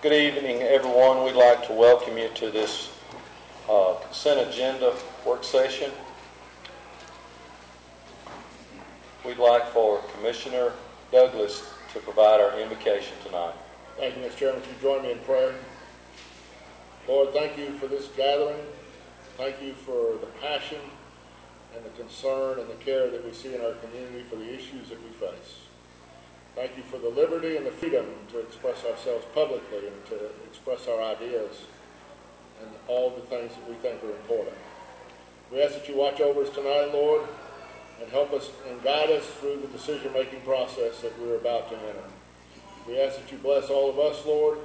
Good evening, everyone. We'd like to welcome you to this consent agenda work session. We'd like for Commissioner Douglas to provide our invocation tonight. Thank you, Mr. Chairman. Would you join me in prayer? Lord, thank you for this gathering. Thank you for the passion and the concern and the care that we see in our community for the issues that we face. Thank you for the liberty and the freedom to express ourselves publicly and to express our ideas and all the things that we think are important. We ask that you watch over us tonight, Lord, and help us and guide us through the decision-making process that we're about to enter. We ask that you bless all of us, Lord.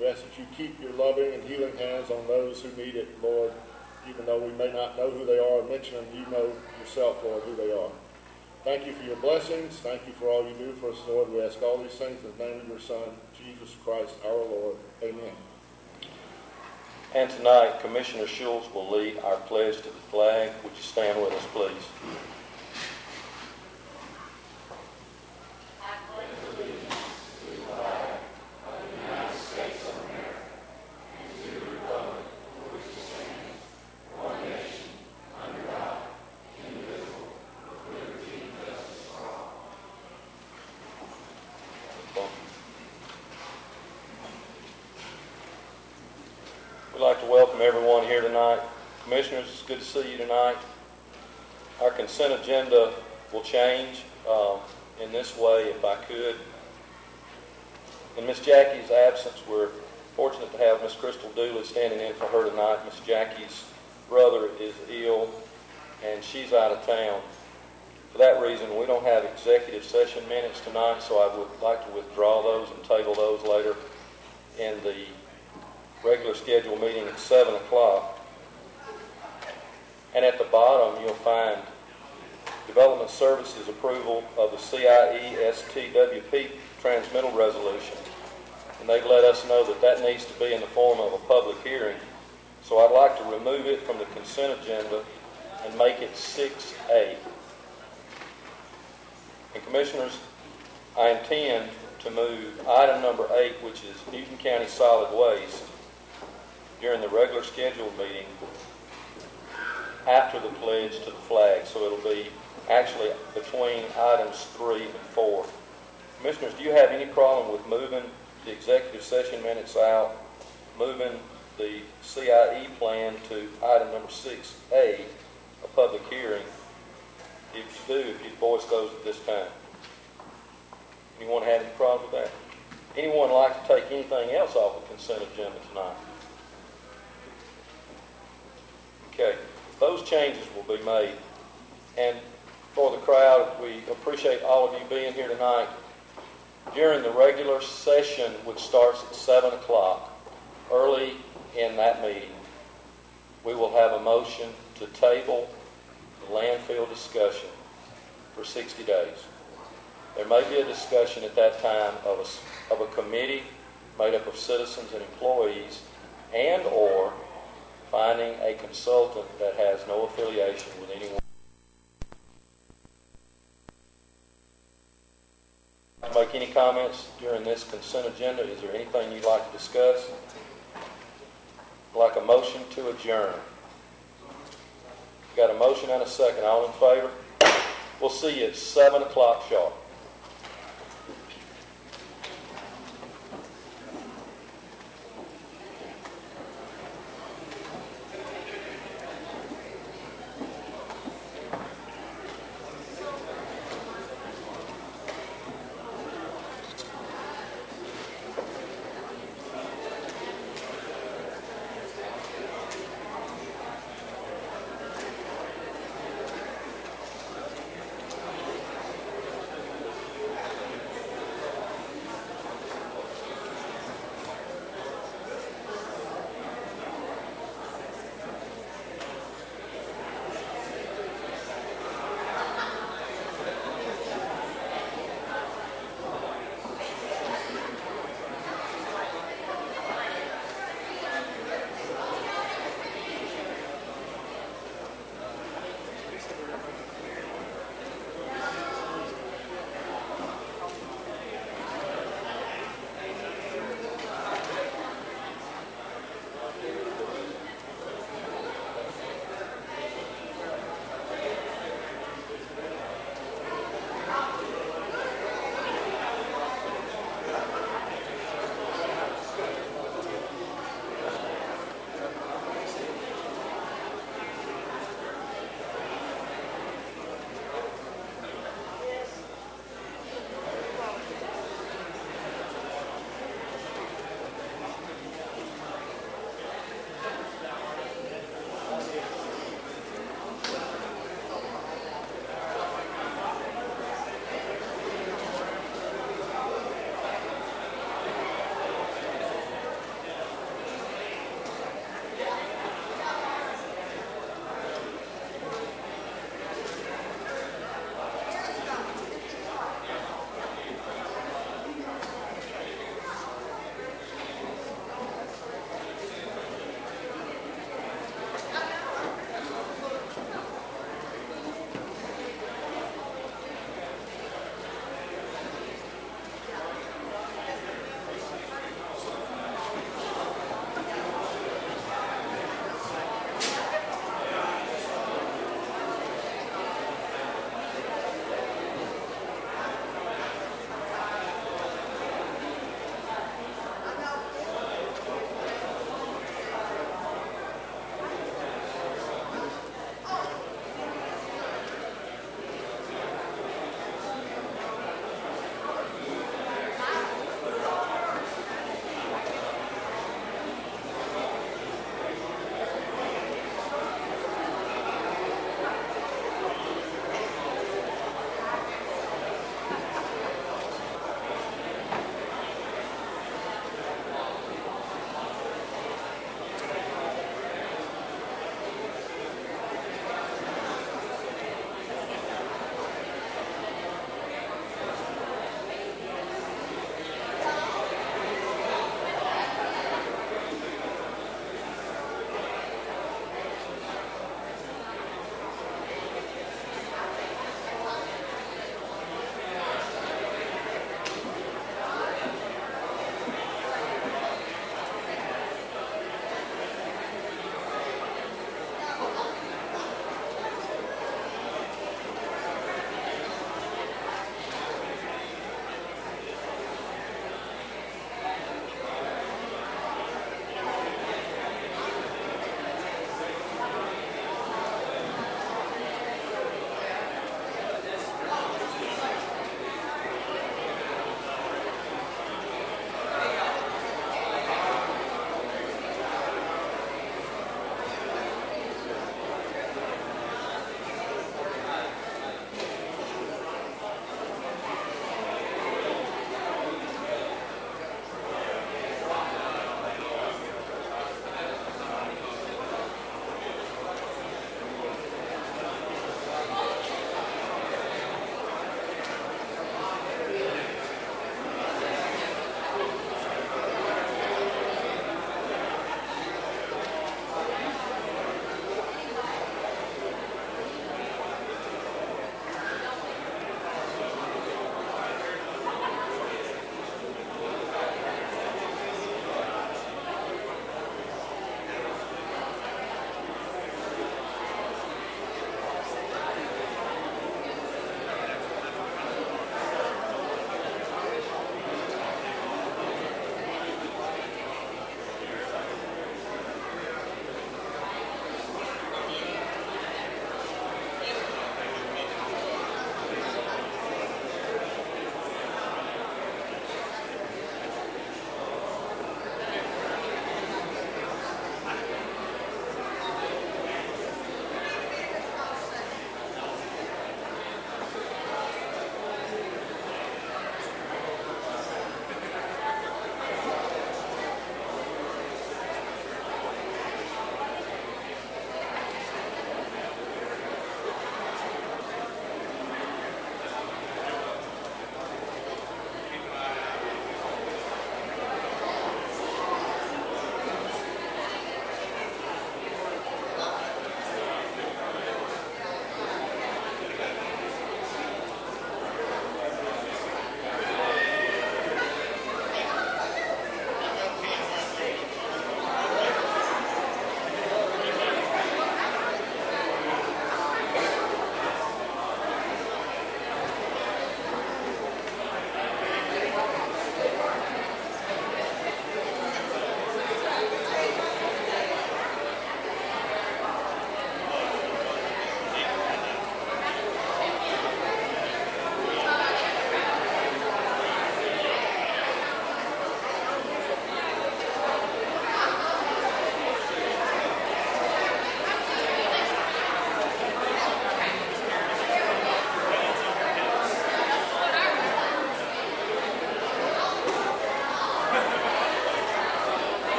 We ask that you keep your loving and healing hands on those who need it, Lord, even though we may not know who they are or mention them, you know yourself, Lord, who they are. Thank you for your blessings. Thank you for all you do for us, Lord. We ask all these things in the name of your Son, Jesus Christ, our Lord. Amen. And tonight, Commissioner Schultz will lead our pledge to the flag. Would you stand with us, please? We'd like to welcome everyone here tonight. Commissioners, it's good to see you tonight. Our consent agenda will change in this way, if I could. In Miss Jackie's absence, we're fortunate to have Miss Crystal Dooley standing in for her tonight. Miss Jackie's brother is ill, and she's out of town. For that reason, we don't have executive session minutes tonight, so I would like to withdraw those and table those later in the regular scheduled meeting at 7 o'clock. And at the bottom, you'll find Development Services approval of the CIE-STWP transmittal resolution. And they've let us know that that needs to be in the form of a public hearing. So I'd like to remove it from the consent agenda and make it 6A. And Commissioners, I intend to move item number 8, which is Newton County Solid Waste, during the regular scheduled meeting after the pledge to the flag. So it'll be actually between items 3 and 4. Commissioners, do you have any problem with moving the executive session minutes out, moving the CIE plan to item number 6A, a public hearing? If you do, if you'd voice those at this time. Anyone have any problem with that? Anyone like to take anything else off the consent agenda tonight? Okay, those changes will be made. And for the crowd, we appreciate all of you being here tonight. During the regular session, which starts at 7 o'clock, early in that meeting, we will have a motion to table the landfill discussion for 60 days. There may be a discussion at that time of a committee made up of citizens and employees, and or finding a consultant that has no affiliation with anyone. Make any comments during this consent agenda? Is there anything you'd like to discuss? Like a motion to adjourn. Got a motion and a second. All in favor? We'll see you at 7 o'clock sharp.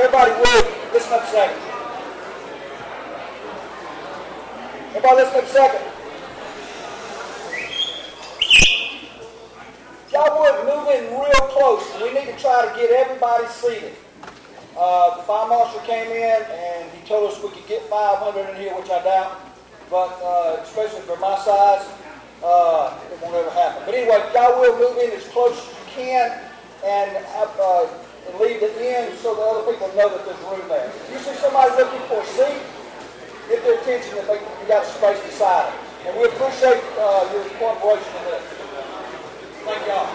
everybody would, listen up a second. Everybody listen up a second. Y'all would move in real close. We need to try to get everybody seated. The fire marshal came in and he told us we could get 500 in here, which I doubt. But especially for my size, it won't ever happen. But anyway, y'all will move in as close as you can and leave the end so that other people know that there's room there. If you see somebody looking for a seat, get their attention that you got space beside them. And we appreciate your cooperation in this. Thank y'all.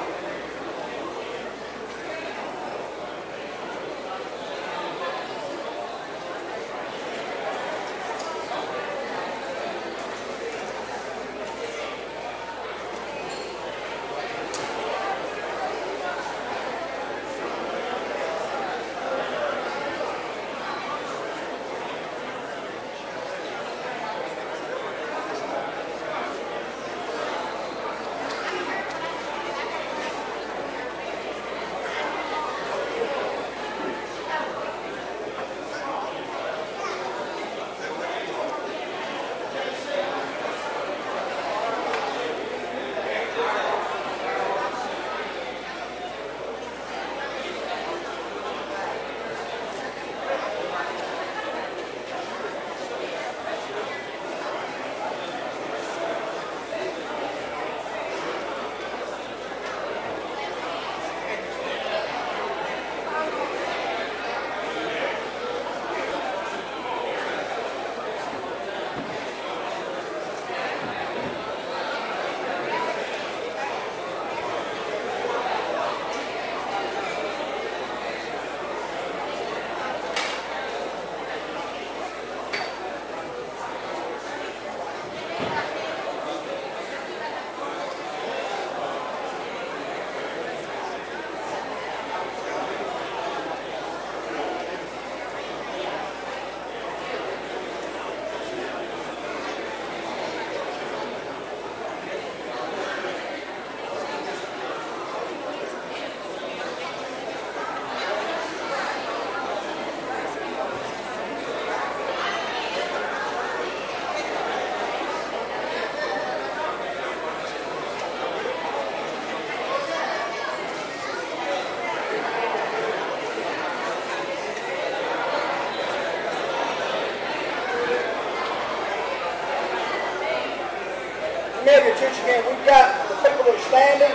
Your attention again. We've got the people that are standing.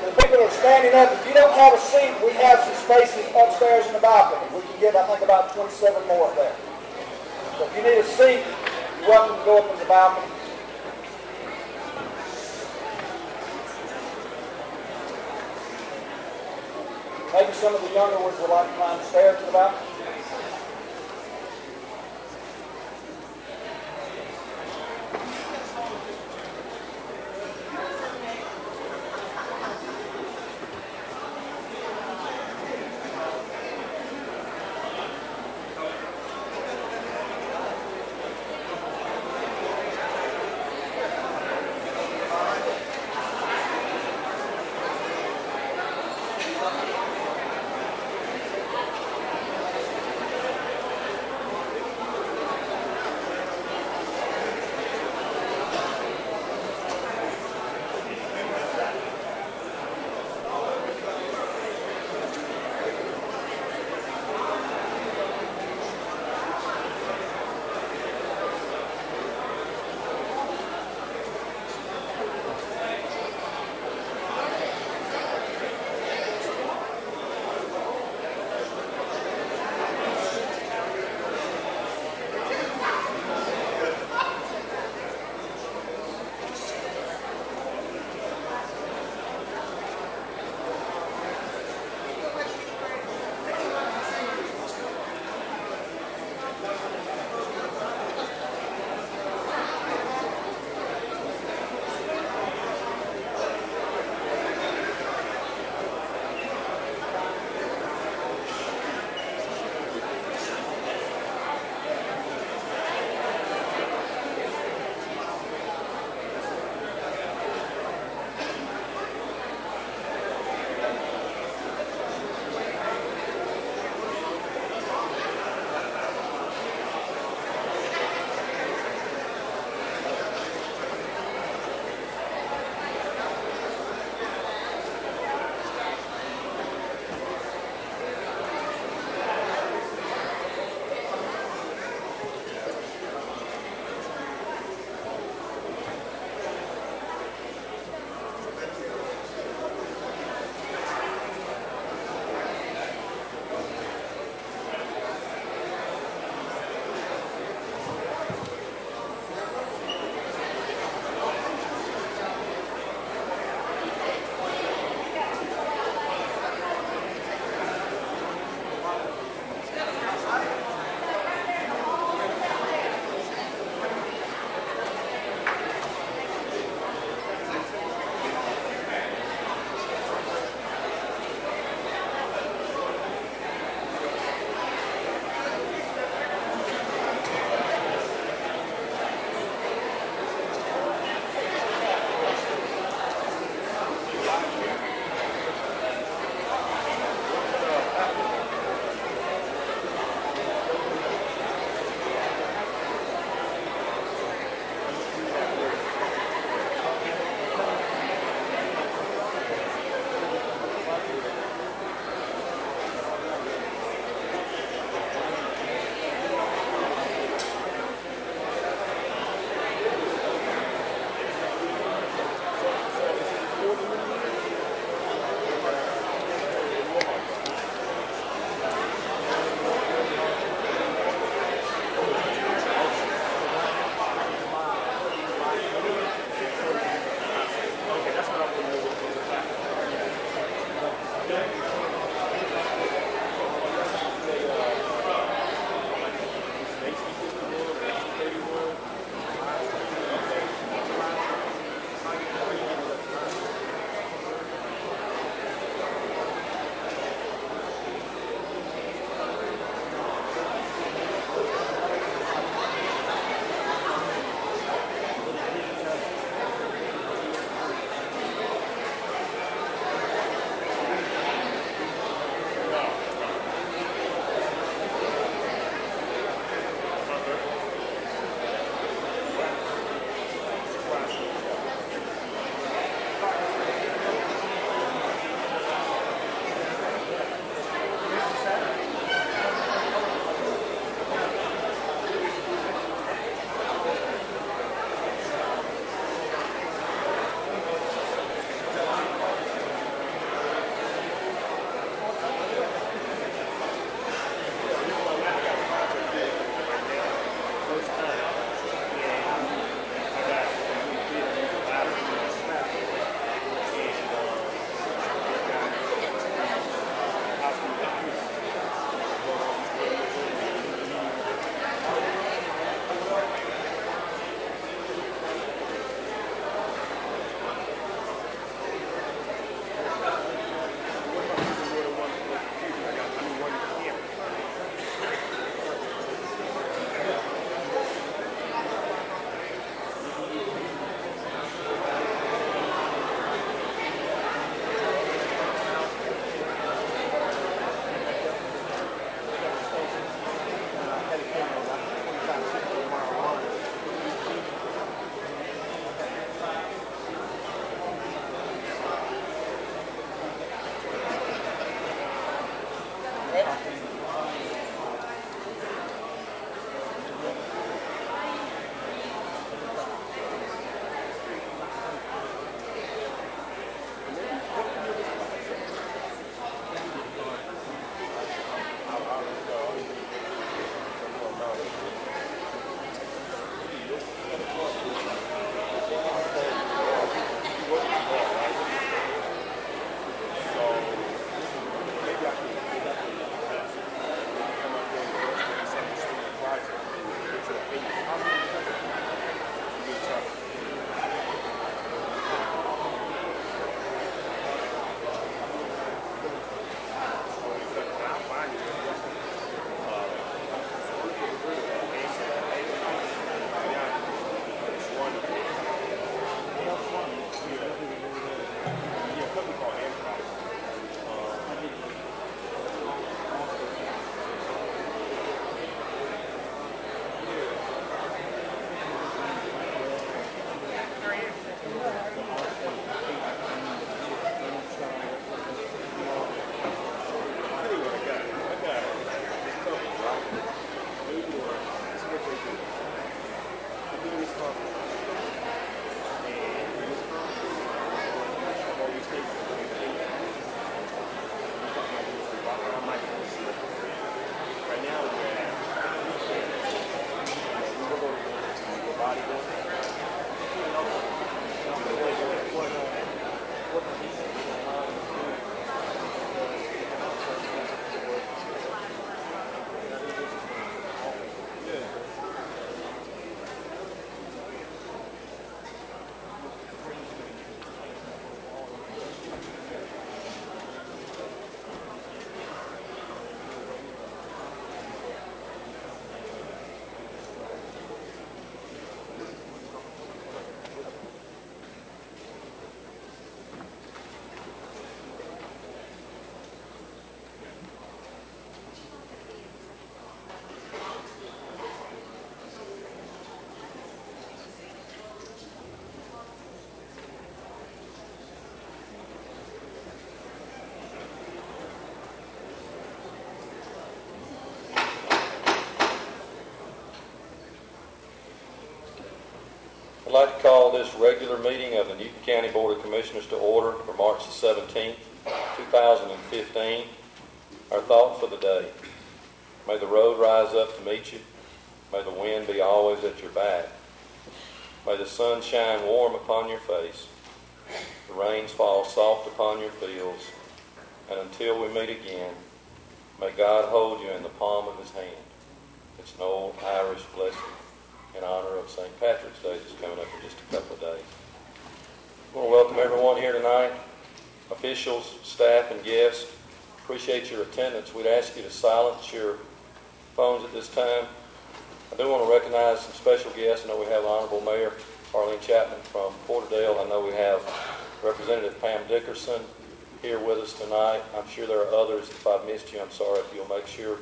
The people that are standing up. If you don't have a seat, we have some spaces upstairs in the balcony. We can get, I think, about 27 more up there. So if you need a seat, you're welcome to go up in the balcony. Maybe some of the younger ones would like to climb the stairs to the balcony. I'd like to call this regular meeting of the Newton County Board of Commissioners to order for March the 17th, 2015. Our thought for the day: may the road rise up to meet you. May the wind be always at your back. May the sun shine warm upon your face. The rains fall soft upon your fields. And until we meet again, may God hold you in the palm of his hand. It's an old Irish blessing in honor of St. Patrick's Day that's coming up in just a couple of days. I want to welcome everyone here tonight, officials, staff, and guests. Appreciate your attendance. We'd ask you to silence your phones at this time. I do want to recognize some special guests. I know we have Honorable Mayor Arlene Chapman from Porterdale. I know we have Representative Pam Dickerson here with us tonight. I'm sure there are others. If I've missed you, I'm sorry. If you'll make sure.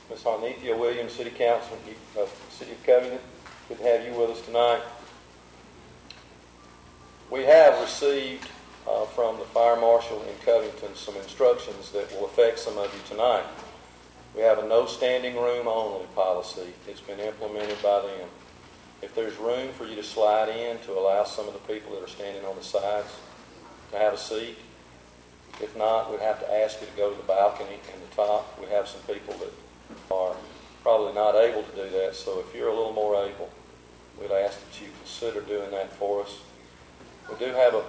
Ms. Harnethia Williams, City Council of the City of Covington, good to have you with us tonight. We have received from the Fire Marshal in Covington some instructions that will affect some of you tonight. We have a no standing room only policy. It's been implemented by them. If there's room for you to slide in to allow some of the people that are standing on the sides to have a seat. If not, we'd have to ask you to go to the balcony in the top. We have some people that are probably not able to do that, so if you're a little more able, we'd ask that you consider doing that for us. We do have a...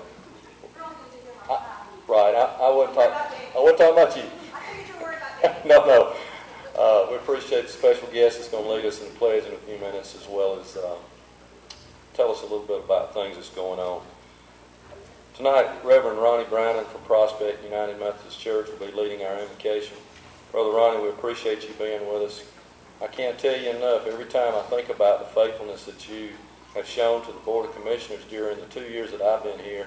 I wasn't talking about you. I figured you were worried about me. No. We appreciate the special guest that's going to lead us in the pledge in a few minutes, as well as tell us a little bit about things that's going on. Tonight, Reverend Ronnie Brannon from Prospect United Methodist Church will be leading our invocation. Brother Ronnie, we appreciate you being with us. I can't tell you enough. Every time I think about the faithfulness that you have shown to the Board of Commissioners during the 2 years that I've been here,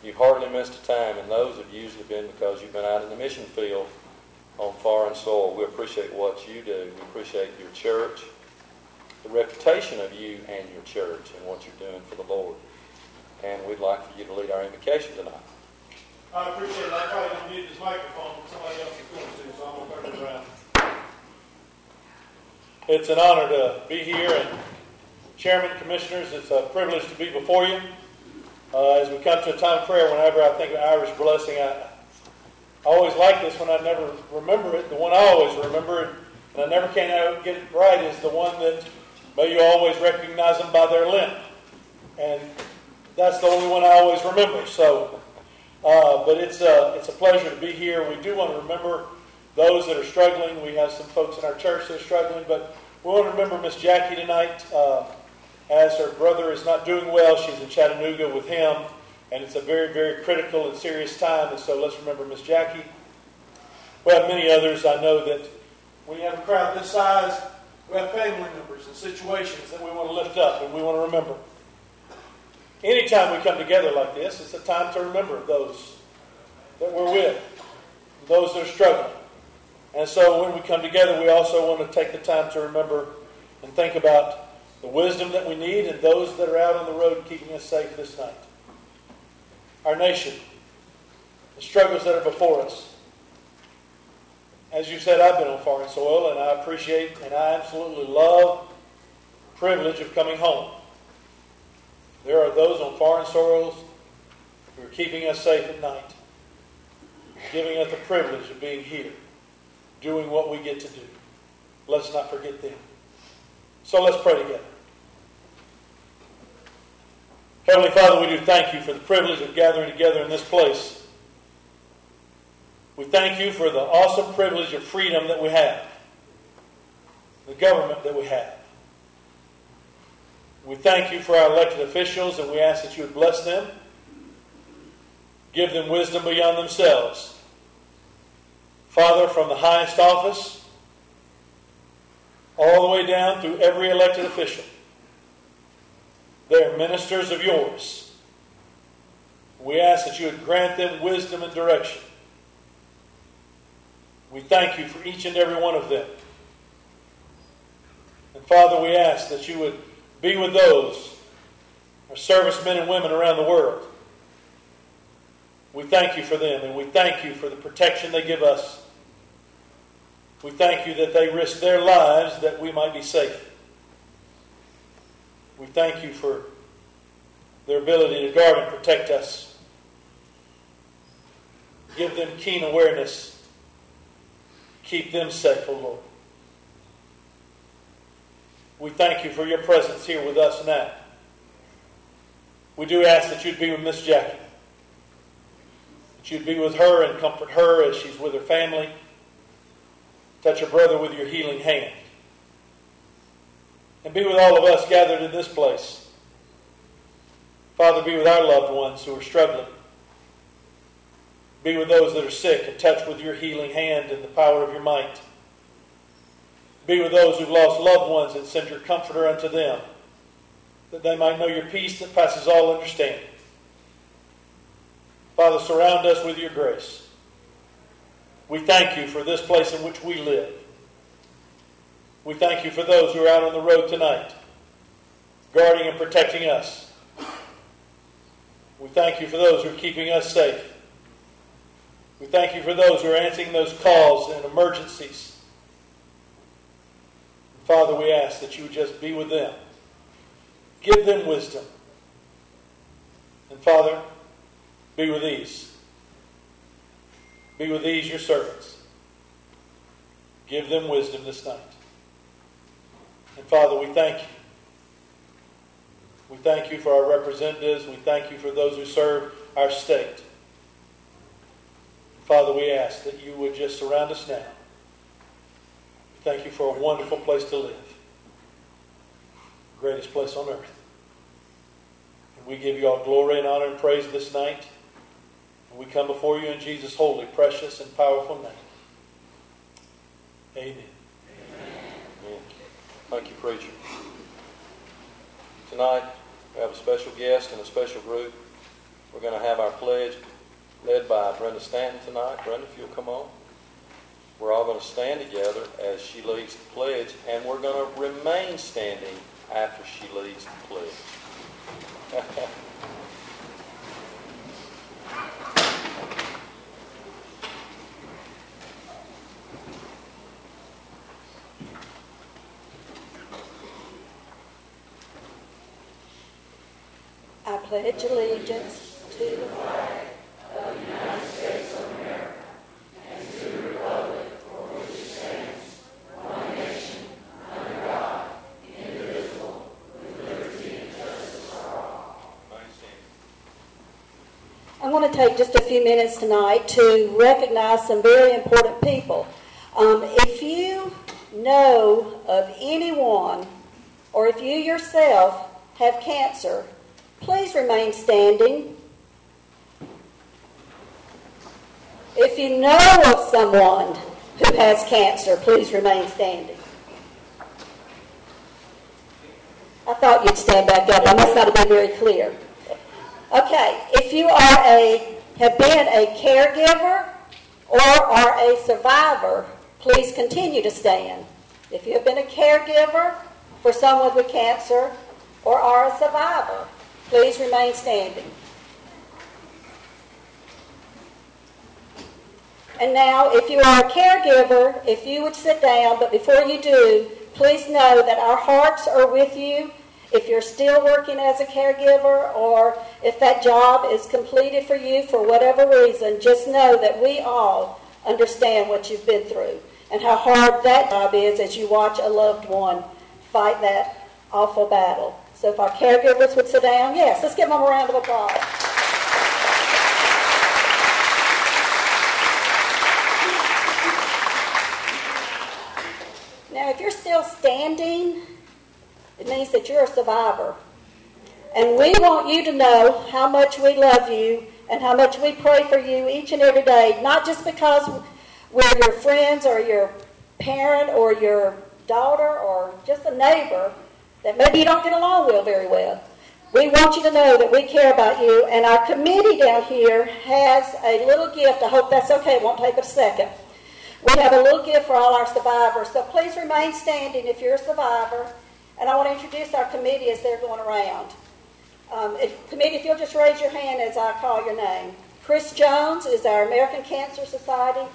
you've hardly missed a time, and those have usually been because you've been out in the mission field on foreign soil. We appreciate what you do. We appreciate your church, the reputation of you and your church, and what you're doing for the Lord. And we'd like for you to lead our invocation tonight. I appreciate it. I probably don't need this microphone, but somebody else is going to, so I'm going to turn it around. It's an honor to be here, and Chairman, Commissioners, it's a privilege to be before you. As we come to a time of prayer, whenever I think of Irish blessing, I always like this one. I never remember it. The one I always remember, and I never can get it right, is the one that may you always recognize them by their limp. And that's the only one I always remember. So, but it's a pleasure to be here. We do want to remember those that are struggling. We have some folks in our church that are struggling, but we want to remember Miss Jackie tonight. As her brother is not doing well, she's in Chattanooga with him, and it's a very, very critical and serious time, and so let's remember Miss Jackie. We have many others. I know that when you have a crowd this size, we have family members and situations that we want to lift up and we want to remember. Anytime we come together like this, it's a time to remember those that we're with, those that are struggling. And so when we come together, we also want to take the time to remember and think about the wisdom that we need and those that are out on the road keeping us safe this night. Our nation, the struggles that are before us. As you said, I've been on foreign soil, and I appreciate and I absolutely love the privilege of coming home. There are those on foreign soils who are keeping us safe at night, giving us the privilege of being here, doing what we get to do. Let's not forget them. So let's pray together. Heavenly Father, we do thank you for the privilege of gathering together in this place. We thank you for the awesome privilege of freedom that we have, the government that we have. We thank you for our elected officials, and we ask that you would bless them, give them wisdom beyond themselves. Father, from the highest office all the way down through every elected official, they are ministers of yours. We ask that you would grant them wisdom and direction. We thank you for each and every one of them. And Father, we ask that you would be with those, our servicemen and women around the world. We thank you for them, and we thank you for the protection they give us. We thank you that they risk their lives that we might be safe. We thank you for their ability to guard and protect us. Give them keen awareness. Keep them safe, O Lord. We thank you for your presence here with us now. We do ask that you'd be with Miss Jackie. That you'd be with her and comfort her as she's with her family. Touch her brother with your healing hand. And be with all of us gathered in this place. Father, be with our loved ones who are struggling. Be with those that are sick and touch with your healing hand and the power of your might. Be with those who've lost loved ones and send your comforter unto them, that they might know your peace that passes all understanding. Father, surround us with your grace. We thank you for this place in which we live. We thank you for those who are out on the road tonight, guarding and protecting us. We thank you for those who are keeping us safe. We thank you for those who are answering those calls and emergencies. Father, we ask that you would just be with them. Give them wisdom. And Father, be with these. Be with these, your servants. Give them wisdom this night. And Father, we thank you. We thank you for our representatives. We thank you for those who serve our state. Father, we ask that you would just surround us now. Thank you for a wonderful place to live. The greatest place on earth. And we give you all glory and honor and praise this night. And we come before you in Jesus' holy, precious, and powerful name. Amen. Amen. Thank you, preacher. Tonight, we have a special guest and a special group. We're going to have our pledge led by Brenda Stanton tonight. Brenda, if you'll come on. We're all going to stand together as she leads the pledge, and we're going to remain standing after she leads the pledge. I pledge allegiance to the flag of the United States of America and to the republic for which it stands, one nation, under God, indivisible, with liberty and justice for all. I want to take just a few minutes tonight to recognize some very important people. If you know of anyone, or if you yourself have cancer, please remain standing. If you know of someone who has cancer, please remain standing. I thought you'd stand back up. I must not have been very clear. Okay, if you have been a caregiver or are a survivor, please continue to stand. If you have been a caregiver for someone with cancer or are a survivor, please remain standing. And now, if you are a caregiver, if you would sit down, but before you do, please know that our hearts are with you. If you're still working as a caregiver, or if that job is completed for you for whatever reason, just know that we all understand what you've been through and how hard that job is as you watch a loved one fight that awful battle. So if our caregivers would sit down, yes, let's give them a round of applause. Now, if you're still standing, it means that you're a survivor. And we want you to know how much we love you and how much we pray for you each and every day, not just because we're your friends or your parent or your daughter or just a neighbor that maybe you don't get along with very well. We want you to know that we care about you, and our committee down here has a little gift. I hope that's okay. It won't take but a second. We have a little gift for all our survivors, so please remain standing if you're a survivor. And I want to introduce our committee as they're going around. Committee, if you'll just raise your hand as I call your name. Chris Jones is our American Cancer Society.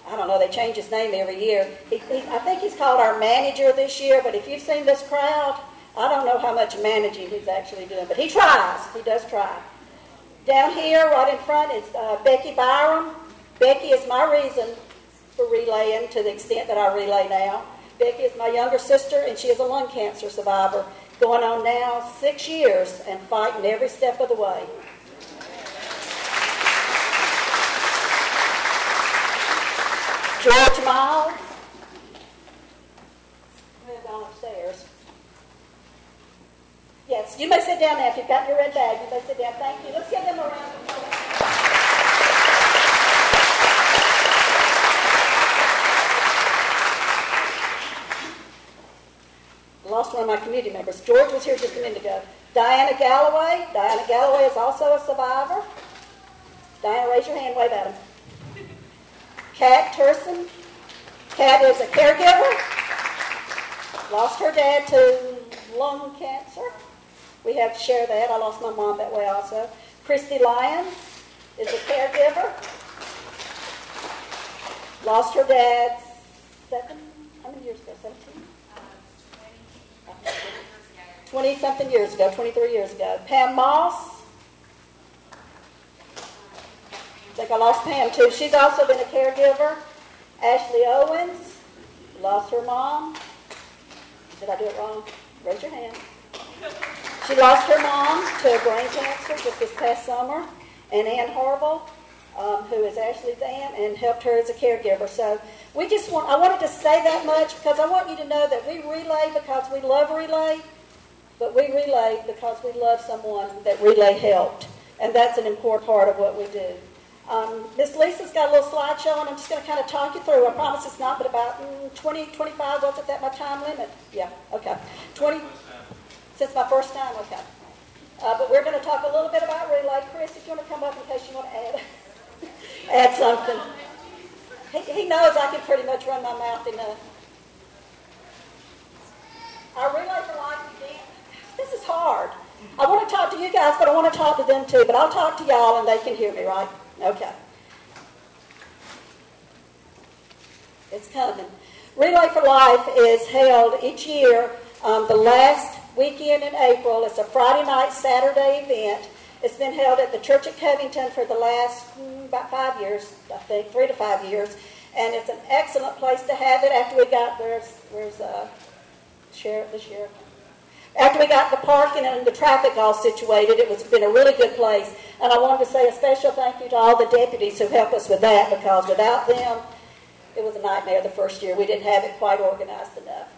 I don't know, they change his name every year. I think he's called our manager this year, but if you've seen this crowd, I don't know how much managing he's actually doing, but he tries. He does try. Down here, right in front, is Becky Byram. Becky is my reason for relaying to the extent that I relay now. Becky is my younger sister, and she is a lung cancer survivor, going on now 6 years and fighting every step of the way. George Miles. We've gone upstairs. Yes, you may sit down now if you've got your red bag. You may sit down. Thank you. Let's give them a round of applause. I lost one of my committee members. George was here just a minute ago. Diana Galloway. Diana Galloway is also a survivor. Diana, raise your hand. Wave at him. Kat Turson. Kat is a caregiver. Lost her dad to lung cancer. We have to share that. I lost my mom that way also. Christy Lyons is a caregiver. Lost her dad how many years ago? 17? 20-something years ago, 23 years ago. Pam Moss. I think I lost Pam too. She's also been a caregiver. Ashley Owens. Lost her mom. Did I do it wrong? Raise your hand. She lost her mom to brain cancer just this past summer. And Ann Harville, who is Ashley's aunt, and helped her as a caregiver. So I wanted to say that much because I want you to know that we relay because we love relay, but we relay because we love someone that relay helped. And that's an important part of what we do. Miss Lisa's got a little slideshow, and I'm just going to kind of talk you through. I promise it's not, but about 20, 25, wasn't that my time limit? Yeah, okay. 20, since my first time, okay. But we're going to talk a little bit about relay. Chris, if you want to come up in case you want to add something. He knows I can pretty much run my mouth enough. Our Relay for Life event, this is hard. I want to talk to you guys, but I want to talk to them too. But I'll talk to y'all and they can hear me, right? Okay. It's coming. Relay for Life is held each year the last weekend in April. It's a Friday night, Saturday event. It's been held at the Church at Covington for the last about 5 years, I think, 3 to 5 years. And it's an excellent place to have it after we got, where's the sheriff? After we got the parking and the traffic all situated, it's been a really good place. And I wanted to say a special thank you to all the deputies who helped us with that, because without them, it was a nightmare the first year. We didn't have it quite organized enough.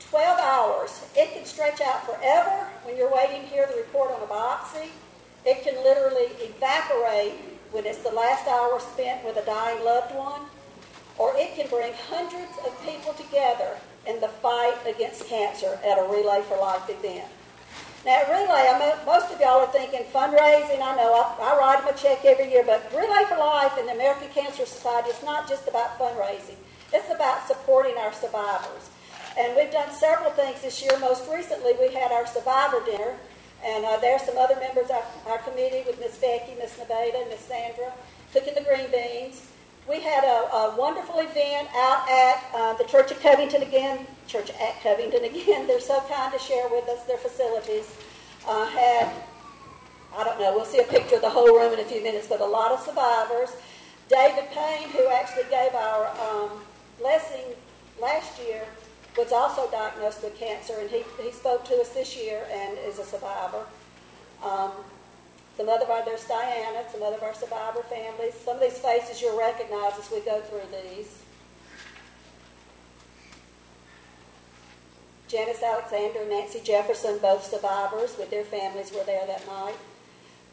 12 hours. It can stretch out forever when you're waiting to hear the report on a biopsy. It can literally evaporate when it's the last hour spent with a dying loved one. Or it can bring hundreds of people together in the fight against cancer at a Relay for Life event. Now, at Relay, most of y'all are thinking fundraising. I know I write them a check every year, but Relay for Life and the American Cancer Society is not just about fundraising. It's about supporting our survivors. And we've done several things this year. Most recently, we had our survivor dinner, and there are some other members of our committee with Miss Becky, Miss Nevada, Miss Sandra, cooking the green beans. We had a wonderful event out at the Church at Covington again. They're so kind to share with us their facilities. We'll see a picture of the whole room in a few minutes, but a lot of survivors. David Payne, who actually gave our blessing last year, was also diagnosed with cancer, and he spoke to us this year and is a survivor. There's Diana, some other of our survivor families. Some of these faces you'll recognize as we go through these. Janice Alexander and Nancy Jefferson, both survivors with their families, were there that night.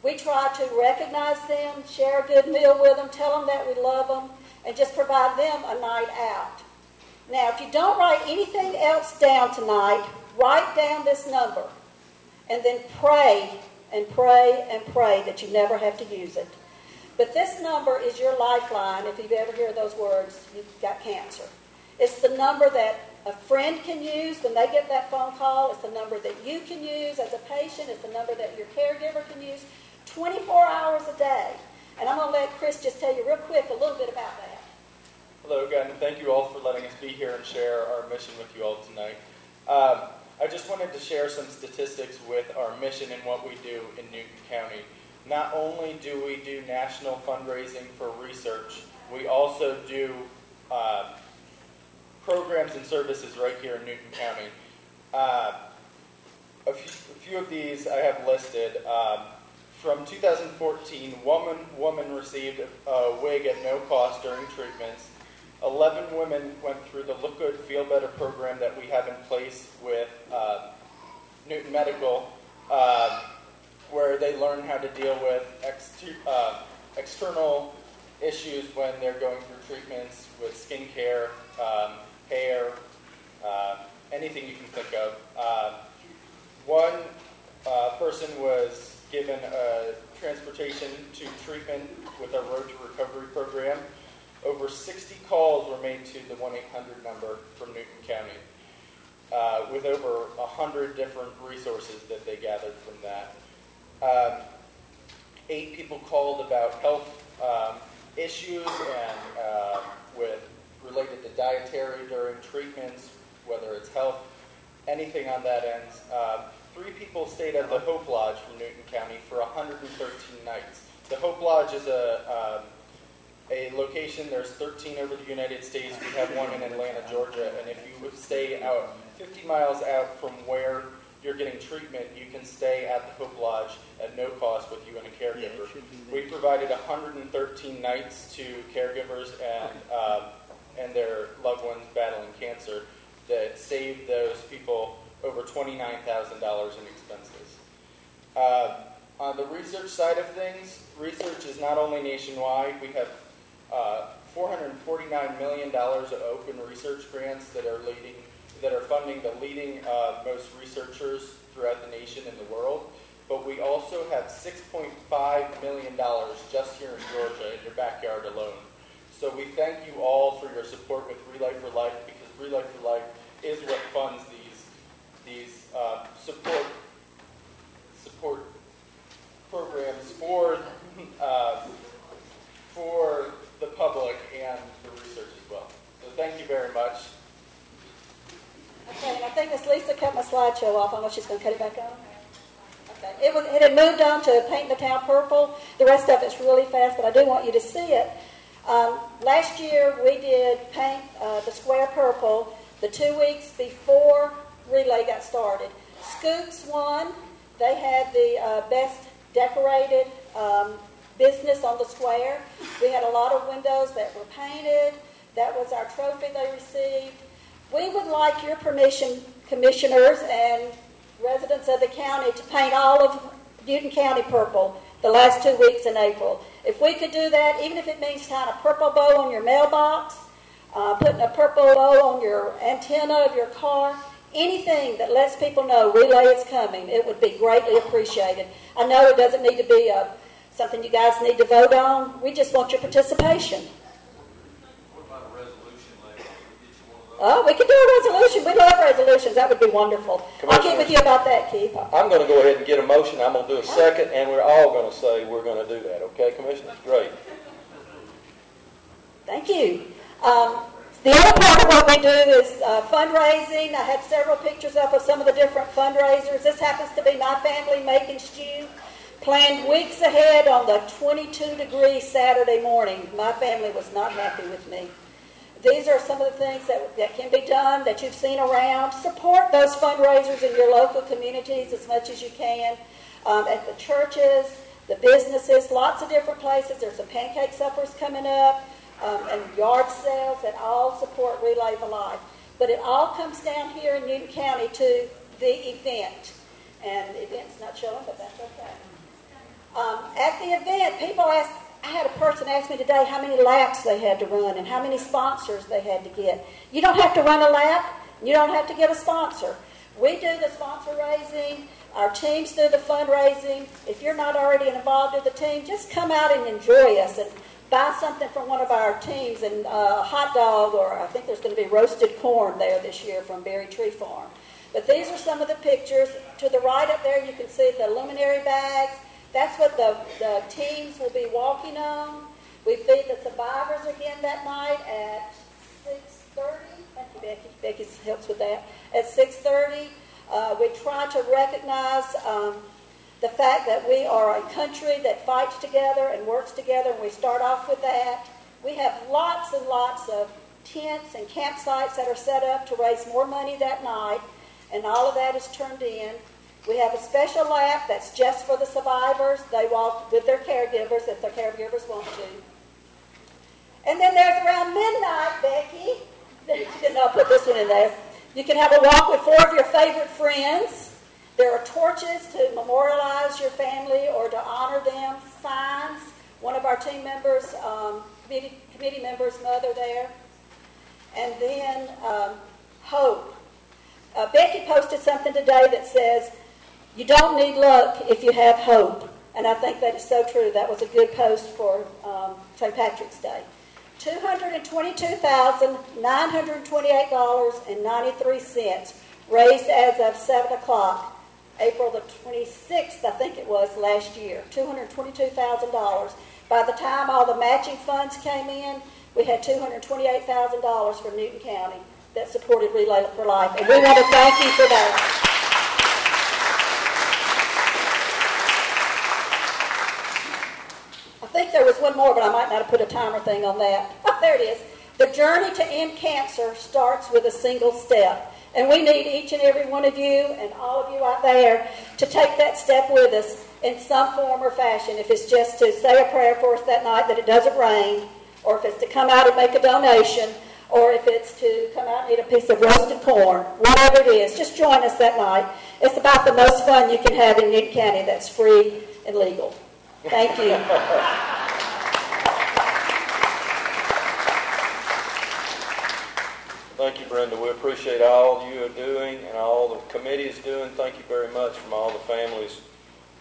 We try to recognize them, share a good meal with them, tell them that we love them, and just provide them a night out. Now, if you don't write anything else down tonight, write down this number and then pray and pray and pray that you never have to use it. But this number is your lifeline if you've ever heard those words, you've got cancer. It's the number that a friend can use when they get that phone call. It's the number that you can use as a patient. It's the number that your caregiver can use 24 hours a day. And I'm going to let Chris just tell you real quick a little bit about that. Hello again, and thank you all for letting us be here and share our mission with you all tonight. I just just wanted to share some statistics with our mission and what we do in Newton County. Not only do we do national fundraising for research, we also do programs and services right here in Newton County. A few of these I have listed. From 2014, woman received a wig at no cost during treatments. 11 women went through the Look Good, Feel Better program that we have in place with Newton Medical, where they learn how to deal with external issues when they're going through treatments with skincare, hair, anything you can think of. One person was given transportation to treatment with our Road to Recovery program. Over 60 calls were made to the 1-800 number from Newton County, with over 100 different resources that they gathered from that. 8 people called about health issues and related to dietary during treatments, whether it's health, anything on that end. 3 people stayed at the Hope Lodge from Newton County for 113 nights. The Hope Lodge is a location. There's 13 over the United States. We have one in Atlanta, Georgia, and if you would stay out 50 miles out from where you're getting treatment, you can stay at the Hope Lodge at no cost with you and a caregiver. We provided 113 nights to caregivers and their loved ones battling cancer that saved those people over $29,000 in expenses. On the research side of things, research is not only nationwide. We have $449 million of open research grants that are funding the leading most researchers throughout the nation and the world. But we also have $6.5 million just here in Georgia in your backyard alone. So we thank you all for your support with Relife for Life, because Relife for Life is what funds these support programs for the public and the research as well. So thank you very much. Okay, and I think Miss Lisa cut my slideshow off. I don't know if she's going to cut it back on. Okay, it had moved on to Paint the Town Purple. The rest of it's really fast, but I do want you to see it. Last year we did paint the square purple the 2 weeks before Relay got started. Scoops won. They had the best decorated business on the square. We had a lot of windows that were painted. That was our trophy they received. We would like your permission, commissioners and residents of the county, to paint all of Newton County purple the last 2 weeks in April. If we could do that, even if it means tying a purple bow on your mailbox, putting a purple bow on your antenna of your car, anything that lets people know Relay is coming, it would be greatly appreciated. I know it doesn't need to be something you guys need to vote on. We just want your participation. What about a resolution later? Oh, we could do a resolution. We love resolutions. That would be wonderful. I'll get with you about that, Keith. I'm going to go ahead and get a motion. I'm going to do a second, and we're all going to say we're going to do that. Okay, Commissioners? Great. Thank you. The other part of what we do is fundraising. I had several pictures up of some of the different fundraisers. This happens to be my family making stew. Planned weeks ahead on the 22-degree Saturday morning. My family was not happy with me. These are some of the things that can be done that you've seen around. Support those fundraisers in your local communities as much as you can. At the churches, the businesses, lots of different places. There's some pancake suppers coming up. And yard sales that all support Relay for Life. But it all comes down here in Newton County to the event. And the event's not showing, but that's okay. At the event, I had a person ask me today how many laps they had to run and how many sponsors they had to get. You don't have to run a lap. You don't have to get a sponsor. We do the sponsor raising. Our teams do the fundraising. If you're not already involved in the team, just come out and enjoy us and buy something from one of our teams, and a hot dog, or I think there's going to be roasted corn there this year from Berry Tree Farm. But these are some of the pictures. To the right up there, you can see the luminary bags. That's what the teams will be walking on. We feed the survivors again that night at 6:30. Thank you, Becky. Becky helps with that. At 6:30. We try to recognize the fact that we are a country that fights together and works together, and we start off with that. We have lots and lots of tents and campsites that are set up to raise more money that night, and all of that is turned in. We have a special lap that's just for the survivors. They walk with their caregivers if their caregivers want to. And then there's around midnight, Becky. You did not put this one in there. You can have a walk with 4 of your favorite friends. There are torches to memorialize your family or to honor them, signs. One of our team members, committee members' mother there. And then hope. Becky posted something today that says, you don't need luck if you have hope. And I think that is so true. That was a good post for St. Patrick's Day. $222,928.93 raised as of 7 o'clock, April the 26th, I think it was, last year. $222,000. By the time all the matching funds came in, we had $228,000 from Newton County that supported Relay for Life. And we want to thank you for that. I think there was one more, but I might not have put a timer thing on that. Oh, there it is. The journey to end cancer starts with a single step. And we need each and every one of you and all of you out there to take that step with us in some form or fashion. If it's just to say a prayer for us that night that it doesn't rain, or if it's to come out and make a donation, or if it's to come out and eat a piece of roasted corn, whatever it is, just join us that night. It's about the most fun you can have in Newton County that's free and legal. Thank you. Thank you, Brenda. We appreciate all you are doing and all the committee is doing. Thank you very much from all the families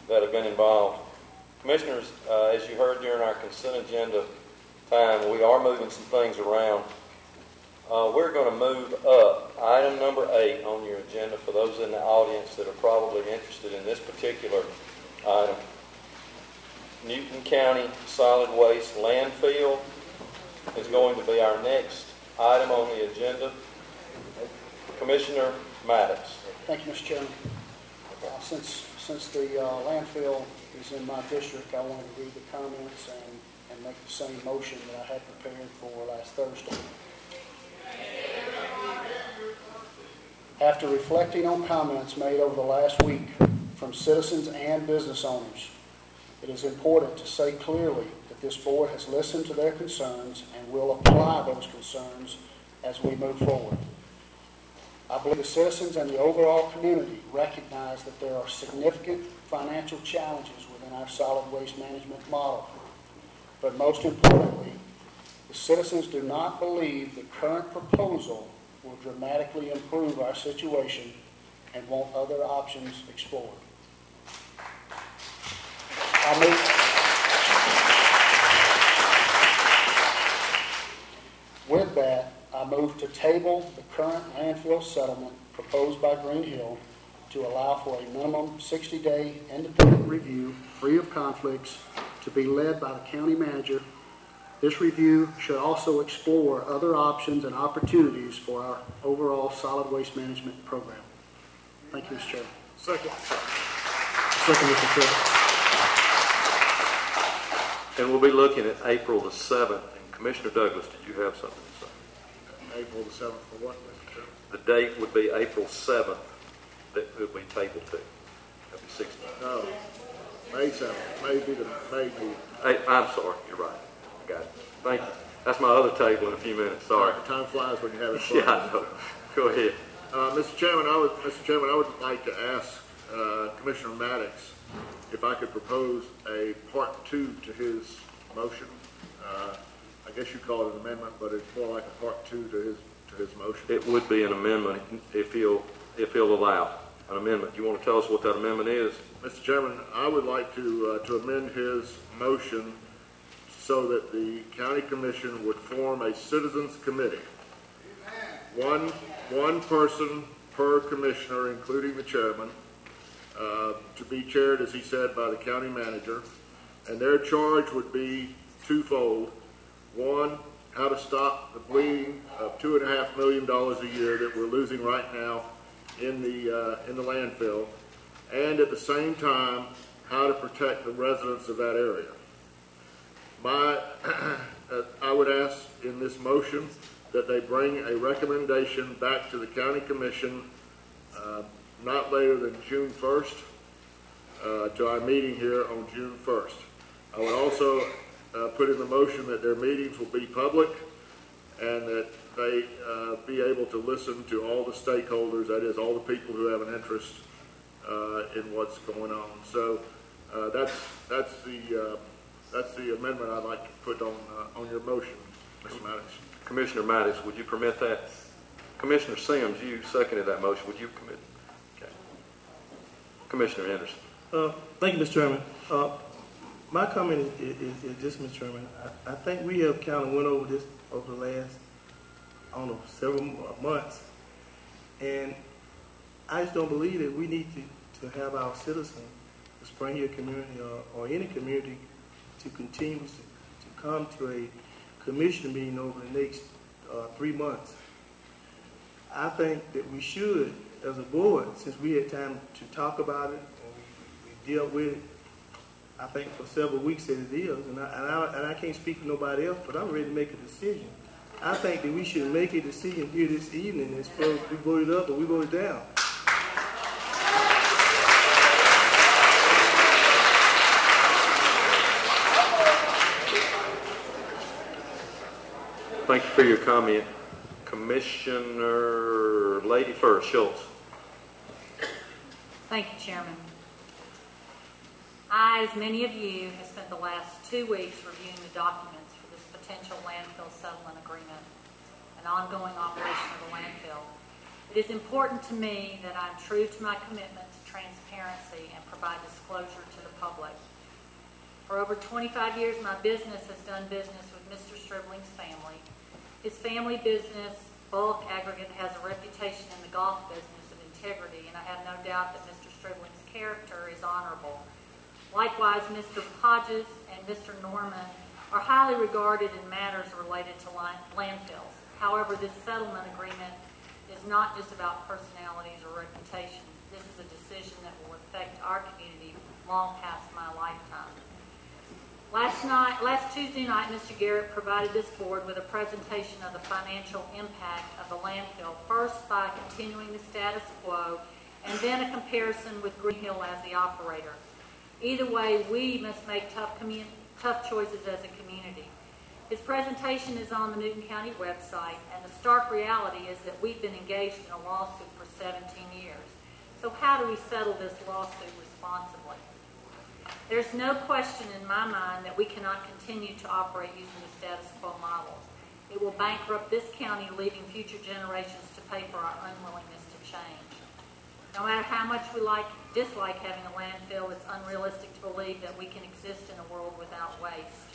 that have been involved. Commissioners, as you heard during our consent agenda time, we are moving some things around. We're going to move up item number 8 on your agenda for those in the audience that are probably interested in this particular item. Newton County Solid Waste Landfill is going to be our next item on the agenda. Commissioner Maddox. Thank you, Mr. Chairman. Since the landfill is in my district, I wanted to read the comments and make the same motion that I had prepared for last Thursday. After reflecting on comments made over the last week from citizens and business owners, it is important to say clearly that this board has listened to their concerns and will apply those concerns as we move forward. I believe the citizens and the overall community recognize that there are significant financial challenges within our solid waste management model. But most importantly, the citizens do not believe the current proposal will dramatically improve our situation and want other options explored. With that, I move to table the current landfill settlement proposed by Green Hill to allow for a minimum 60-day independent review, free of conflicts, to be led by the county manager. This review should also explore other options and opportunities for our overall solid waste management program. Thank you, Mr. Chairman. Second. Second, Mr. Chairman. And we'll be looking at April the 7th. And Commissioner Douglas, did you have something to say? April the 7th for what, Mr. Chairman? The date would be April 7th that it would be tabled to. That'd be 16th. No, May 7th. May meeting. I'm sorry, you're right. I got it. Thank you. That's my other table in a few minutes. Sorry. Time flies when you have it. Yeah, I know. Go ahead. Mr. Chairman, I would like to ask Commissioner Maddox if I could propose a part 2 to his motion. I guess you call it an amendment, but it's more like a part 2 to his motion. It would be an amendment if he'll allow an amendment. You want to tell us what that amendment is? Mr. Chairman, I would like to amend his motion so that the county commission would form a citizens committee. One person per commissioner, including the chairman, to be chaired, as he said, by the county manager. And their charge would be twofold. One, how to stop the bleeding of $2.5 million a year that we're losing right now in the landfill, and at the same time, how to protect the residents of that area. I would ask in this motion that they bring a recommendation back to the County Commission not later than June 1st, to our meeting here on June 1st. I would also put in the motion that their meetings will be public and that they be able to listen to all the stakeholders, that is, all the people who have an interest in what's going on. So that's the amendment I'd like to put on your motion, Mr. Maddox. Commissioner Mattis, would you permit that? Commissioner Sims, you seconded that motion. Would you commit? Okay. Commissioner Anderson. Thank you, Mr. Chairman. My comment is this, Mr. Chairman. I think we have kind of went over this over the last, I don't know, several months. And I just don't believe that we need to have our citizens, the Spring Hill community or any community, to continue to come to a commission meeting over the next 3 months. I think that we should, as a board, since we had time to talk about it and we dealt with it, I think for several weeks as it is, and I can't speak for nobody else, but I'm ready to make a decision. I think that we should make a decision here this evening as far as we voted up or we voted down. Thank you for your comment. Commissioner Lady first, Schultz. Thank you, Chairman. I, as many of you, have spent the last 2 weeks reviewing the documents for this potential landfill settlement agreement and ongoing operation of the landfill. It is important to me that I'm true to my commitment to transparency and provide disclosure to the public. For over 25 years, my business has done business with Mr. Stribling's family. His family business, Bulk Aggregate, has a reputation in the golf business of integrity, and I have no doubt that Mr. Stribling's character is honorable. Likewise, Mr. Hodges and Mr. Norman are highly regarded in matters related to landfills. However, this settlement agreement is not just about personalities or reputations. This is a decision that will affect our community long past my lifetime. Last Tuesday night, Mr. Garrett provided this board with a presentation of the financial impact of the landfill, first by continuing the status quo, and then a comparison with Green Hill as the operator. Either way, we must make tough choices as a community. His presentation is on the Newton County website, and the stark reality is that we've been engaged in a lawsuit for 17 years. So how do we settle this lawsuit responsibly? There's no question in my mind that we cannot continue to operate using the status quo model. It will bankrupt this county, leaving future generations to pay for our unwillingness to change. No matter how much we dislike having a landfill, it's unrealistic to believe that we can exist in a world without waste.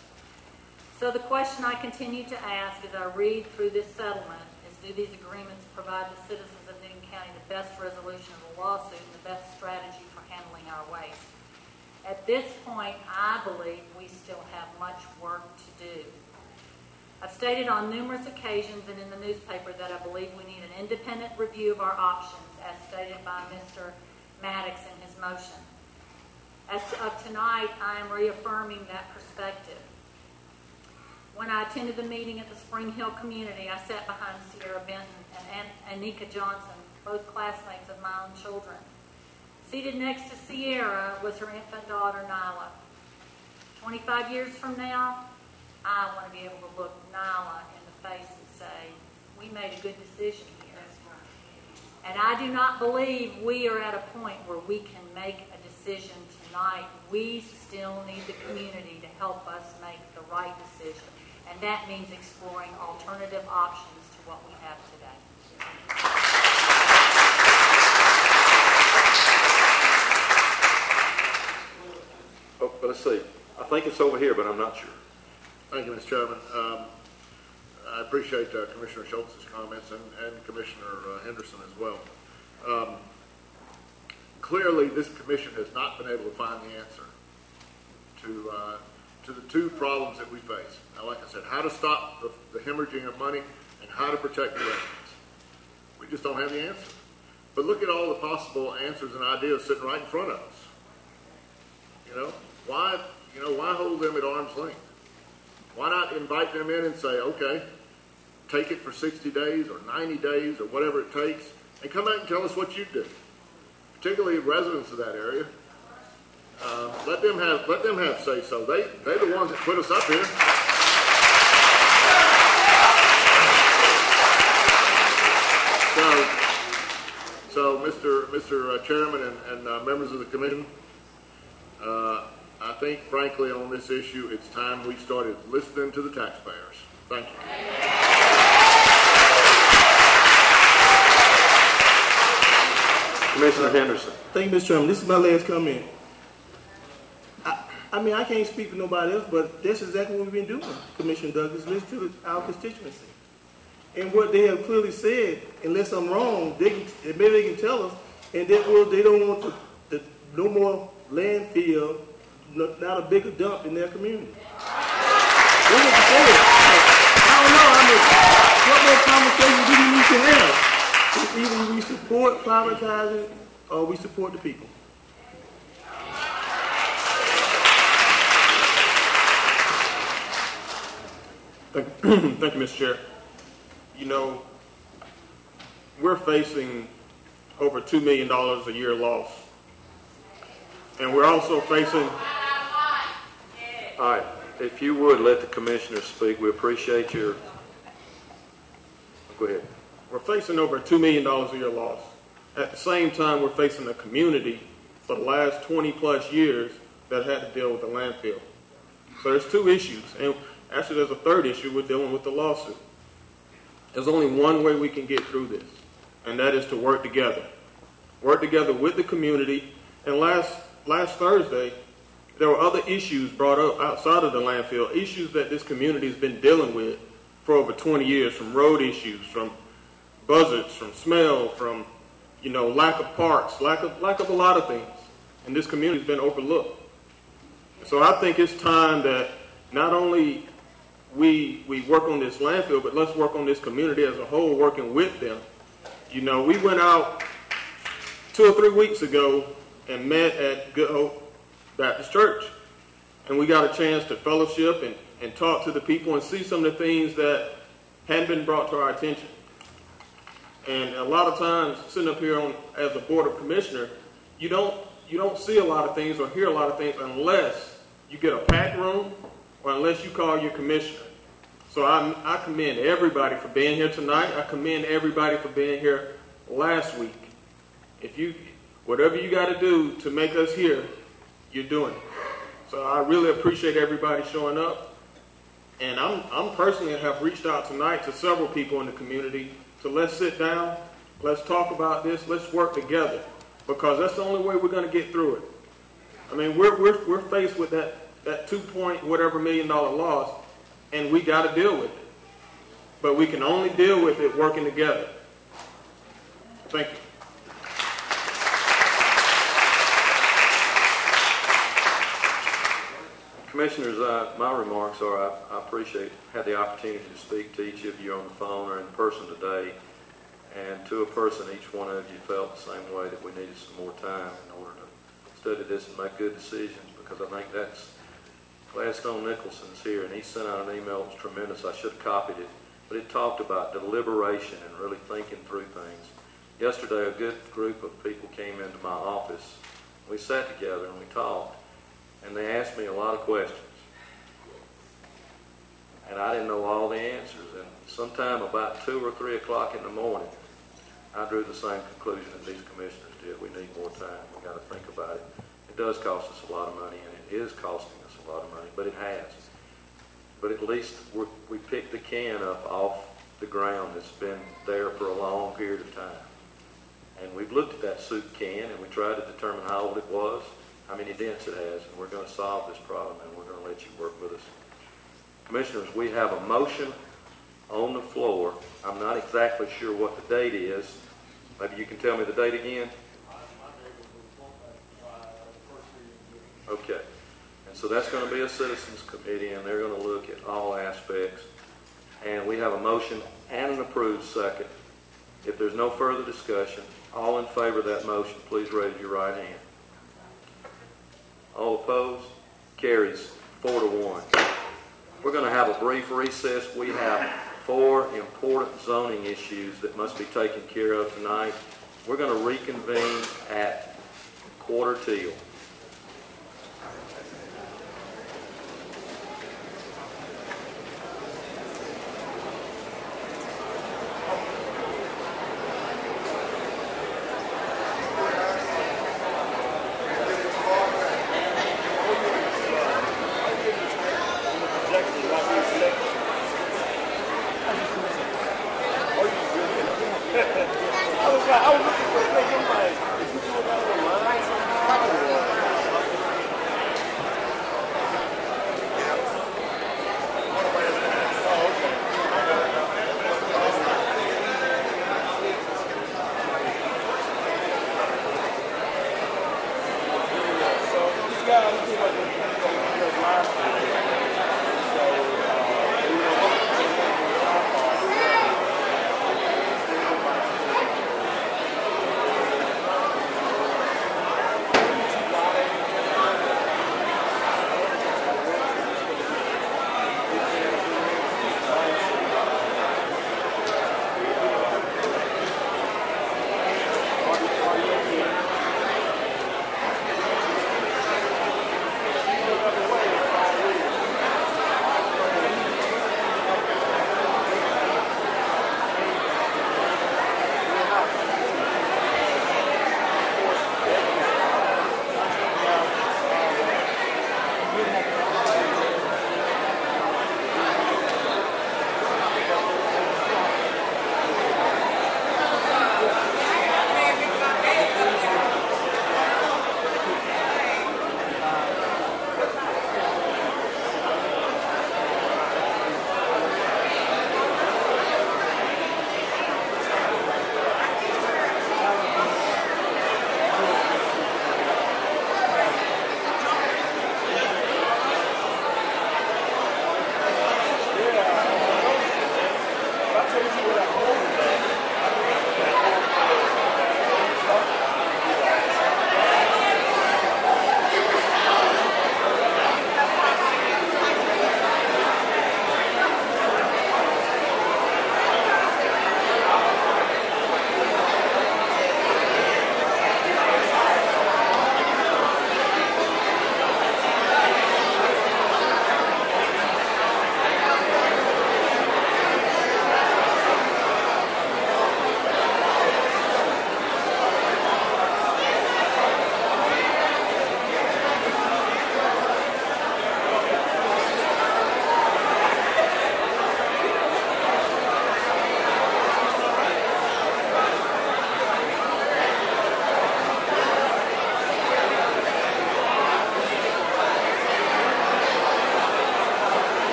So the question I continue to ask as I read through this settlement is, do these agreements provide the citizens of Newton County the best resolution of the lawsuit and the best strategy for handling our waste? At this point, I believe we still have much work to do. I've stated on numerous occasions and in the newspaper that I believe we need an independent review of our options, as stated by Mr. Maddox in his motion. As of tonight, I am reaffirming that perspective. When I attended the meeting at the Spring Hill community, I sat behind Sierra Benton and Anika Johnson, both classmates of my own children. Seated next to Sierra was her infant daughter, Nyla. 25 years from now, I want to be able to look Nyla in the face and say, we made a good decision here. And I do not believe we are at a point where we can make a decision tonight. We still need the community to help us make the right decision. And that means exploring alternative options to what we have today. Oh, but let's see. I think it's over here, but I'm not sure. Thank you, Mr. Chairman. I appreciate Commissioner Schultz's comments and Commissioner Henderson as well. Clearly, this commission has not been able to find the answer to the two problems that we face. Now, like I said, how to stop the hemorrhaging of money and how to protect the residents. We just don't have the answer. But look at all the possible answers and ideas sitting right in front of us. Why hold them at arm's length? Why not invite them in and say, okay, take it for 60 days or 90 days or whatever it takes, and come back and tell us what you do. Particularly residents of that area. Let them have say so. They're the ones that put us up here. So Mr. Chairman and members of the commission, I think, frankly, on this issue, it's time we started listening to the taxpayers. Thank you. Commissioner Henderson. Thank you, Mr. Chairman. This is my last comment. I can't speak for nobody else, but that's exactly what we've been doing, Commissioner Douglas. Listen to our constituency. And what they have clearly said, unless I'm wrong, maybe they can tell us, and that they don't want no more landfill, not a bigger dump in their community. That's what they said. I don't know. What more conversation do we need to have? Either we support privatizing or we support the people. Thank you, Mr. Chair. We're facing over $2 million a year loss. And we're also facing... All right, if you would let the commissioners speak, we appreciate your... Go ahead. We're facing over $2 million a year loss. At the same time, we're facing a community for the last 20 plus years that had to deal with the landfill. So there's two issues. And actually, there's a third issue. We're dealing with the lawsuit. There's only one way we can get through this, and that is to work together. Work together with the community. And last Thursday, there were other issues brought up outside of the landfill, issues that this community has been dealing with for over 20 years, from road issues, from buzzards, from smell, from lack of parks, lack of a lot of things. And this community has been overlooked. So I think it's time that not only we work on this landfill, but let's work on this community as a whole, working with them. We went out 2 or 3 weeks ago and met at Good Hope Baptist Church. And we got a chance to fellowship and talk to the people and see some of the things that hadn't been brought to our attention. And a lot of times, sitting up here as a board of commissioner, you don't see a lot of things or hear a lot of things unless you get a packed room or unless you call your commissioner. So I commend everybody for being here tonight. I commend everybody for being here last week. Whatever you got to do to make us here, you're doing it. So I really appreciate everybody showing up. And I'm personally have reached out tonight to several people in the community. So let's sit down, let's talk about this, let's work together, because that's the only way we're going to get through it. I mean, we're faced with that 2-point-whatever million dollar loss, and we got to deal with it. But we can only deal with it working together. Thank you. Commissioners, my remarks are I appreciate had the opportunity to speak to each of you on the phone or in person today, and to a person, each one of you felt the same way that we needed some more time in order to study this and make good decisions, because I think that's Gladstone Nicholson's here, and he sent out an email that was tremendous. I should have copied it, but it talked about deliberation and really thinking through things. Yesterday, a good group of people came into my office. We sat together and we talked. And they asked me a lot of questions. And I didn't know all the answers. And sometime about 2 or 3 o'clock in the morning, I drew the same conclusion that these commissioners did. We need more time. We've got to think about it. It does cost us a lot of money, and it is costing us a lot of money, but it has. But at least we picked the can up off the ground that's been there for a long period of time. And we've looked at that soup can, and we tried to determine how old it was, how many dents it has, and we're going to solve this problem, and we're going to let you work with us. Commissioners, we have a motion on the floor. I'm not exactly sure what the date is. Maybe you can tell me the date again? Okay. And so that's going to be a citizens committee, and they're going to look at all aspects. And we have a motion and an approved second If there's no further discussion, all in favor of that motion, please raise your right hand. All opposed? Carries 4-1. We're going to have a brief recess. We have 4 important zoning issues that must be taken care of tonight. We're going to reconvene at 1:45. I was looking for a place. I'm like, if you do it down the line,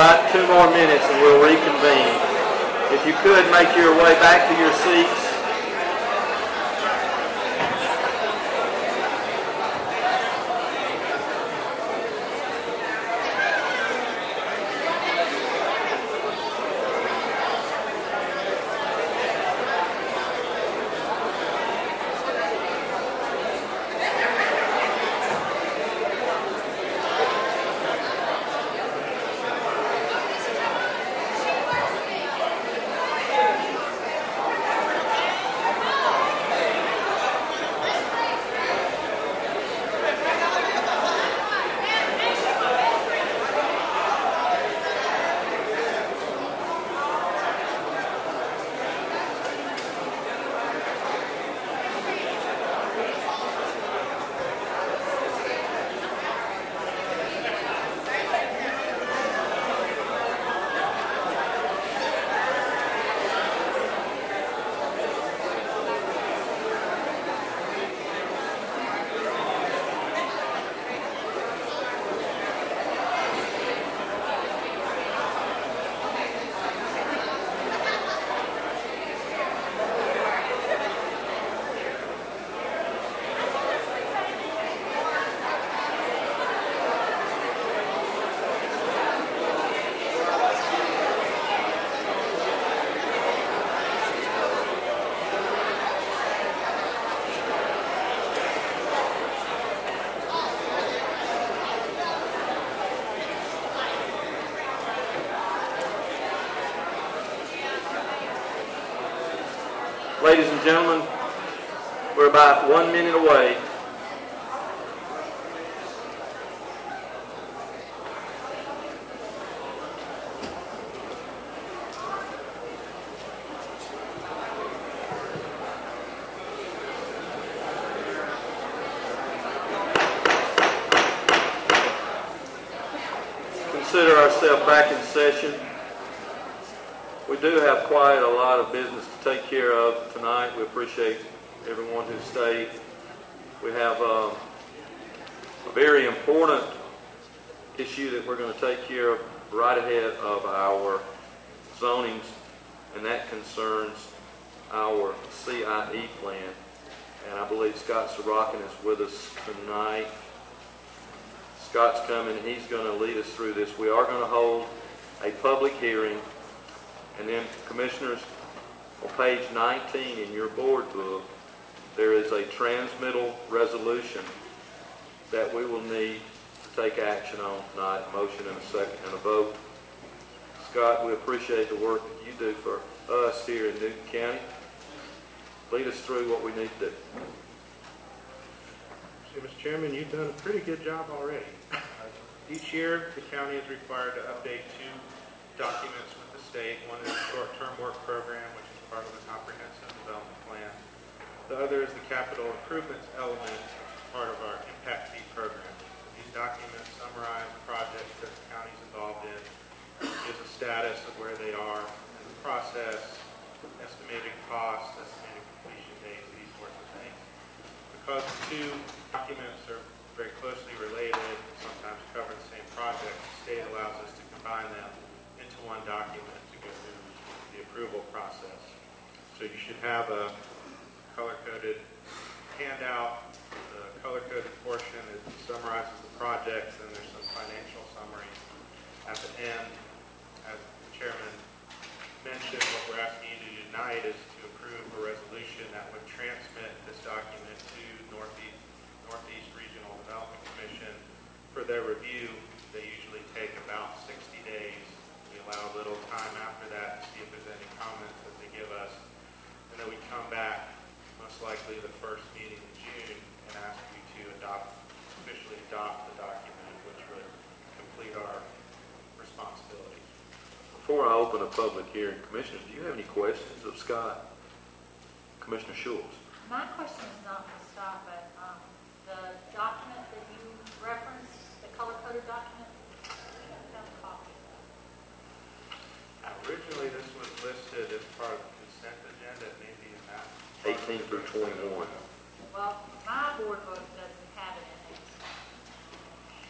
About 2 more minutes and we'll reconvene. If you could make your way back to your seats. Ladies and gentlemen, we're about 1 minute away. Consider ourselves back in session. We do have quite a lot of business to take care of tonight. We appreciate everyone who stayed. We have a very important issue that we're going to take care of right ahead of our zonings, and that concerns our CIE plan. And I believe Scott Sorokin is with us tonight. Scott's coming, and he's going to lead us through this. We are going to hold a public hearing. And then, Commissioners, on page 19 in your board book, there is a transmittal resolution that we will need to take action on tonight, a motion and a second and a vote. Scott, we appreciate the work that you do for us here in Newton County. Lead us through what we need to do. So, Mr. Chairman, you've done a pretty good job already. Each year, the county is required to update 2 documents with the state. One is the short-term work program, which is part of the comprehensive development plan. The other is the capital improvements element, which is part of our impact fee program. These documents summarize projects that the county is involved in, gives a status of where they are in the process, estimated costs, estimated completion dates, these sorts of things. Because the 2 documents are very closely related, sometimes cover the same project, the state allows us to combine them into one document to go through the approval process. So you should have a color-coded handout. The color-coded portion summarizes the projects, and there's some financial summaries at the end. As the chairman mentioned, what we're asking you to do tonight is to approve a resolution that would transmit this document to Northeast Regional Development Commission for their review. They usually take about 60 days. We allow a little time after that to see if there's any comments that they give us. And then we come back, most likely the first meeting in June, and ask you to officially adopt the document, which would complete our responsibilities. Before I open a public hearing, Commissioners, do you have any questions of Scott? Commissioner Schultz. My question is not for Scott, but the document that you referenced, the color-coded document, I have a copy of that. Originally, this was listed as part of the consent agenda, maybe in that. 18 through 21. Well, my board book doesn't have it in it.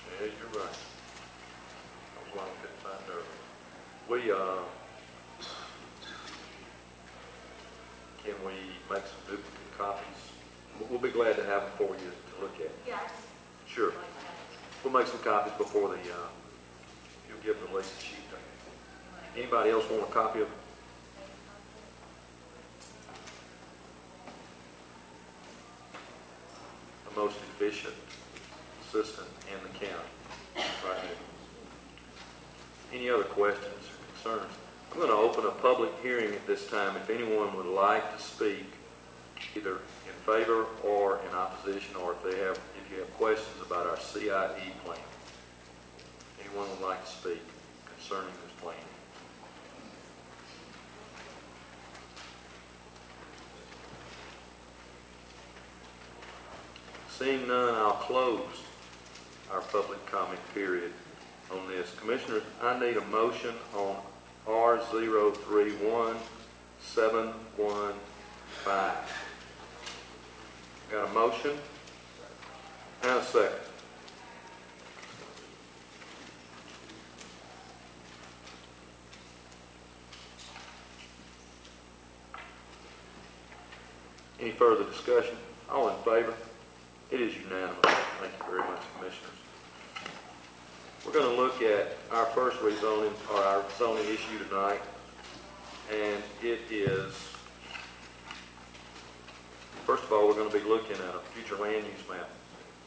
Yeah, you're right. That was why I couldn't find it earlier. Can we make some duplicate copies? We'll be glad to have them for you to look at. Yeah. Sure. We'll make some copies before the, you'll give the list sheet. Anybody else want a copy of it? The most efficient assistant in the county right now. Any other questions or concerns? I'm going to open a public hearing at this time. If anyone would like to speak, either in favor or in opposition, or if you have questions about our CIE plan. Anyone would like to speak concerning this plan? Seeing none, I'll close our public comment period on this. Commissioners, I need a motion on R031715. Got a motion and a second. Any further discussion? All in favor? It is unanimous. Thank you very much, Commissioners. We're going to look at our first rezoning, or our zoning issue tonight, and it is, first of all, we're going to be looking at a future land use map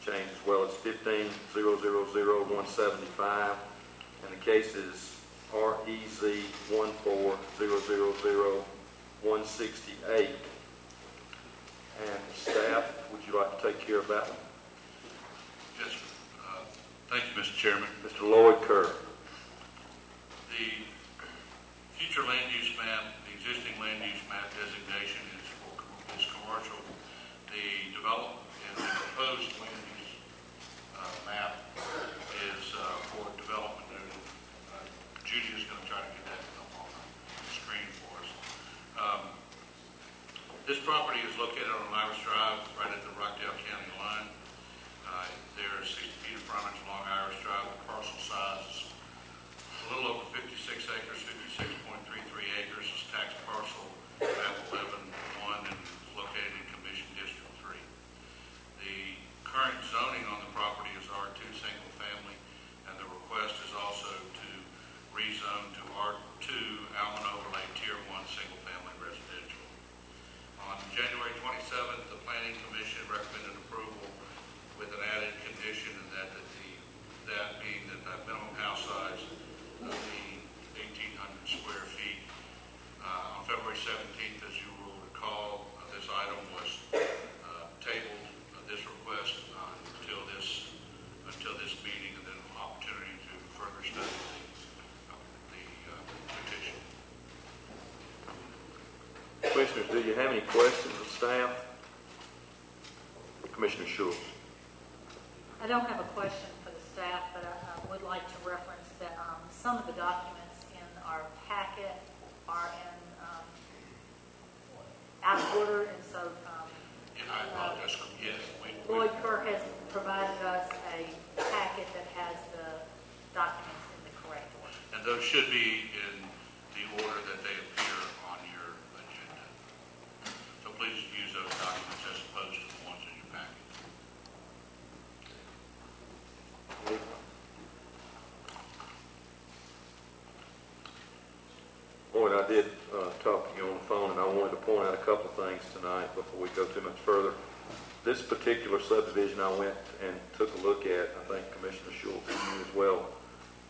change as well. It's 15-000-175, and the case is REZ 14000-168. And staff, would you like to take care of that one? Yes, sir. Thank you, Mr. Chairman. Mr. Lloyd Kerr. The future land use map, the existing land use map designation is commercial. The development and the proposed land use map is for development. Judy is going to try to get that up on the screen for us. This property is located on Iris Drive, right at the Rockdale County line. There's 60 feet of frontage along Iris Drive. The parcel size is a little over 56 acres, 56.33 acres. It's tax parcel map 11-1 and located in Commission District 3. The current zoning on the property is R2 single family, and the request is also to rezone to R2 Allen Overlay Tier 1 single family residential. On January 27th, the Planning Commission recommended approval with an added condition, and that being that the minimum house size of the 1,800 square feet. On February 17th, as you will recall, this item was tabled, this request until this meeting, and then an opportunity to further study the petition. Commissioners, do you have any questions of staff? Commissioner Schultz. I don't have a question for the staff, but I would like to reference that some of the documents in our packet are in out of order, and so I apologize. Yes, Lloyd Kerr has provided us a packet that has the documents in the correct order. And those should be in the order that they appear on your agenda. So please use those documents as opposed to the ones in your packet. Lloyd, I did talk to you on the phone, and I wanted to point out a couple of things tonight before we go too much further. This particular subdivision I went and took a look at, I think Commissioner Schultz and you as well,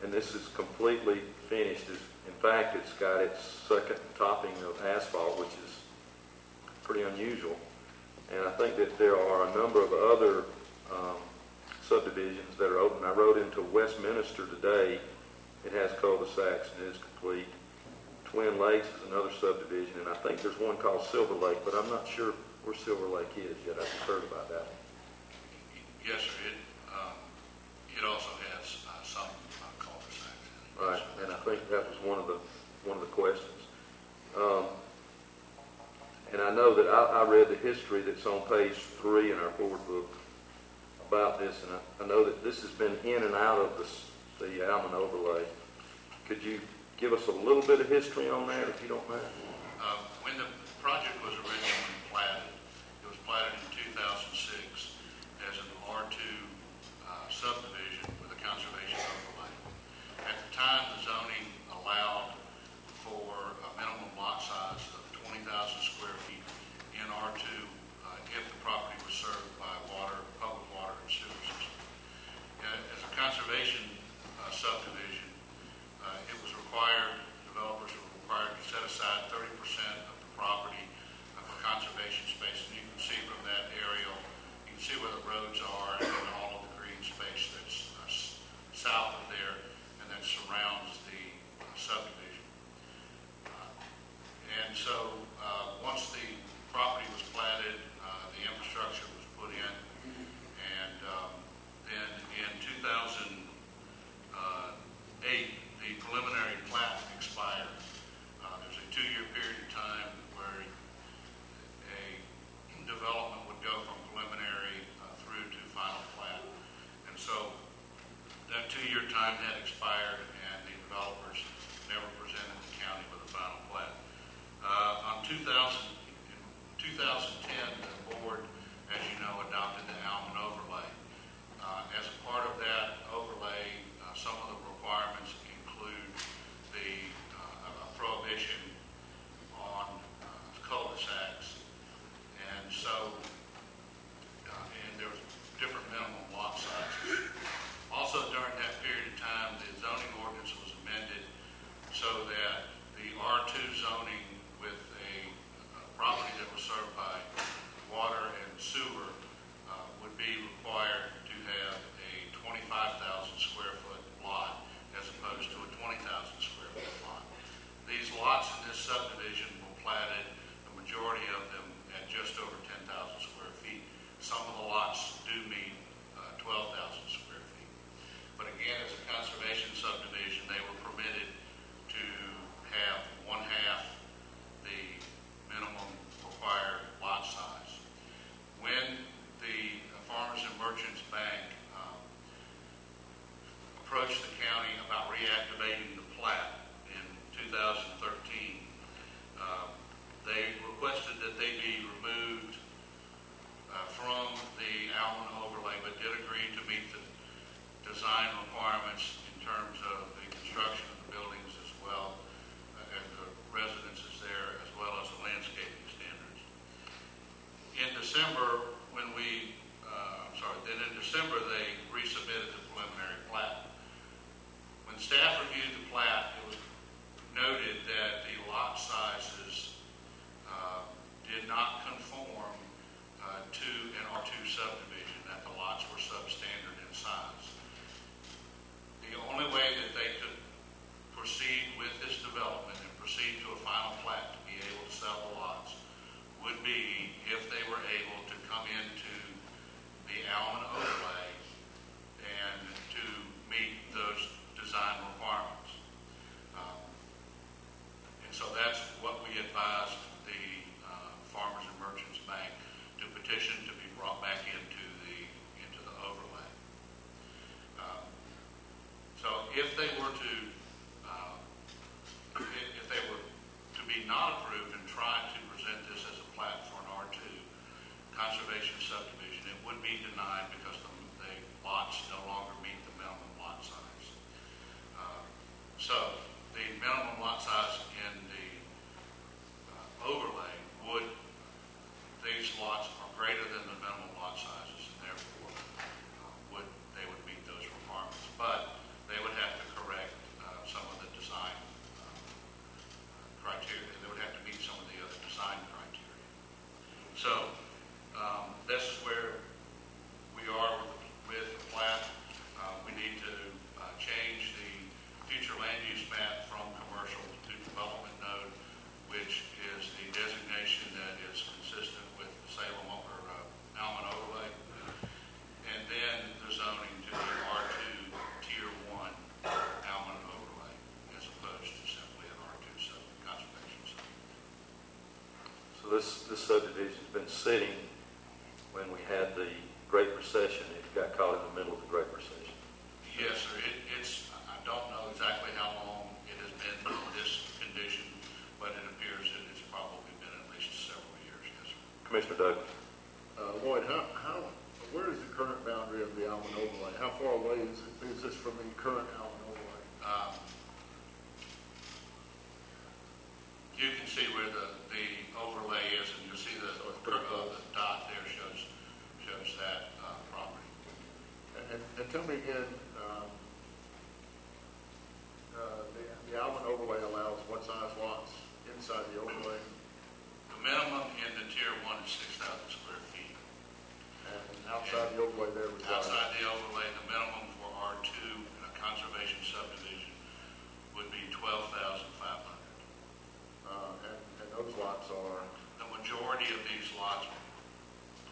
and this is completely finished. In fact, it's got its second topping of asphalt, which is pretty unusual. And I think that there are a number of other subdivisions that are open. I rode into Westminster today. It has cul-de-sacs and it is complete. Twin Lakes is another subdivision, and I think there's one called Silver Lake, but I'm not sure where Silver Lake is yet. I haven't heard about that one. Yes, sir. It also has some cul-de-sacs. Right, and I think that was one of the questions. And I know that I read the history that's on page 3 in our board book about this, and I know that this has been in and out of the Allen overlay. Could you give us a little bit of history on that, if you don't mind? When the project was originally platted, it was platted in 2006 as an R2 subdivision with a conservation overlay. At the time, the zoning allowed for a minimum lot size of 20,000 square feet in R2 if the property was served by public water and sewer system. As a conservation subdivision, it was required, developers were required to set aside 30% of the property for conservation space. And you can see from that aerial, you can see where the roads are and all of the green space that's south of there and that surrounds the subdivision. And so once the property was platted, the infrastructure was put in, and then in 2008, the preliminary plat expired. There's a 2-year period of time where a development would go from preliminary through to final plat. And so that 2-year time had expired, and the developers never presented the county with a final plat. In 2010, the board, as you know, adopted the Alman overlay. As a part of that overlay, some of the requirements include the prohibition on cul-de-sacs, and so and there was different minimum lot sizes. Also, during that period of time, the zoning ordinance was amended so that the R2 zoning with a property that was served by water and sewer would be required to have a 25,000 square foot lot as opposed to a 20,000 square foot lot. These lots in this subdivision were platted, the majority of them at just over 10,000 square feet. Some of the lots do meet 12,000 square feet. But again, as a conservation subdivision, they were permitted to have 1/2 the minimum required lot size. When the Farmers and Merchants Bank approached the county about reactivating the plat in 2013, they requested that they be removed from the Alman overlay, but did agree to meet the design requirements in terms of the construction of the buildings as well as the residences there, as well as the landscaping standards. In December, then in December they resubmitted the preliminary plat. When staff reviewed the plat, it was noted that the lot sizes did not conform to an R2 subdivision, that the lots were substandard in size. The only way that they could proceed with this development and proceed to a final plat to be able to sell the lots would be if they were able to come into the Alman overlay and to meet those design requirements. And so that's what we advised the Farmers and Merchants Bank to petition to be brought back into the overlay. So if they were to be not approved and try to present this as a plat for an R2 conservation subdivision, it would be denied because the lots no longer meet the minimum lot size. So the minimum lot size in the overlay these lots are greater than the minimum lot sizes, and therefore they would meet those requirements. But they would have to correct some of the design criteria. They would have to meet some of the other design criteria. So this is where we are with the plat. We need to change the future land use map from commercial to development node, which is the designation that is consistent with the Salem or Alman overlay, and then the zoning to the R2 Tier 1 Alman overlay, as opposed to simply an R2 conservation zone. So this subdivision's been sitting when we had the Great Recession. It got caught in the middle of the Great Recession. Yes, sir. I don't know exactly how long it has been Commissioner Douglas. Lloyd, where is the current boundary of the Allen overlay? How far away is this from the current Allen overlay? You can see where the overlay is, and you'll see the dot there shows that property. And tell me again, the Allen overlay allows what size lots inside the overlay? The minimum in the tier 1 is 6,000 square feet. And outside the overlay there was outside the overlay, the minimum for R2 in a conservation subdivision would be 12,500. And those lots are? The majority of these lots,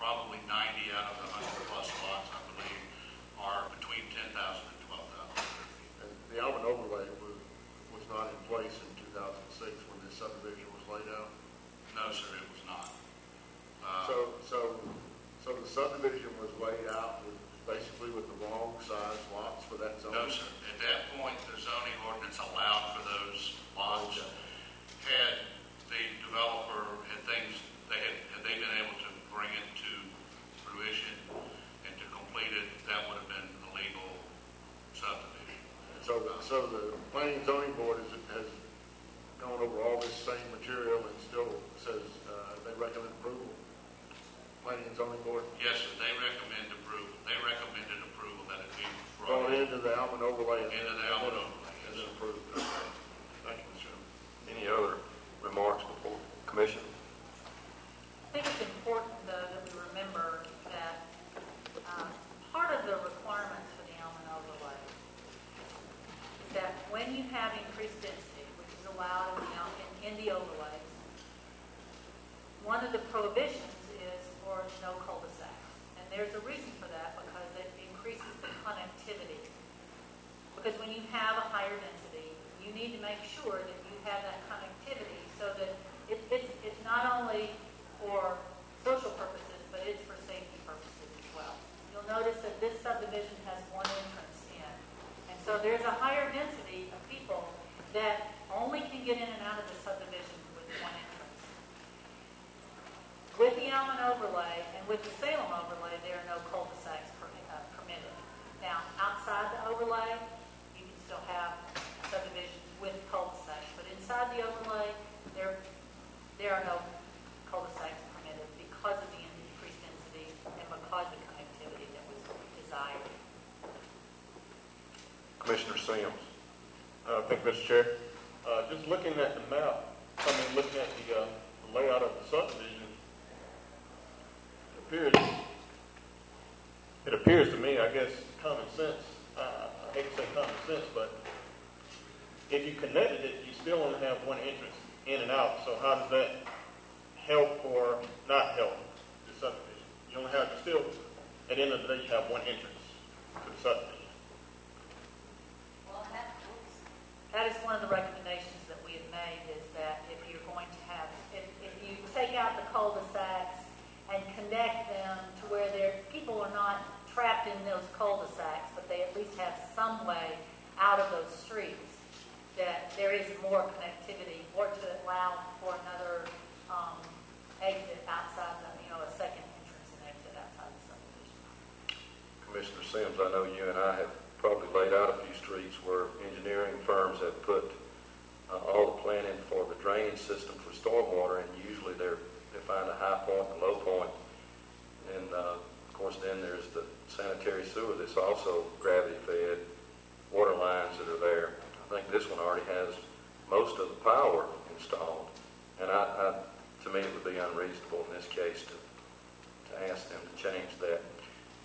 probably 90 out of the 100 plus lots, I believe, are between 10,000 and 12,000 square feet. And the Allen overlay was not in place in 2006 when this subdivision was laid out? No, sir, it was not. So the subdivision was laid out basically with the wrong size lots for that zone? No, sir. At that point, the zoning ordinance allowed for those lots. Had the developer had they been able to bring it to fruition and to complete it, that would have been a legal subdivision. So the Planning and Zoning Board has gone over all this same material and still says they recommend approval? Planning and Zoning Board? Yes, sir. They recommend approval. They recommended approval that it be brought into the Allen overlay. Into the Allen overlay, yes, sir. Approved. Thank you, Mr. Chairman. Any other remarks before Commission? I think it's important, though, that we remember that part of the requirements for the Allen overlay is that when you have increased density, which is allowed in the overlays, one of the prohibitions is for no cul-de-sacs. And there's a reason for that, because it increases the connectivity. Because when you have a higher density, you need to make sure that you have that connectivity so that it's not only for social purposes, but it's for safety purposes as well. You'll notice that this subdivision has one entrance in. And so there's a higher density of people that only can get in and out of the subdivision with one entrance. With the Allen overlay and with the Salem overlay, there are no cul-de-sacs permitted. Now, outside the overlay, you can still have subdivisions with cul-de-sacs, but inside the overlay, there are no cul-de-sacs permitted because of the increased density and because of the connectivity that was desired. Commissioner Sims. Thank you, Mr. Chair. Just looking at the map, looking at the layout of the subdivision, it appears to me, I guess, common sense. I hate to say common sense, but if you connected it, you still only have one entrance in and out. So how does that help or not help the subdivision? You only have still, at the end of the day, you have one entrance to the subdivision. That is one of the recommendations that we have made, is that if you're going to have, if you take out the cul-de-sacs and connect them to where people are not trapped in those cul-de-sacs, but they at least have some way out of those streets, that there is more connectivity, or to allow for another exit outside, a second entrance and exit outside the subdivision. Commissioner Sims, I know you and I have probably laid out a few streets where engineering firms have put all the planning for the drainage system for stormwater, and usually they find a high point and a low point. And of course then there's the sanitary sewer that's also gravity fed, water lines that are there. I think this one already has most of the power installed, and to me it would be unreasonable in this case to ask them to change that.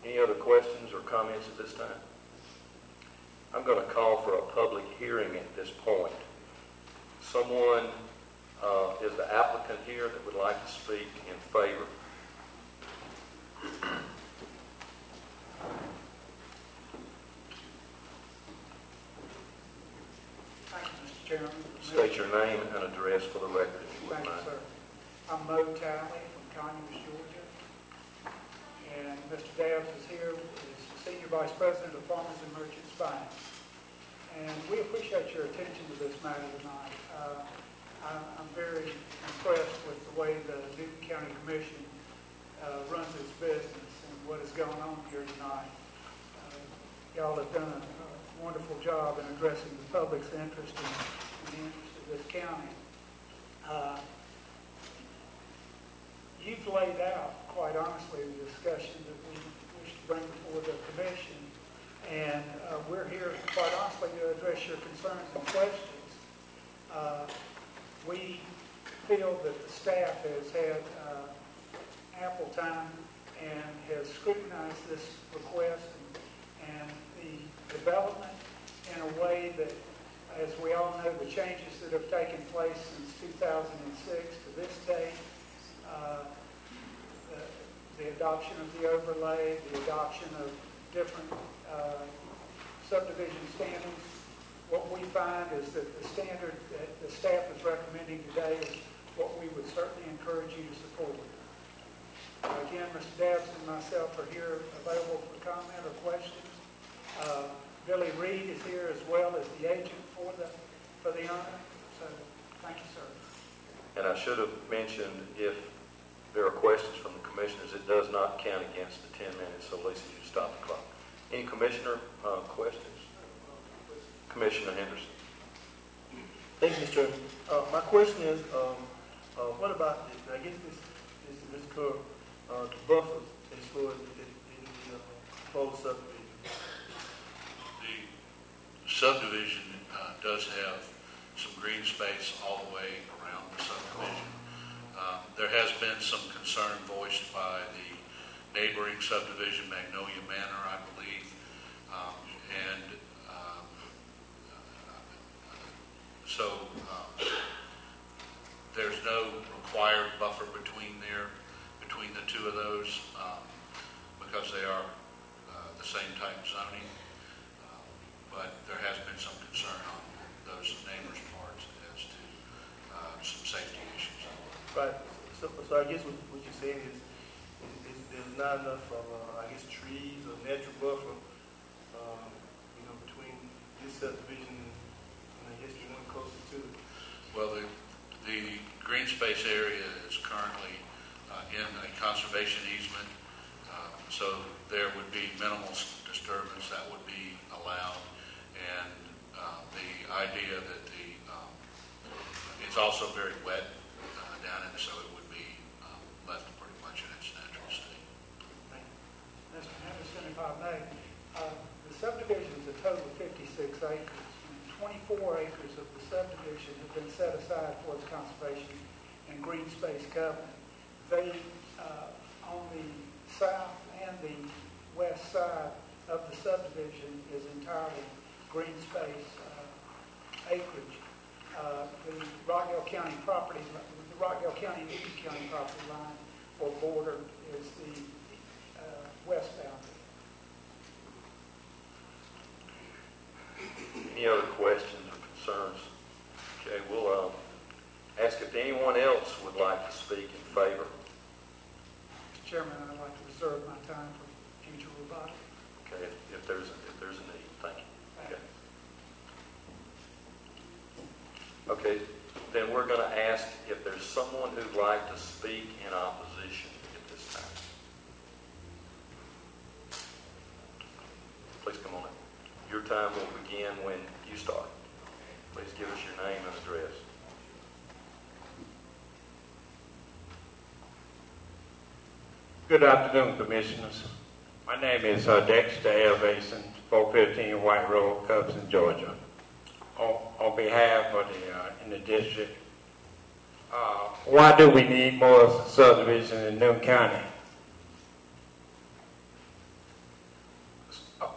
Any other questions or comments at this time? I'm going to call for a public hearing at this point. Someone is the applicant here that would like to speak in favor. Thank you, Mr. Chairman. State your name and address for the record, if you would Thank you, mind. sir. I'm Mo Talley from Conyers, Georgia. And Mr. Dabbs is here, is Senior Vice President of Farmers and Merchants Finance. And we appreciate your attention to this matter tonight. I'm very impressed with the way the Newton County Commission addressing the public's interest in the interest of this county. You've laid out, quite honestly, the discussion that we wish to bring before the commission, and we're here, quite honestly, to address your concerns and questions. We feel that the staff has had ample time and has scrutinized this request and the development in a way that, as we all know, the changes that have taken place since 2006 to this day, the adoption of the overlay, the adoption of different subdivision standards, what we find is that the standard that the staff is recommending today is what we would certainly encourage you to support. Again, Mr. Dabbs and myself are here available for comment or questions. Billy Reed is here as well as the agent for the owner. So, thank you, sir. And I should have mentioned, if there are questions from the commissioners, it does not count against the 10 minutes, so Lisa, you stop the clock. Any commissioner questions? Commissioner Henderson. Thank you, Mr. Chairman. My question is, what about, I guess this is for the buffers as far as the proposed subdivision? The subdivision does have some green space all the way around the subdivision. There has been some concern voiced by the neighboring subdivision, Magnolia Manor, I believe, so there's no required buffer between the two of those because they are the same type zoning. But there has been some concern on those neighbors' parts as to some safety issues. Right. So I guess what you're saying is there's not enough of, I guess, trees or natural buffer, between this subdivision and I guess the one closer to it. Well, the green space area is currently in a conservation easement, so there would be minimal disturbance that would be allowed, and the idea that it's also very wet down in, so it would be left pretty much in its natural state. Mr. Henderson, if I may, the subdivision is a total of 56 acres. 24 acres of the subdivision have been set aside for the conservation and green space covenant. They, on the south and the west side of the subdivision is entirely green space acreage. The Rockdale County property, the Rockdale County and East County property line or border is the west boundary. Any other questions or concerns? Okay, we'll ask if anyone else would like to speak in favor. Mr. Chairman, I'd like to reserve my time for future rebuttal. Okay, if there's a need. Thank you. Okay, then we're going to ask if there's someone who'd like to speak in opposition at this time. Please come on in. Your time will begin when you start. Please give us your name and address. Good afternoon, Commissioners. My name is Dexter L. Basin, 415 White Road, Covington, Georgia. On behalf of in the district, why do we need more subdivisions in Newton County?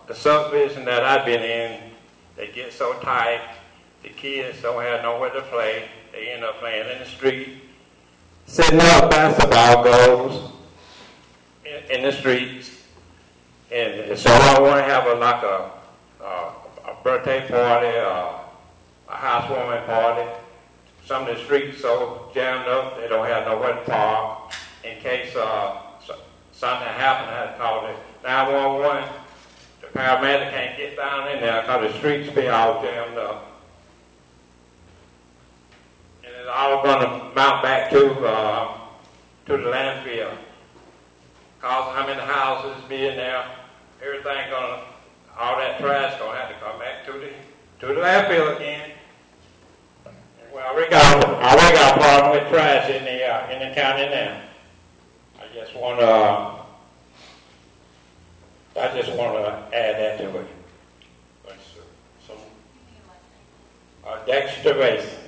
The subdivision that I've been in, they get so tight, the kids don't have nowhere to play. They end up playing in the street, setting up basketball goals in the streets. And so I want to have a birthday party, a housewarming party. Some of the streets so jammed up, they don't have nowhere to park. In case something happened, I had to call it 911. The paramedic can't get down in there because the streets be all jammed up. And it's all going to mount back to the landfill. Cause how many houses be in there, everything all that trash gonna have to come back to the to the landfill again. Well, I already got a problem with trash in the county now. I just want to add that to it. Thanks, sir. Dexter Mason.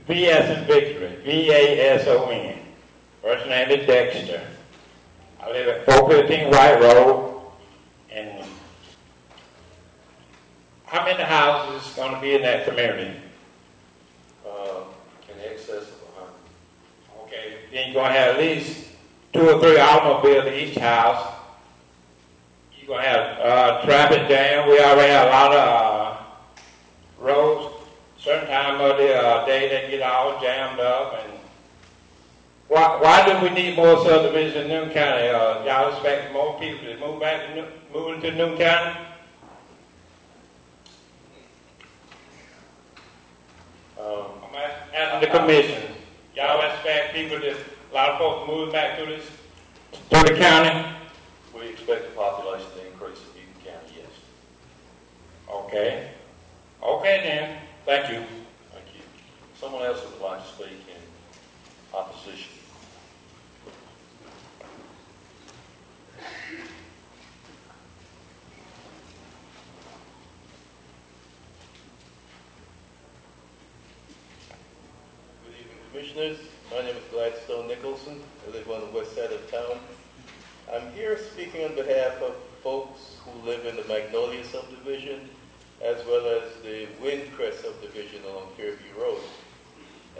V.S. in Victory. V-A-S-O-N. First name is Dexter. I live at 415 Wright Road. And how many houses is going to be in that community? In excess of 100. Okay, then you're going to have at least 2 or 3 automobiles in each house. You're going to have traffic jam. We already have a lot of roads. Certain time of the day they get all jammed up. And why do we need more subdivisions in Newton County? Y'all expect more people to move into Newton County? I'm asking the commission. Y'all expect a lot of folks moving back to the county? We expect the population to increase in Newton County, yes. Okay. Okay then. Thank you. Thank you. Someone else who would like to speak in opposition? Good evening, Commissioners. My name is Gladstone Nicholson. I live on the west side of town. I'm here speaking on behalf of folks who live in the Magnolia subdivision as well as the Windcrest subdivision along Fairview Road.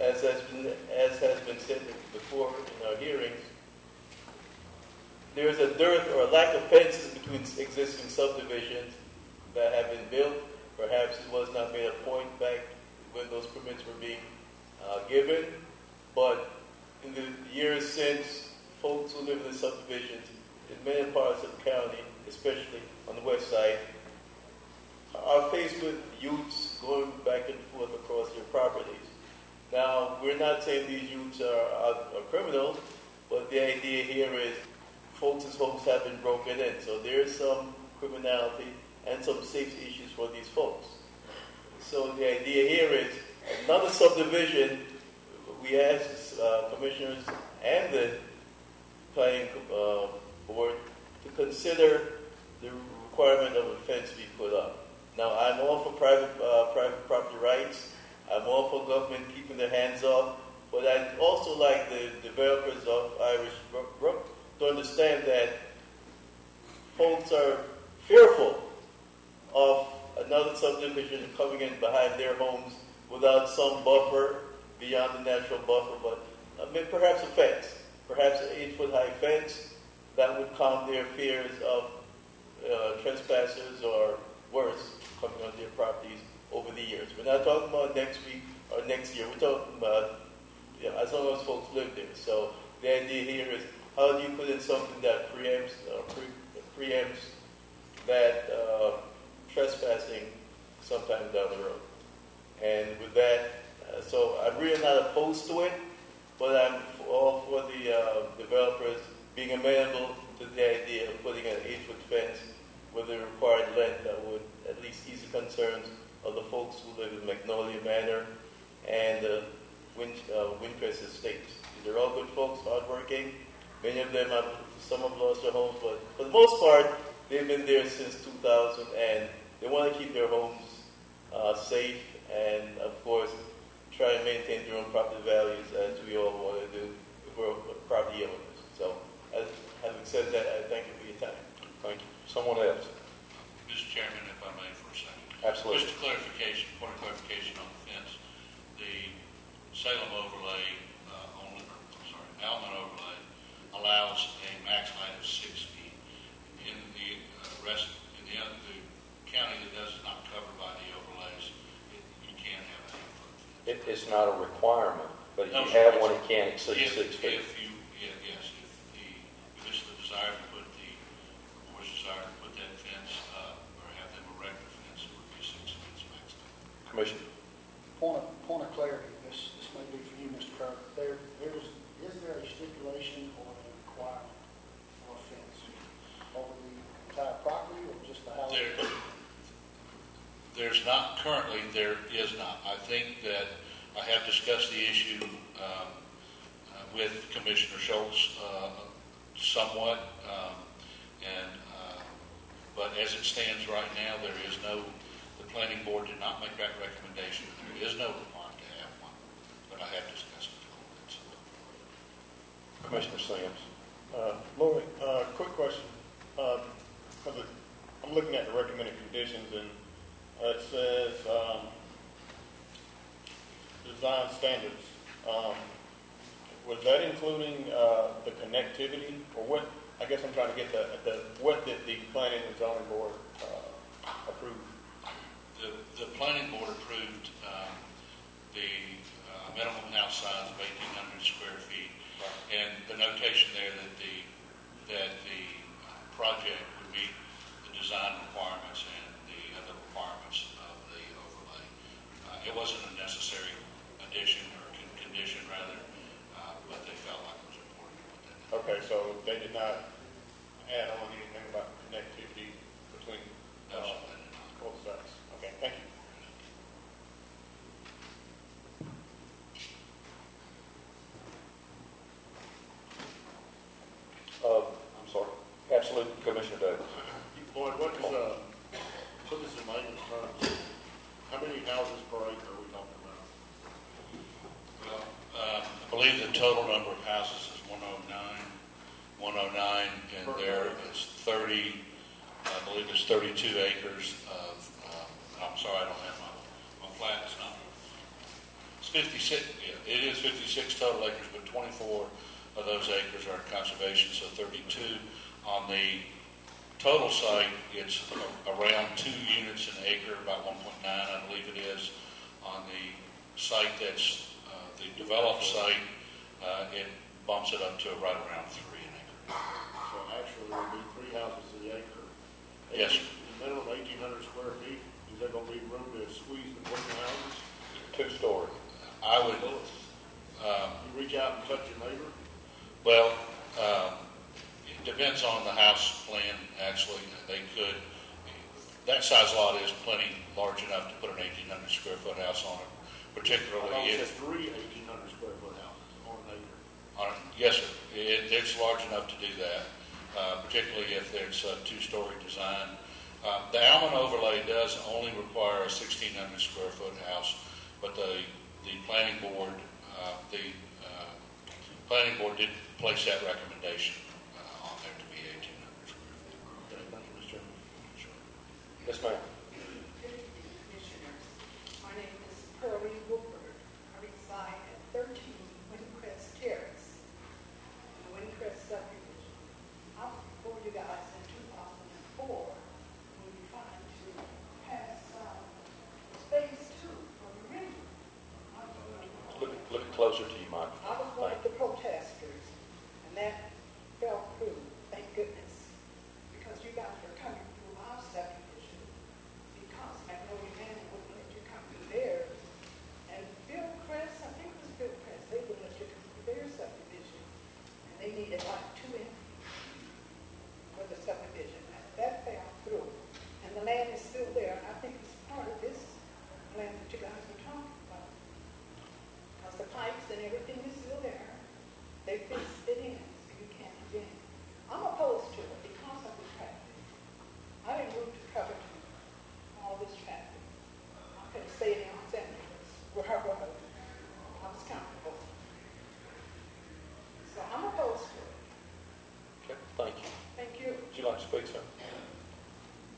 As has been said before in our hearings, there is a dearth or a lack of fences between existing subdivisions that have been built. Perhaps it was not made a point back when those permits were being given, but in the years since, folks who live in the subdivisions in many parts of the county, especially on the west side, are faced with youths going back and forth across their properties. Now, we're not saying these youths are criminals, but the idea here is folks' homes have been broken in, so there's some criminality and some safety issues for these folks. So the idea here is another subdivision. We ask commissioners and the planning board to consider the requirement of a fence be put up. Now, I'm all for private property rights. I'm all for government keeping their hands off. But I'd also like the developers of Irish Brook to understand that folks are fearful of another subdivision coming in behind their homes without some buffer beyond the natural buffer. But perhaps a fence, perhaps an 8-foot high fence that would calm their fears of trespassers or worse coming on their properties over the years. We're not talking about next week or next year. We're talking about as long as folks live there. So the idea here is how do you put in something that preempts that trespassing sometime down the road. And with that, so I'm really not opposed to it, but I'm all for the developers being amenable to the idea of putting an 8-foot fence with a required length that would at least ease the concerns of the folks who live in Magnolia Manor and Windcrest Estates. These are all good folks, hardworking. Many of them some have lost their homes, but for the most part, they've been there since 2000, and they want to keep their homes safe and, of course, try and maintain their own property values as we all want to do if we're property owners. So, having said that, I thank you for your time. Thank you. Someone else? Mr. Chairman, if I may for a second. Absolutely. Just a point of clarification on the fence. The Salem overlay, Alman overlay, allows a max height of 6 feet. In the county that does not covered by the overlays, you can't have an 8-foot fence. It's not a requirement, but if you have one, it can't exceed 6 feet. If the desire to put that fence or have them erect the fence, it would be 6 feet maxed out. Commissioner. Point of clarity. This may be for you, Mr. Kirk. Is there a stipulation or a requirement for a fence over the entire property or just the house? There's not currently. have discussed the issue with Commissioner Schultz somewhat, but as it stands right now, the planning board did not make that recommendation. There is no requirement to have one, but I have discussed it a little bit. So. Commissioner Sims. Lori, quick question. Because I'm looking at the recommended conditions, and it says design standards. Was that including the connectivity, or what? I guess I'm trying to get what did the planning and zoning board approve? The planning board approved the minimum house size of 1,800 square feet, and the notation there that the project would meet the design requirements and the other requirements of the overlay. It wasn't a necessary addition or condition, rather, but they felt like it was important to put that in. Okay, so they did not add on anything about connectivity between both sides. Okay, thank you. I'm sorry. Absolutely, Commissioner Davis. Lloyd, what is put this in layman's terms? How many houses per acre are we talking about? Well, I believe the total number of houses is 109, and there is 30. I believe there's 32 acres of. I'm sorry, I don't have my flat. It's not. It's 56. Yeah, it is 56 total acres, but 24 of those acres are in conservation, so 32 on the total site. It's around 2 units an acre, about 1.9, I believe it is. On the site that's the developed site, it bumps it up to right around 3 an acre. So actually, there would be 3 houses to the acre. Yes, sir. Minimum 1,800 square feet. Is there going to be room to squeeze between the houses? 2-story. I would. You reach out and touch your neighbor? Well, it depends on the house plan. Actually, they could. That size lot is plenty large enough to put an 1,800 square foot house on it. Particularly, it says 3 1,800 square foot houses on an acre. Yes, sir. It's large enough to do that. Particularly if it's a 2-story design. The Almond overlay does only require a 1,600 square foot house, but the planning board did place that recommendation on there to be 1,800 square feet. Okay, thank you, Mr. Chairman. Sure. Yes, ma'am. Commissioners, my name is Pearlie Woodward. I reside at 13 Windcrest Terrace, in the Windcrest subdivision. I was before you guys in 2004 when we tried to pass phase 2 for the region. Look closer to you, Mike. I was one of the protesters, and that fell through, thank goodness, because you guys were coming through our subdivision, because Magnolia Manor wouldn't let you come through theirs, and Bill Crest, I think it was Bill Crest, they wouldn't let you come through their subdivision, and they needed like 2 acres for the subdivision. That fell through, and the land is still there, and I think it's part of this land that you guys are talking about. Because the pipes and everything is still there. They fixed it in, so you can't get in. I'm opposed to it because of the traffic. I didn't move to Covington, all this traffic. I could have stayed in Los Angeles, where I was. I was comfortable. So I'm opposed to it. Okay, thank you. Thank you. Would you like to speak, sir?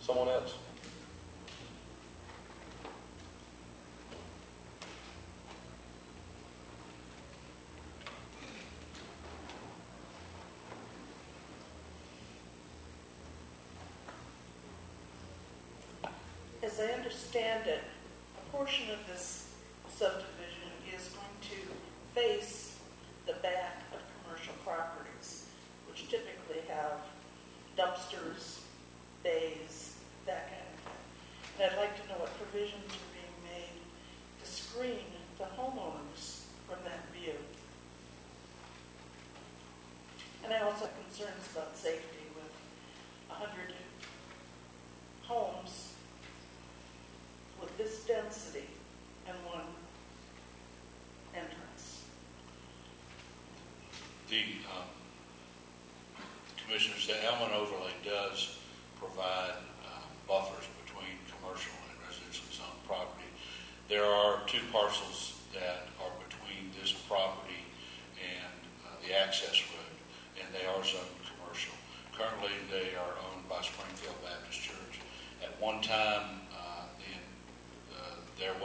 Someone else? As I understand it, a portion of this subdivision is going to face the back of commercial properties, which typically have dumpsters, bays, that kind of thing. And I'd like to know what provisions are being made to screen the homeowners from that view. And I also have concerns about safety with 100 homes with this density and one Commissioners, the element overlay does provide buffers between commercial and residential zone property. There are two parcels that are between this property and the access road, and they are zoned commercial. Currently, they are owned by Springfield Baptist Church. At one time, there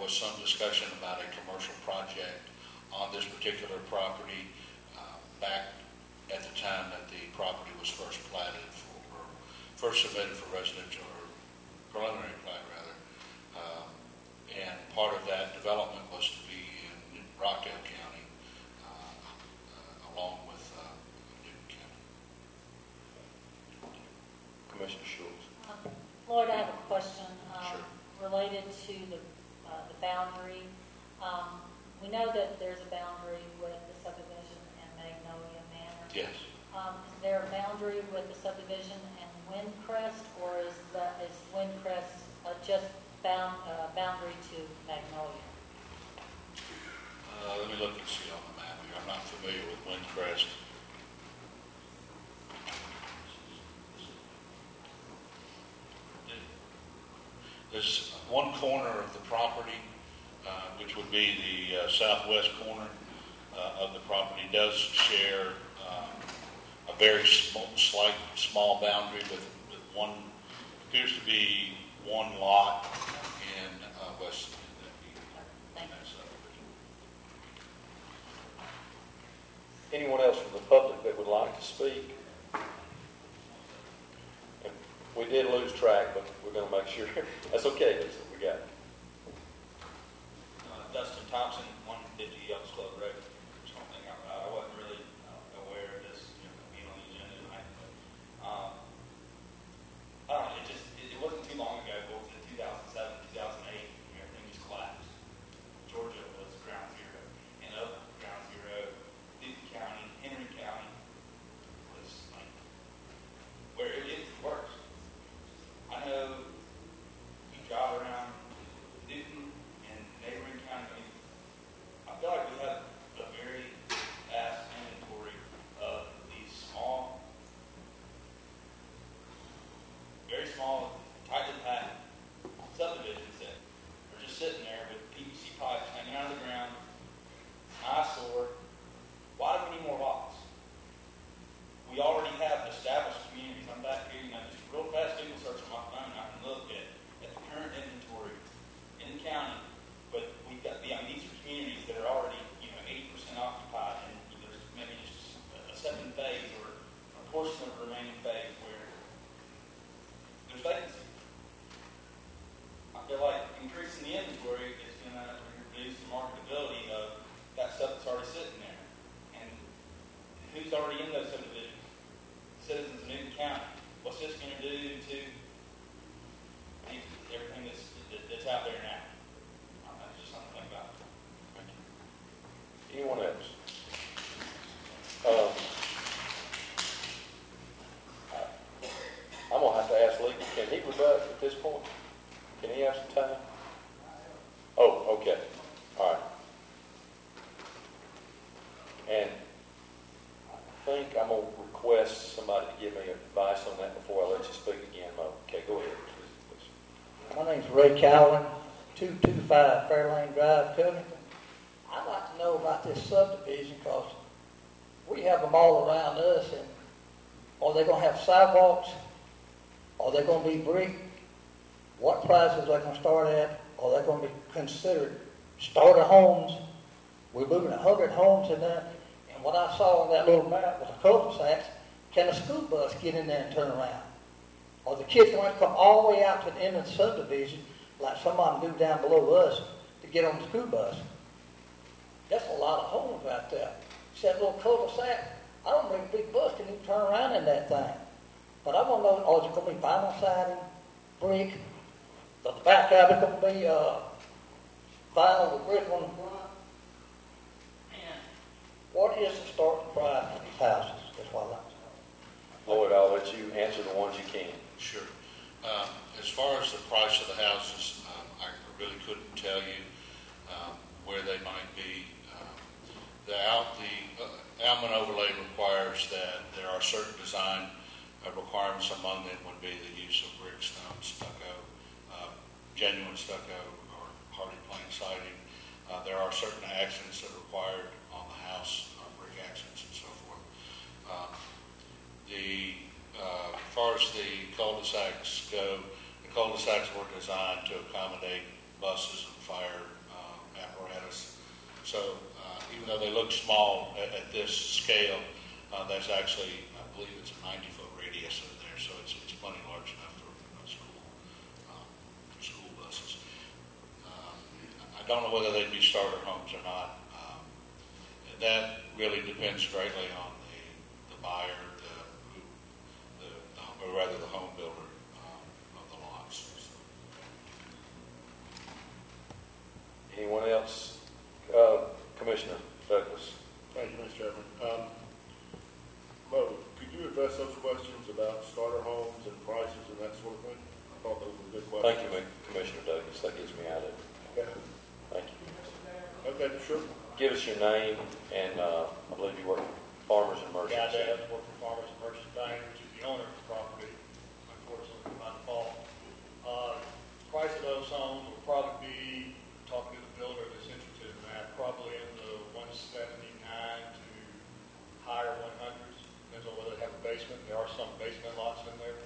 was some discussion about a commercial project on this particular property back at the time that the property was first platted first submitted for residential or preliminary plat rather. And part of that development was to be in Rockdale County along with Newton County. Commissioner Schultz. Lloyd, I have a question Sure. related to the boundary. We know that there's a boundary with the subdivision and Magnolia Manor. Yes. Is there a boundary with the subdivision and Windcrest, or is Windcrest just boundary to Magnolia? Let me look and see on the map here. I'm not familiar with Windcrest. There's one corner of the property, which would be the southwest corner of the property, does share a very small boundary with one, appears to be one lot in west. Anyone else from the public that would like to speak? And we did lose track, but we're going to make sure. That's okay. That's what we got. Dustin Thompson, 150 Elks Club Road. Just one thing, I wasn't really aware of this being on the agenda tonight, but I don't know, it wasn't too long ago, but in 2007, 2008, everything just collapsed. Georgia was ground zero, and up ground zero, Newton County, Henry County was like where it is worse. I know you drive around Newton and neighboring counties. I feel like we have a very vast inventory of these very small, tightly packed subdivisions that are just sitting there with PVC pipes hanging out of the ground, eyesore. Why do we need more lots? We already have established communities. I'm back here, just a real fast Google search on my phone. I can look at the current inventory in the county, but we've got these are communities that are already 80% occupied, and there's maybe just a second phase or a portion of the remaining phase where there's vacancy. I feel like increasing the inventory is going to reduce the marketability of that stuff that's already sitting there. And who's already in those subdivisions? Citizens of Newton County. What's this going to do to everything that's out there now? That's just something to think about. Anyone else? I'm going to have to ask Lee, can he rebut at this point? Can he have some time? Oh, okay. All right. And I think I'm going to request somebody to give me advice on that before I let you speak again, Mo. Okay, go ahead. Please. My name's Ray Cowan, 225 Fairlane Drive, Covington. I'd like to know about this subdivision because we have them all around us, and are they going to have sidewalks? Are they going to be brick? What prices are they going to start at? Are they going to be considered starter homes? We're moving 100 homes in there, and what I saw on that little map was a cul-de-sac. Can a school bus get in there and turn around? Are the kids going to come all the way out to the end of the subdivision like some of them do down below us to get on the school bus? That's a lot of homes right there. It's that little cul-de-sac. I don't think a big bus can even turn around in that thing. But I want to know, is it going to be vinyl siding, brick? The back of it going to be vinyl with brick on the front? And what is the starting price of these houses? That's what I'd like to know. Lloyd, I'll let you answer the ones you can. Sure. As far as the price of the houses, I really couldn't tell you where they might be. the Almond overlay requires that there are certain design requirements. Among them would be the use of brick, stone, stucco, genuine stucco, or hardy plank siding. There are certain accents that are required on the house, brick accents and so forth. As far as the cul-de-sacs go, the cul-de-sacs were designed to accommodate buses and fire apparatus. So even though they look small at this scale, that's actually, I believe it's a 90-foot radius over there, so it's plenty large enough for school buses. I don't know whether they'd be starter homes or not. That really depends greatly on the buyer, or rather the home builder of the lots. Anyone else? Commissioner Douglas. Thank you, Mr. Chairman. Mo, could you address those questions about starter homes and prices and that sort of thing? I thought those were good questions. Thank you, Commissioner Douglas. That gets me out of it. Yeah. Thank you. Okay, sure. Give us your name, and I believe you work for Farmers and Merchants. Yeah, I work for Farmers and Merchants Bank, which is the owner of the property, unfortunately by default. Price of those homes will probably be, talking to the builder that's interested in that, probably in the 179 to higher 100s. Depends on whether they have a basement. There are some basement lots in there.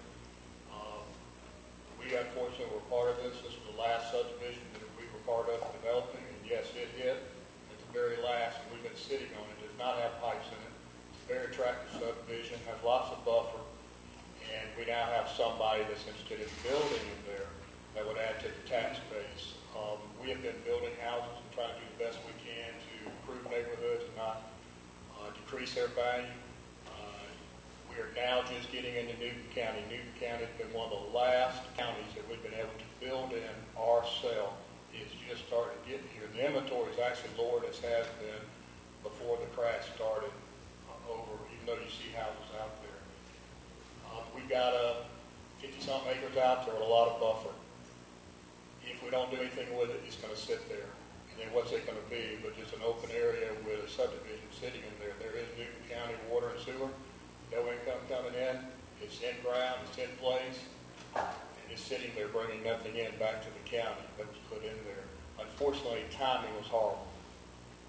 We unfortunately were part of this. This was the last subdivision that we were part of developing, and yes, it hit at the very last, and we've been sitting on it. It does not have pipes in it. It's a very attractive subdivision, has lots of buffer, and we now have somebody that's interested in building in there that would add to the tax base. We have been building houses and trying to do the best we can to improve neighborhoods and not decrease their value. We are now just getting into Newton County. Newton County has been one of the last counties that we've been able to build in ourselves. It's just starting to get here. The inventory is actually lower than it has been before the crash started even though you see houses out there. We've got 50-something acres out there with a lot of buffer. If we don't do anything with it, it's going to sit there. And then what's it going to be? But just an open area with a subdivision sitting in there. There is Newton County water and sewer. No income coming in. It's in ground. It's in place. And it's sitting there bringing nothing in back to the county that was put in there. Unfortunately, timing was horrible.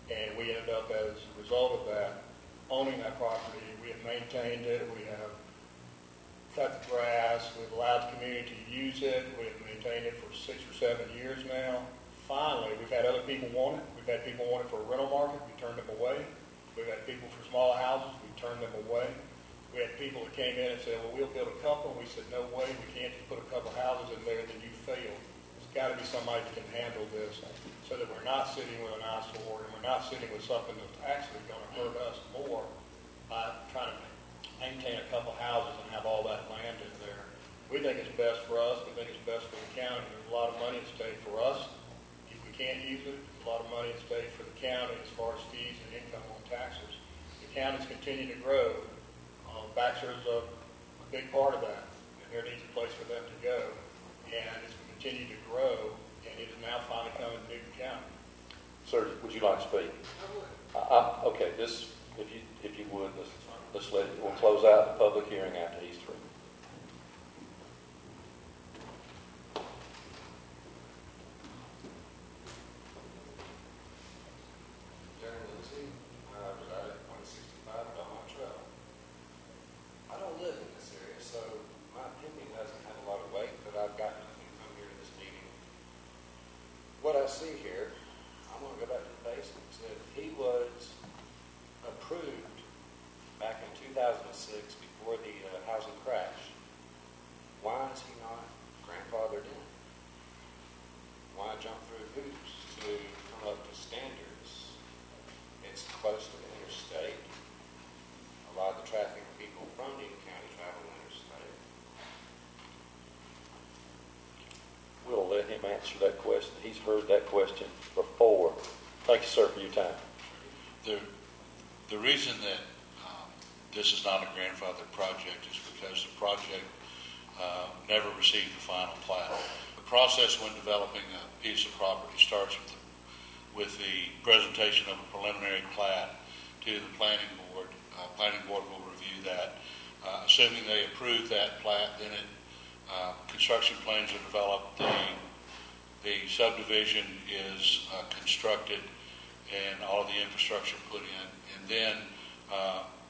And we ended up, as a result of that, owning that property. We have maintained it. We have cut the grass. We've allowed the community to use it. We have maintained it for 6 or 7 years now. Finally, we've had other people want it. We've had people want it for a rental market. We turned them away. We've had people for smaller houses. We turned them away. We had people that came in and said, well, we'll build a couple. And we said, no way. We can't just put a couple houses in there and then you fail. There's got to be somebody that can handle this so that we're not sitting with an eyesore and we're not sitting with something that's actually going to hurt us more by trying to maintain a couple houses and have all that land in there. We think it's best for us. We think it's best for the county. There's a lot of money at stake for us. If we can't use it, there's a lot of money at stake for the county as far as fees and income on taxes. The counties continue to grow. Baxter is a big part of that, and there needs a place for them to go. And it's continued to grow, and it is now finally coming to Newton County. Sir, would you like to speak? Okay, if you would, let's let it. We'll close out the public hearing after he's through. What I see here, I'm going to go back to the basics. That he was approved back in 2006 before the housing crash. Why is he not grandfathered in? Why jump through hoops to come up to standards? It's close to the interstate. A lot of the traffic people from Newton County travel interstate. We'll let him answer that question. He's heard that question before. Thank you, sir, for your time. The reason that this is not a grandfathered project is because the project never received the final plat. The process when developing a piece of property starts with the presentation of a preliminary plat to the planning board. Planning board will review that. Assuming they approve that plat, then construction plans are developed, the subdivision is constructed, and all of the infrastructure put in, and then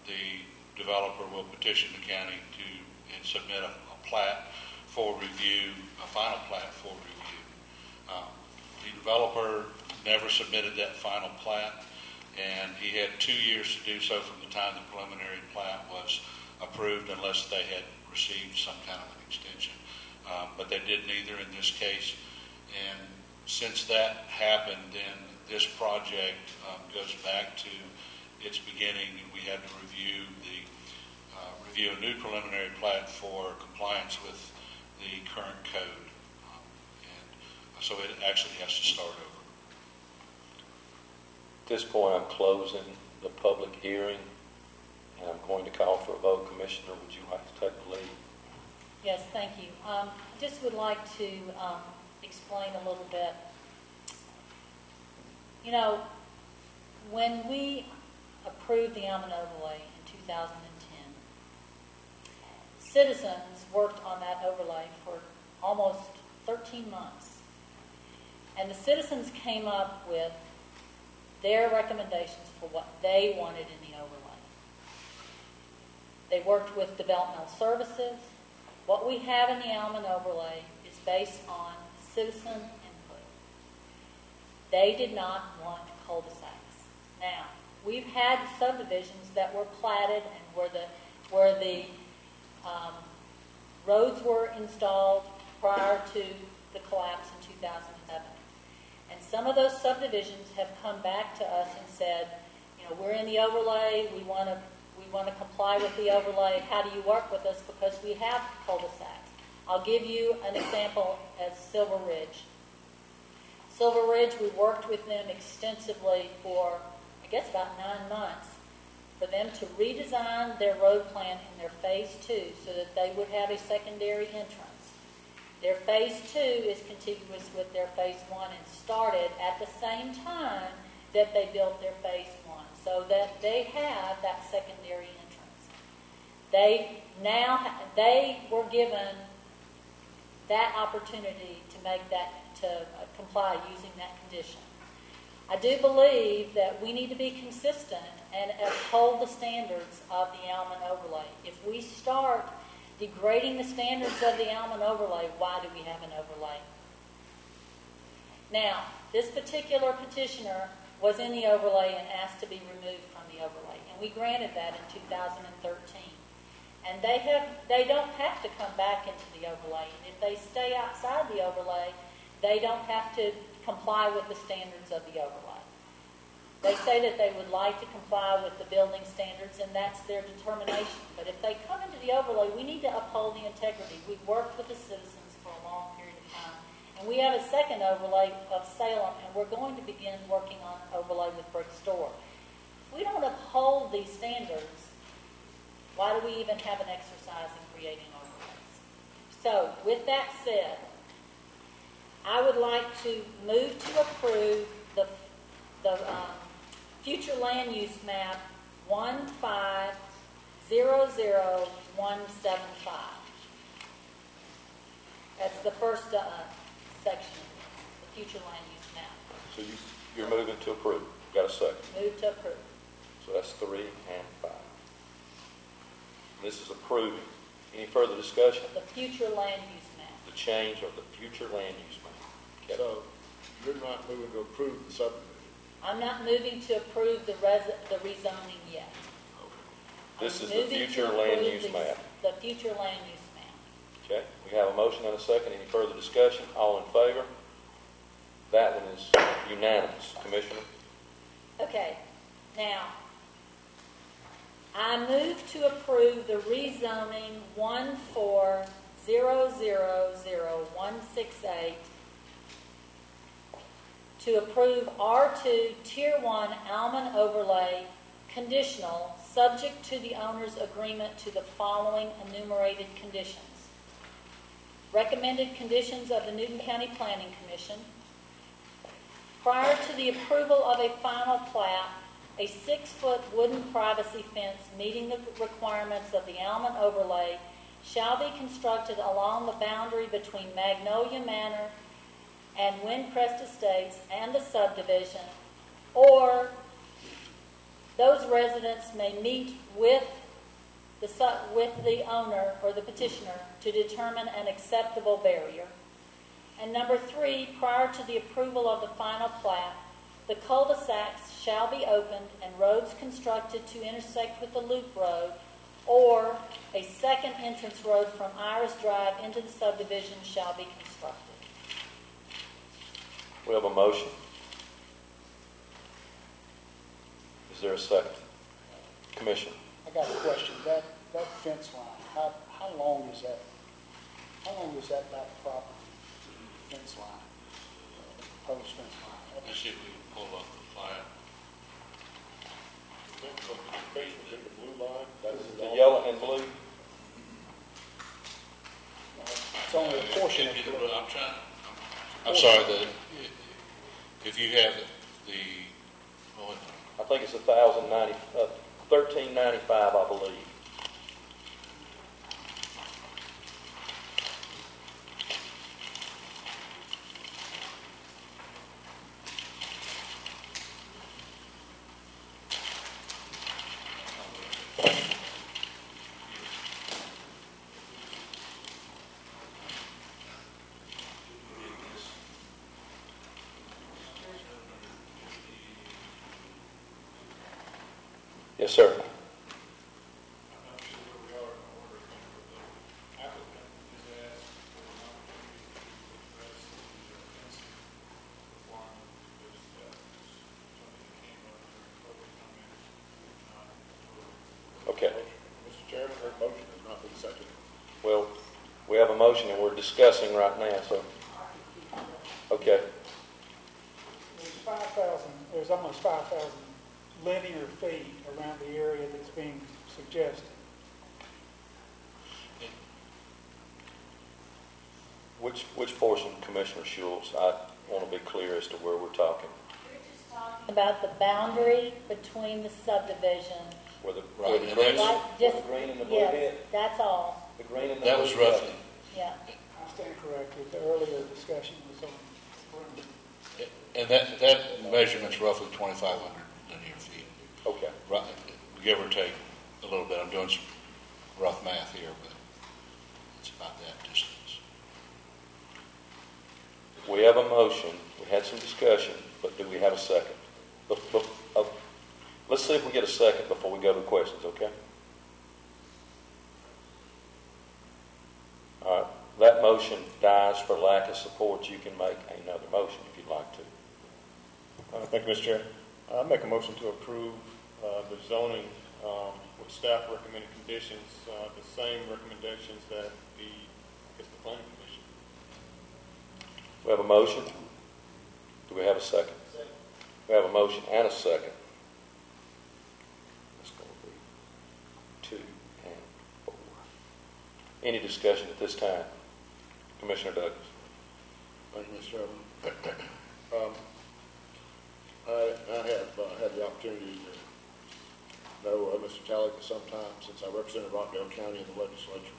the developer will petition the county and submit a plat for review, a final plat for review. The developer never submitted that final plat, and he had 2 years to do so from the time the preliminary plat was approved, unless they had received some kind of an extension. But they did neither in this case. And since that happened, then this project goes back to its beginning, and we had to review a new preliminary plat for compliance with the current code. And so it actually has to start over. At this point, I'm closing the public hearing, and I'm going to call for a vote. Commissioner, would you like to take the lead? Yes, thank you. Just would like to explain a little bit. You know, when we approved the Almond Overlay in 2010, citizens worked on that overlay for almost 13 months. And the citizens came up with their recommendations for what they wanted in the overlay. They worked with developmental services. What we have in the Almond Overlay is based on citizen input. They did not want cul-de-sacs. Now, we've had subdivisions that were platted and where the roads were installed prior to the collapse in 2007. And some of those subdivisions have come back to us and said, you know, we're in the overlay, we want to comply with the overlay, how do you work with us, because we have cul-de-sacs. I'll give you an example as Silver Ridge. Silver Ridge, we worked with them extensively for, I guess, about 9 months for them to redesign their road plan in their Phase 2 so that they would have a secondary entrance. Their Phase 2 is contiguous with their Phase 1 and started at the same time that they built their Phase 1 so that they have that secondary entrance. They were given that opportunity to make that, to comply using that condition. I do believe that we need to be consistent and uphold the standards of the Almond Overlay. If we start degrading the standards of the Almond Overlay, why do we have an overlay? Now, this particular petitioner was in the overlay and asked to be removed from the overlay, and we granted that in 2013. And they don't have to come back into the overlay, and if they stay outside the overlay, they don't have to comply with the standards of the overlay. They say that they would like to comply with the building standards, and that's their determination. But if they come into the overlay, we need to uphold the integrity. We've worked with the citizens for a long period of time. And we have a second overlay of Salem, and we're going to begin working on overlay with Brick Store. If we don't uphold these standards, why do we even have an exercise in creating overlays? So, with that said, I would like to move to approve the future land use map 1500175. That's the first section, the future land use map. So you're moving to approve. Got a second? Move to approve. So that's 3 and 5. This is approving. Any further discussion? The future land use map. The change of the future land use map. Okay. So you're not moving to approve the subdivision? I'm not moving to approve the rezoning yet. Okay. This is the future land use map. The future land use map. Okay. We have a motion and a second. Any further discussion? All in favor? That one is unanimous. Commissioner? Okay. Now, I move to approve the rezoning 140000168 to approve R2 Tier 1 Almond Overlay conditional, subject to the owner's agreement to the following enumerated conditions. Recommended conditions of the Newton County Planning Commission. Prior to the approval of a final plat, A 6-foot wooden privacy fence meeting the requirements of the element overlay shall be constructed along the boundary between Magnolia Manor and Windcrest Estates and the subdivision, or those residents may meet with the owner or the petitioner to determine an acceptable barrier. And number 3, prior to the approval of the final plat, the cul-de-sacs shall be opened and roads constructed to intersect with the loop road, or a second entrance road from Iris Drive into the subdivision shall be constructed. We have a motion. Is there a second? Commissioner. I got a question. That fence line, how long is that? How long is that back property fence line? Proposed fence line? Let's see if we can pull up the flag. The blue line, that's The yellow and blue. It's only a portion of it. I'm sorry, if you have I think it's $13.95, I believe. Yes, sir. Okay. Mr. Chairman, her motion has not been seconded. Well, we have a motion and we're discussing right now, so. Okay. There's almost 5,000 linear feet around the area that's being suggested. Which portion, Commissioner Schultz? I want to be clear as to where we're talking. About the boundary between the subdivision. Where the Right, green, and that's- where the green and the blue Yes, hit? that's all. The green and the that blue was hit. roughly, Yeah. I stand corrected. The earlier discussion was on. and that measurement's roughly 2,500 linear feet. Okay. Right, give or take a little bit. I'm doing some rough math here, but it's about that distance. We have a motion. We had some discussion, but do we have a second? Let's see if we get a second before we go to questions, okay? All right. That motion dies for lack of support. You can make another motion if you'd like to. Thank you, Mr. Chair. I make a motion to approve the zoning with staff recommended conditions, the same recommendations that the planning commission. We have a motion. Do we have a second? Second. We have a motion and a second. That's going to be 2 and 4. Any discussion at this time? Commissioner Douglas. Thank you, Mr. Chairman. I have had the opportunity to know Mr. Talley for some time since I represented Rockdale County in the legislature.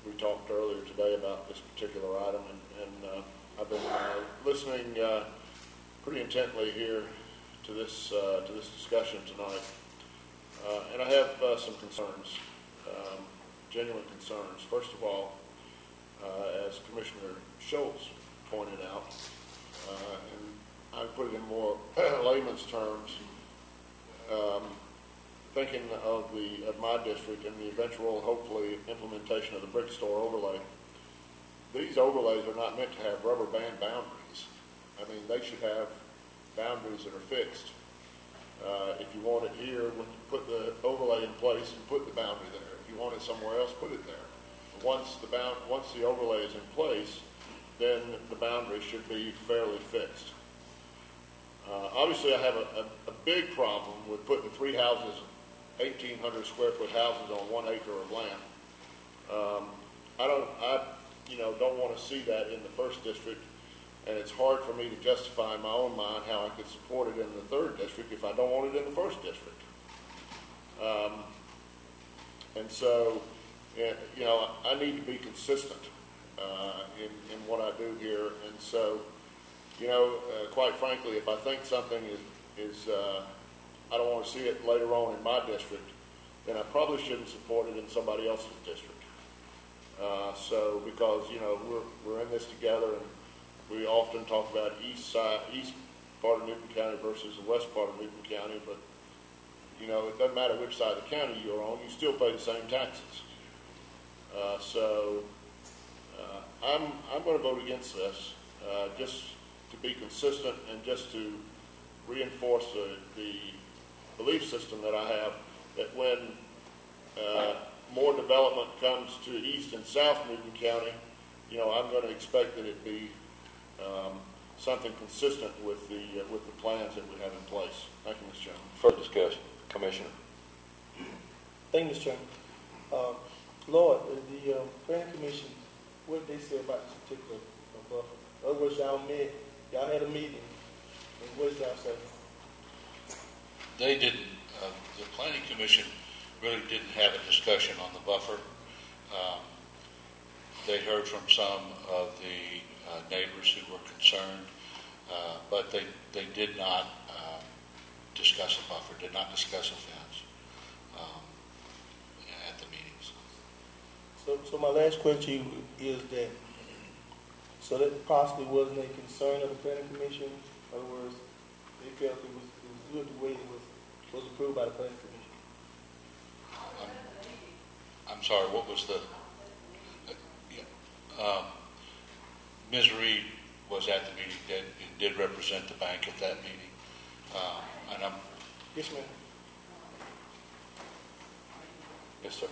We talked earlier today about this particular item, and I've been listening pretty intently here to this discussion tonight, and I have some concerns, genuine concerns. First of all, as Commissioner Schultz pointed out, and I put it in more layman's terms, thinking of my district and the eventual, hopefully, implementation of the brick store overlay. These overlays are not meant to have rubber band boundaries. I mean, they should have boundaries that are fixed. If you want it here, put the overlay in place and put the boundary there. If you want it somewhere else, put it there. Once the overlay is in place, then the boundary should be fairly fixed. Obviously, I have a big problem with putting 3 houses, 1,800 square foot houses on 1 acre of land. I don't want to see that in the first district And it's hard for me to justify in my own mind how I could support it in the 3rd district if I don't want it in the 1st district. And so, you know, I need to be consistent in what I do here. And so, you know, quite frankly, if I think something is I don't want to see it later on in my district, then I probably shouldn't support it in somebody else's district. So, because, you know, we're in this together, and we often talk about east part of Newton County versus the west part of Newton County, but, you know, it doesn't matter which side of the county you're on, you still pay the same taxes. So I'm going to vote against this, just to be consistent and just to reinforce the belief system that I have that when more development comes to east and south Newton County, you know, I'm going to expect that it be something consistent with the plans that we have in place. Thank you, Mr. Chairman. Further discussion, Commissioner. Thank you, Mr. Chairman. Lord, the planning commission, what did they say about this particular buffer? In other words, y'all had a meeting, and what did y'all say? They didn't, the planning commission really didn't have a discussion on the buffer. They heard from some of the neighbors who were concerned, but they did not discuss a buffer, did not discuss a fence at the meetings. So my last question is that, so that possibly wasn't a concern of the planning commission? In other words, they felt it was good the way it was approved by the planning commission. I'm sorry, what was the... Ms. Reed was at the meeting and did represent the bank at that meeting. And I'm... Yes, ma'am. Yes, sir.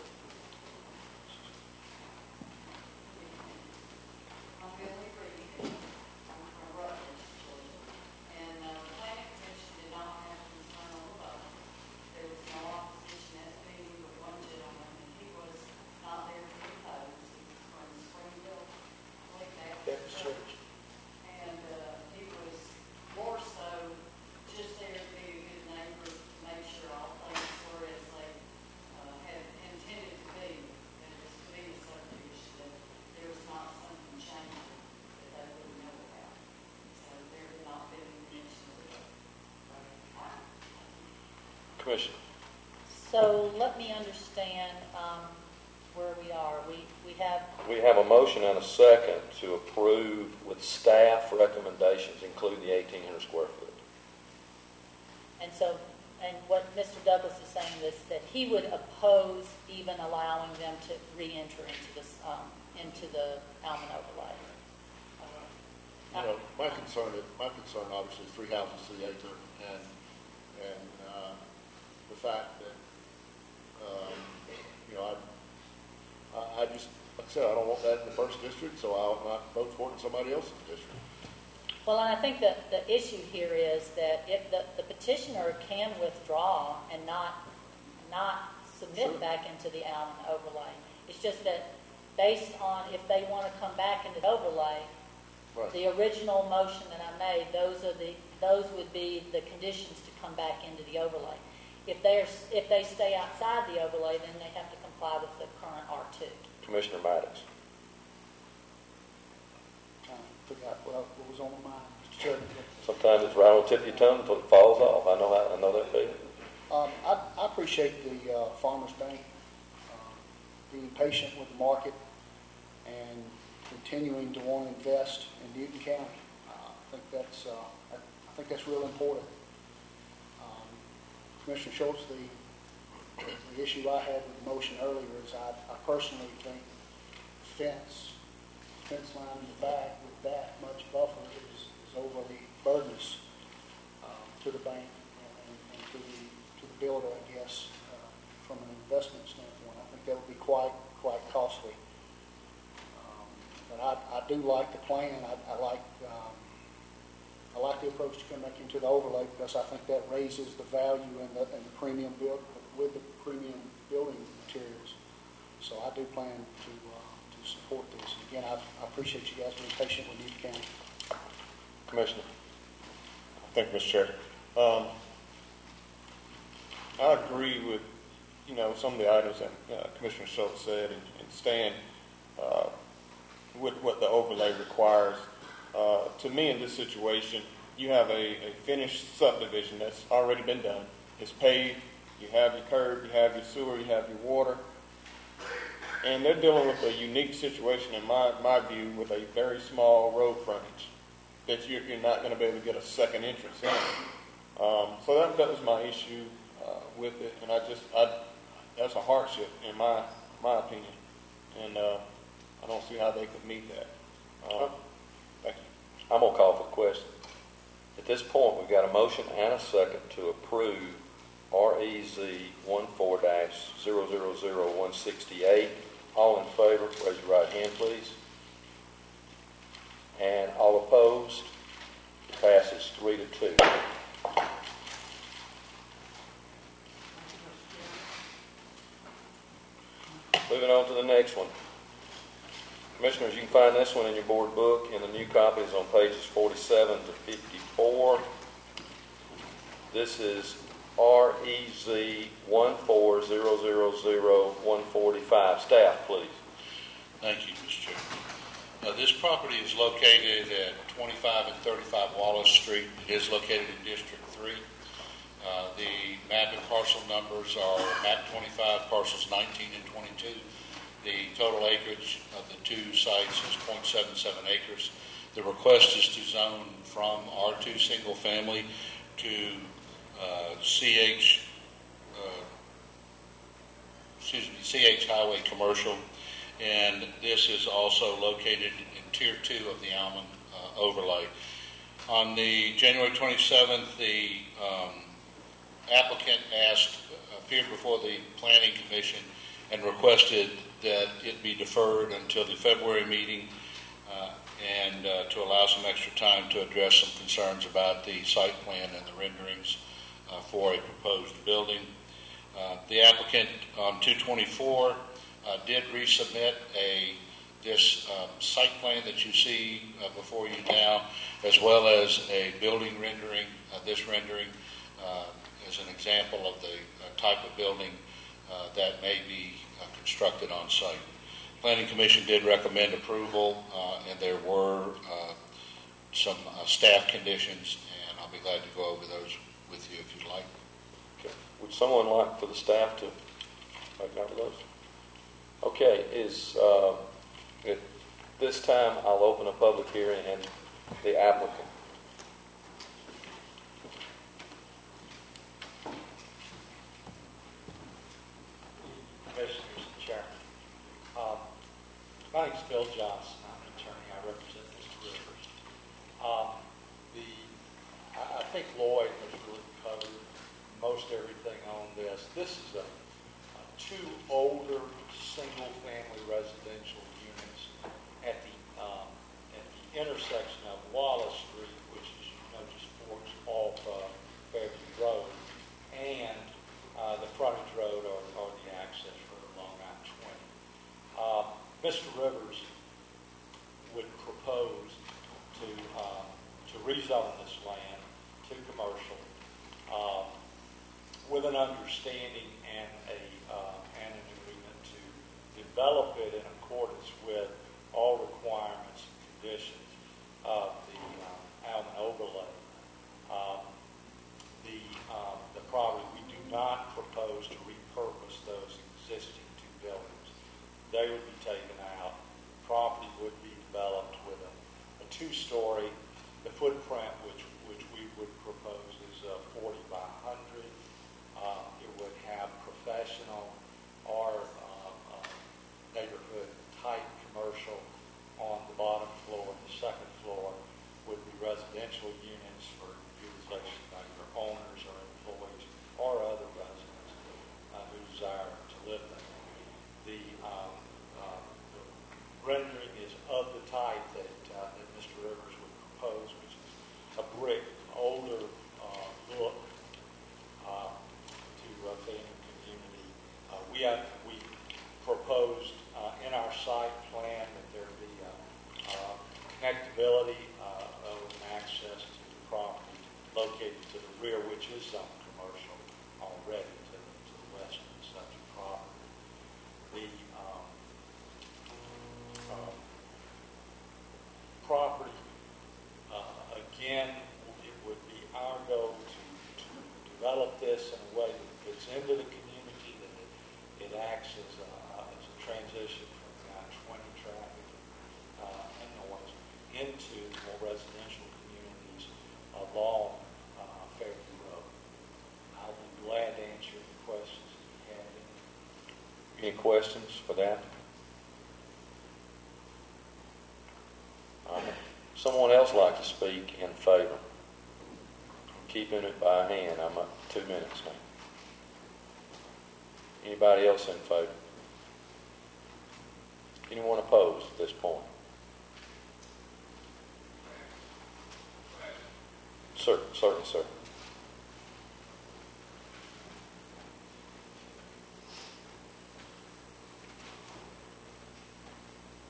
Commissioner. So let me understand where we are. We have a motion and a second to approve with staff recommendations, including the 1,800 square foot. And so, and what Mr. Douglas is saying is that he would oppose even allowing them to re-enter into this, into the Almond overlay. You know, my concern obviously is 3 houses to the acre, and the fact that you know, I just, like I said, I don't want that in the 1st district, so I'll not vote for it in somebody else's district. Well, and I think that the issue here is that if the petitioner can withdraw and not submit back into the Almond overlay, it's just that based on if they want to come back into the overlay, right, the original motion that I made, those would be the conditions to come back into the overlay. If they stay outside the overlay, then they have to comply with the current R2. Commissioner Maddox. I forgot what was on my mind, Mr. Chairman. Sometimes it's right on the tip of your tongue until it falls off. I know that feeling. I appreciate the Farmers Bank being patient with the market and continuing to want to invest in Newton County. I think that's real important. Commissioner Schultz, the issue I had with the motion earlier is I personally think fence line in the back with that much buffer is overly burdensome to the bank and to the builder, I guess, from an investment standpoint. I think that would be quite costly. But I do like the plan. I like the approach to come back into the overlay because I think that raises the value and the premium build with the premium building materials. So I do plan to support this. Again, I appreciate you guys being patient with Newton County. Commissioner. Thank you, Mr. Chair. I agree with, some of the items that Commissioner Schultz said and stand with what the overlay requires. To me, in this situation, you have a finished subdivision that's already been done. It's paved. You have your curb, you have your sewer, you have your water. And they're dealing with a unique situation, in my view, with a very small road frontage that you're not going to be able to get a second entrance in. So that was my issue with it, and that's a hardship in my opinion, and I don't see how they could meet that. Thank you. I'm going to call for the question. At this point, we've got a motion and a second to approve REZ 14-000168. All in favor, raise your right hand, please. And all opposed? It passes 3-2. Moving on to the next one. Commissioners, you can find this one in your board book, and the new copy is on pages 47 to 54. This is REZ 14-000145. Staff, please. Thank you, Mr. Chair. This property is located at 25 and 35 Wallace Street. It is located in District 3. The map and parcel numbers are map 25, parcels 19 and 22. The total acreage of the two sites is 0.77 acres. The request is to zone from R2 single family to CH Highway commercial, and this is also located in Tier 2 of the Almond overlay. On the January 27th, the applicant appeared before the Planning Commission and requested that it be deferred until the February meeting and to allow some extra time to address some concerns about the site plan and the renderings for a proposed building. The applicant on 2/24 did resubmit this site plan that you see before you now, as well as a building rendering. This rendering is an example of the type of building that may be constructed on site. Planning Commission did recommend approval, and there were some staff conditions, and I'll be glad to go over those with you if you'd like. Okay. Would someone like for the staff to make note of those? Okay. At this time, I'll open a public hearing and the applicant. Commissioners and Chairman. My name is Bill Johnson. I'm an attorney. I represent Mr. Rivers. I think Lloyd has really covered most everything on this. This is two older single-family residential units at the intersection of Wallace Street, which is just forks off Fairview Road, and the frontage road or the access road along I-20. Mr. Rivers would propose to rezone this land to commercial with an understanding and an agreement to develop it in accordance with all requirements and conditions of the Almond overlay. The property, we do not propose to repurpose those existing two buildings. They would be taken out. The property would be developed with a two-story. The footprint which we would propose is 40 by 100. It would have professional or neighborhood type commercial on the bottom floor. The second floor would be residential units for utilization by either owners or employees or other residents who desire to live there. The rendering is of the type that Mr. Rivers would propose, which is this in a way that fits into the community, that it acts as a transition from 20 traffic and noise into more residential communities along Fairview Road. I'll be glad to answer any questions if you have any. Any questions for that? Someone else like to speak in favor? I'm keeping it by hand. I'm up 2 minutes now. Anybody else in favor? Anyone opposed at this point? Certainly, sir.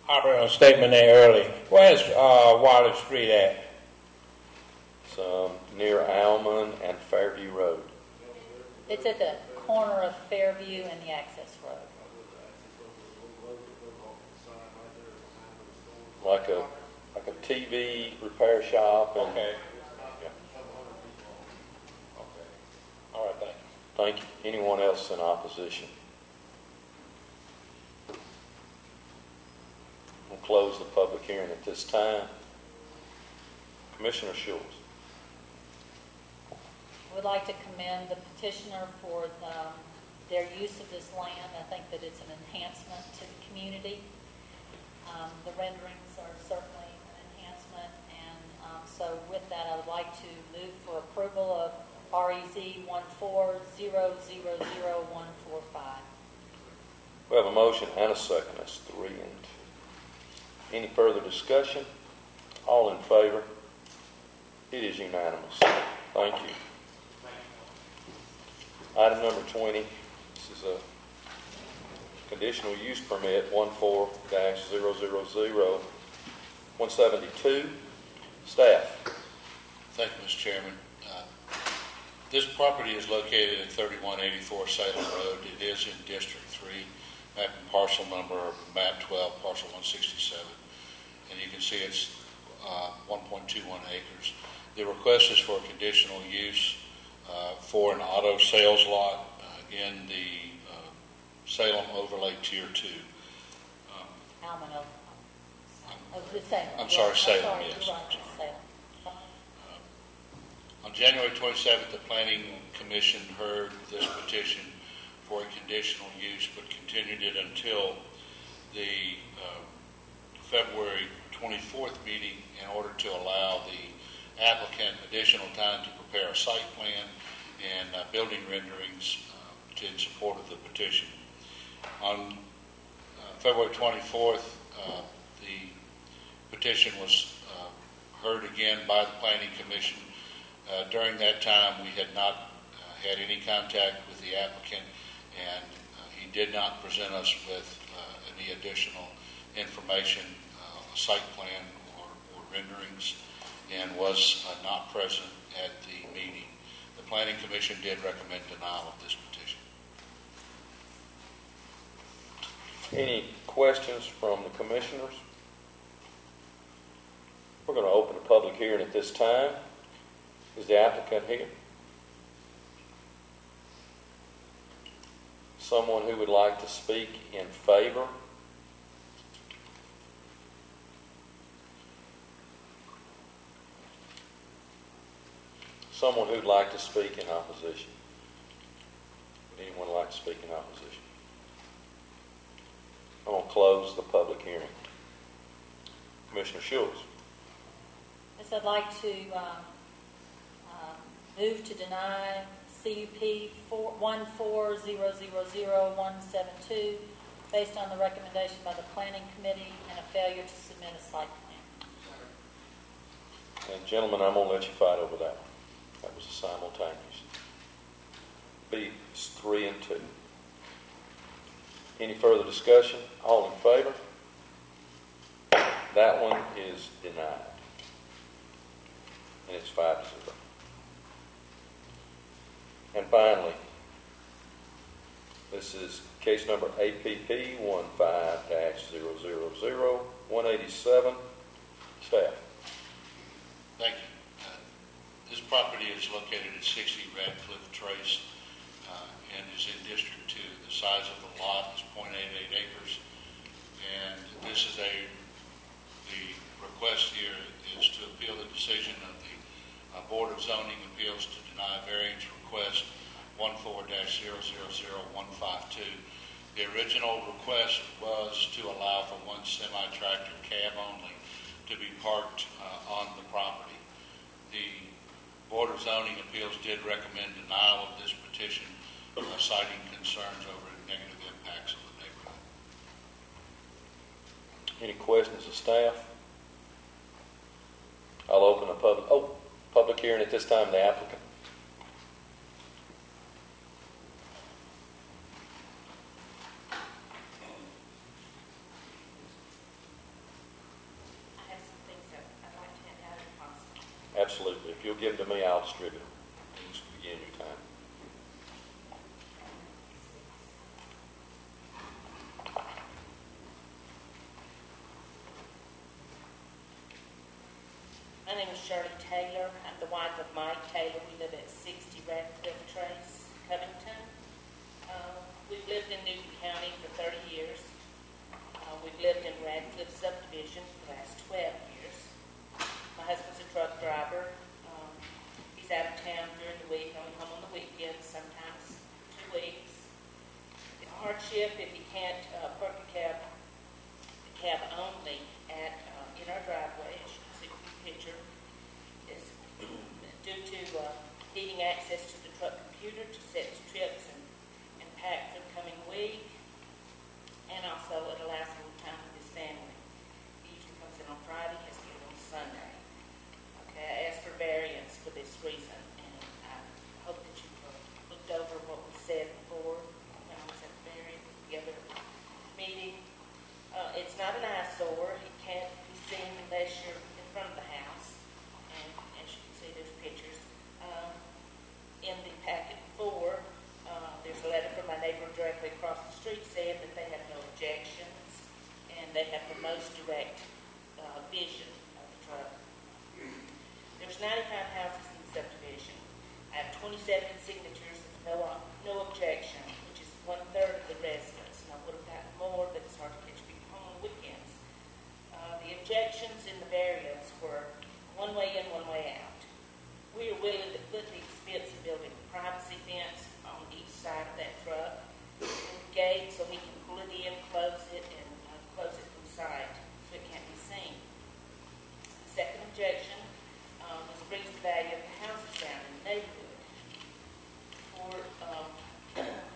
I heard a statement there early. Where's Water Street at? It's near Alman and Fairview Road. It's at the corner of Fairview and the access road. Like a TV repair shop. And, Okay. Yeah. Okay. All right, thank you. Thank you. Anyone else in opposition? We'll close the public hearing at this time. Commissioner Schultz. I would like to commend the petitioner for their use of this land. I think that it's an enhancement to the community. The renderings are certainly an enhancement, and so with that, I would like to move for approval of REZ 140000145. We have a motion and a second. That's 3 and 2. Any further discussion? All in favor? It is unanimous. Thank you. Item number 20. This is a conditional use permit 14-000-172. Staff. Thank you, Mr. Chairman. This property is located at 3184 Salem Road. It is in District 3, map and parcel number, map 12, parcel 167. And you can see it's 1.21 acres. The request is for a conditional use for an auto sales lot in the Salem Overlay Tier 2. Alman of the Salem. I'm sorry, Salem, sorry, yes. You're right, Salem. On January 27th, the Planning Commission heard this petition for a conditional use, but continued it until the February 24th meeting in order to allow the applicant additional time to prepare a site plan and building renderings in support of the petition. On February 24th, the petition was heard again by the Planning Commission. During that time, we had not had any contact with the applicant, and he did not present us with any additional information, a site plan or renderings, and was not present at the meeting. The Planning Commission did recommend denial of this petition. Any questions from the commissioners? We're going to open the public hearing at this time. Is the applicant here? Someone who would like to speak in favor? Someone who'd like to speak in opposition? Would anyone like to speak in opposition? I'm going to close the public hearing. Commissioner Schultz. Yes, I'd like to move to deny CUP 140000172 based on the recommendation by the Planning Committee and a failure to submit a site plan. And gentlemen, I'm going to let you fight over that one. That was a simultaneous. B is 3 and 2. Any further discussion? All in favor? That one is denied. And it's 5-0. And finally, this is case number APP 15-000-187. Staff. Thank you. This property is located at 60 Radcliffe Trace and is in District 2. The size of the lot is .88 acres, and this is the request here is to appeal the decision of the Board of Zoning Appeals to deny variance request 14-000152. The original request was to allow for one semi-tractor cab only to be parked on the property. The Board of Zoning Appeals did recommend denial of this petition, citing concerns over negative impacts on the neighborhood. Any questions of staff? I'll open a public hearing at this time. The applicant. Absolutely. If you'll give them to me, I'll distribute them. Just begin your time. My name is Shirley Taylor. I'm the wife of Mike Taylor. We live at 60 Radcliffe Trace, Covington. We've lived in Newton County for 30 years. We've lived in Radcliffe subdivision for the last 12 years. My husband's a truck driver. He's out of town during the week, only home on the weekends, sometimes 2 weeks. It's a hardship if he can't park the cab only in our driveway, as you can see from the picture. It's due to needing access to the truck computer to set his trips and pack for the coming week, and also it allows a little time with his family. He usually comes in on Friday, has to get on Sunday. Okay, I asked for variance for this reason, and I hope that you've looked over what was said before when I was at the variance the other meeting. It's not an eyesore. He can't be seen unless you're in front of the house, and as you can see, there's pictures. In the packet before, there's a letter from my neighbor directly across the street saying that they have no objections and they have the most direct vision of the truck. There's 95 houses in the subdivision. I have 27 signatures of no objection, which is 1/3 of the residents. And I would have gotten more, but it's hard to catch people home on the weekends. The objections in the variance were one way in, one way out. We are willing to foot the expense of building a privacy fence on each side of that truck, with a gate so he can pull it in, close it, and close it from sight so it can't be seen. The second objection brings the value of the houses down in the neighborhood.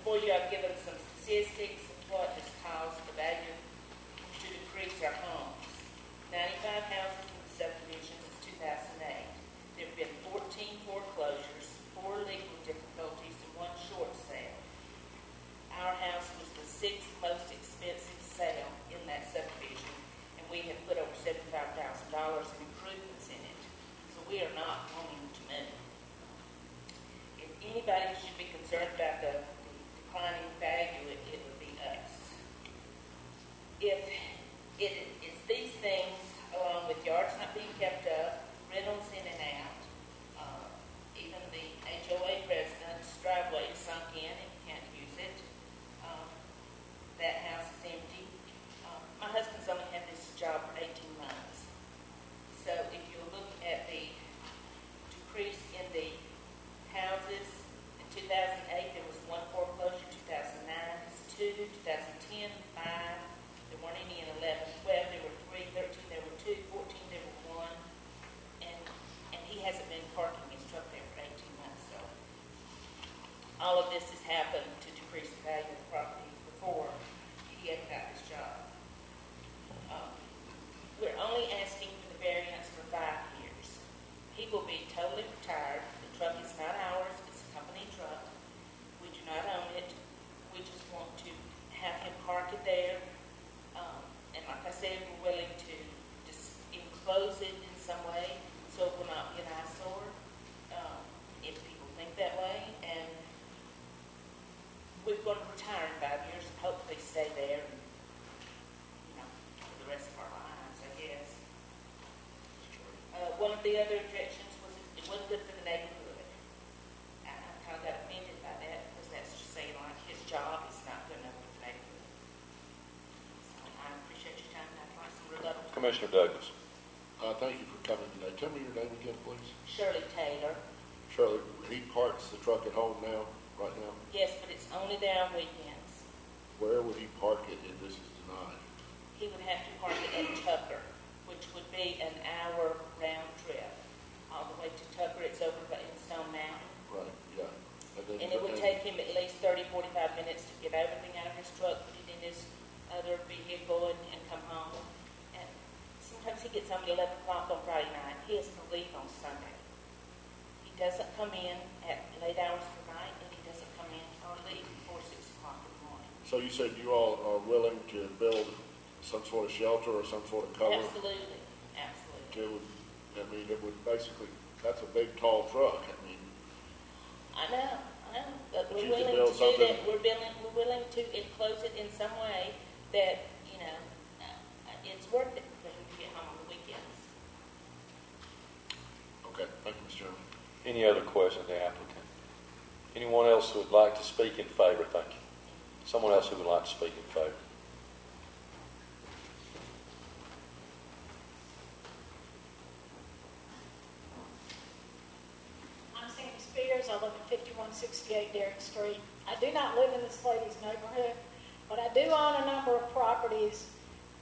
For you, I've given some statistics of what has caused the value to decrease our homes. 95 houses in the subdivision since 2008. There have been 14 foreclosures, 4 legal difficulties, and 1 short sale. Our house was the 6th most expensive sale in that subdivision, and we have put over $75,000 in improvements in it. So we are not wanting to move. If anybody should be concerned about the declining value, it would be us. If it's these things, along with yards not being kept up, rentals in and out, even the HOA residents' driveway is sunk in and can't use it. That house is empty. My husband's only had this job for 18 months. So if you look at the decrease in the houses, in 2008 there was 1 foreclosure, 2009 was 2, 2010 5, there weren't any in 11, 12 there were 3, 13 there were 2, 14 there were 1, and he hasn't been parking his truck there for 18 months. So all of this has happened to decrease the value of the property before he ever got his job. We're only asking for the variance for 5 years. He will be totally retired. The truck is not ours. It's a company truck. We do not own it. We just want to have him park it there. And like I said, we're willing to just enclose it in some way so it will not be an eyesore if people think that way. And we're going to retire in 5 years and hopefully stay there and, for the rest of our lives, I guess. One of the other objections was it wasn't good for the neighborhood Commissioner Douglas. Thank you for coming today. Tell me your name again, please. Shirley Taylor. Shirley, he parks the truck at home now, right now? Yes, but it's only there on weekends. Where would he park it if this is denied? He would have to park it at Tucker, which would be an hour round trip. All the way to Tucker, it's over in Stone Mountain. Right, yeah. And it would take him at least 30, 45 minutes to get everything out of his truck, put it in his other vehicle, and come home. And sometimes he gets home at 11 o'clock on Friday night. He has to leave on Sunday. He doesn't come in at late hours of the night, and he doesn't come in or leave before 6 o'clock in the morning. So you said you all are willing to build some sort of shelter or some sort of cover? Absolutely, absolutely. It would basically, that's a big, tall truck. I know, but But we're you can willing build to do something- that. We're willing to enclose it in some way that, it's worth it for him to get home on the weekends. Okay, thank you, Mr. Chairman. Any other questions, the applicant? Anyone else who would like to speak in favor? Thank you. Someone else who would like to speak in favor? I'm Sandy Spears. I live at 5168 Derrick Street. I do not live in this lady's neighborhood, but I do own a number of properties,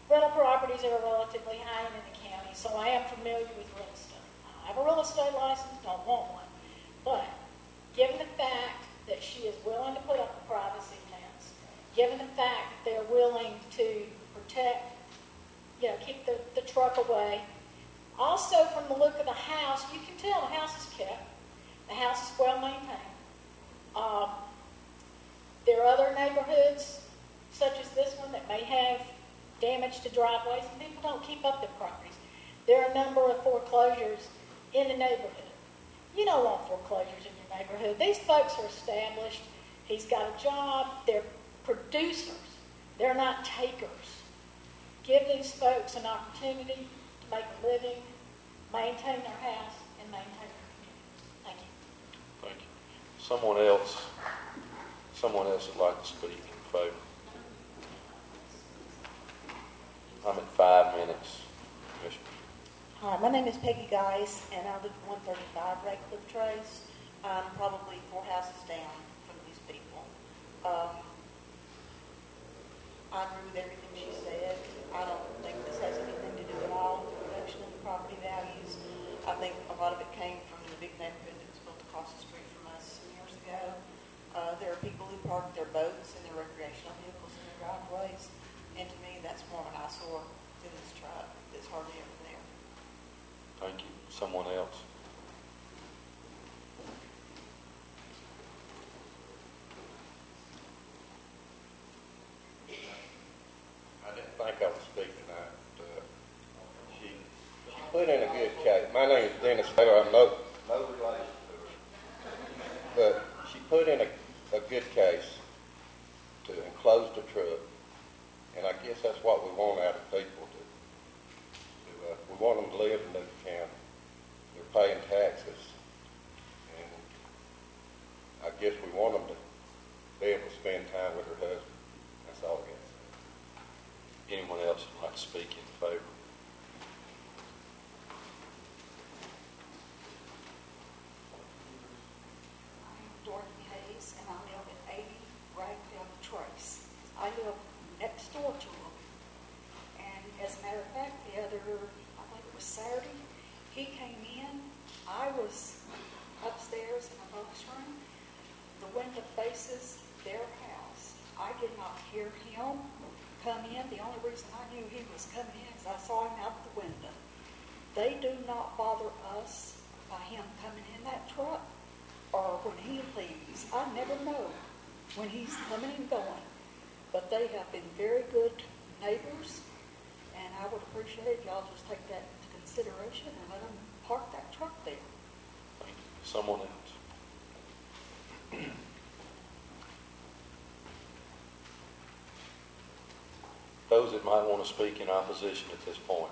rental properties that are relatively high in the county, so I am familiar with real estate. I have a real estate license, don't want one, but given the fact that she is willing to put up a privacy fence, given the fact that they're willing to protect, keep the truck away, also from the look of the house, you can tell the house is kept. The house is well maintained. There are other neighborhoods, such as this one, that may have damage to driveways, and people don't keep up their properties. There are a number of foreclosures in the neighborhood. You don't want foreclosures in your neighborhood. These folks are established. He's got a job. They're producers. They're not takers. Give these folks an opportunity to make a living, maintain their house, and maintain their community. Thank you. Thank you. Someone else would like to speak in favor? I'm at 5 minutes, Commissioner. Hi, my name is Peggy Geis, and I live at 135 Radcliffe Trace. I'm probably 4 houses down from these people. I agree with everything she said. I don't think this has anything to do at all with the reduction in the property values. I think a lot of it came from the big neighborhood that was built across the street from us some years ago. There are people who park their boats and their recreational vehicles in their driveways, and to me, that's more of an eyesore than this truck that's hardly ever there. Thank you. Someone else? I didn't think I would speak tonight. She put in a good case. My name is Dennis Taylor. I'm no relation to her. But she put in a good case to enclose the truck. And I guess that's what we want out of people. We want them to live in Newton County. They're paying taxes. And I guess we want them to be able to spend time with their husband. That's all I got. Anyone else would like to speak in favor? I'm Dorothy Hayes, and I live at 80 Radcliffe Trace. I live next door to them. And as a matter of fact, I think it was Saturday, he came in. I was upstairs in a box room. The window faces their house. I did not hear him come in. The only reason I knew he was coming in is I saw him out the window. They do not bother us by him coming in that truck or when he leaves. I never know when he's coming and going. But they have been very good neighbors, and I would appreciate if y'all just take that into consideration and let them park that truck there. Thank you. Someone else? Those that might want to speak in opposition at this point.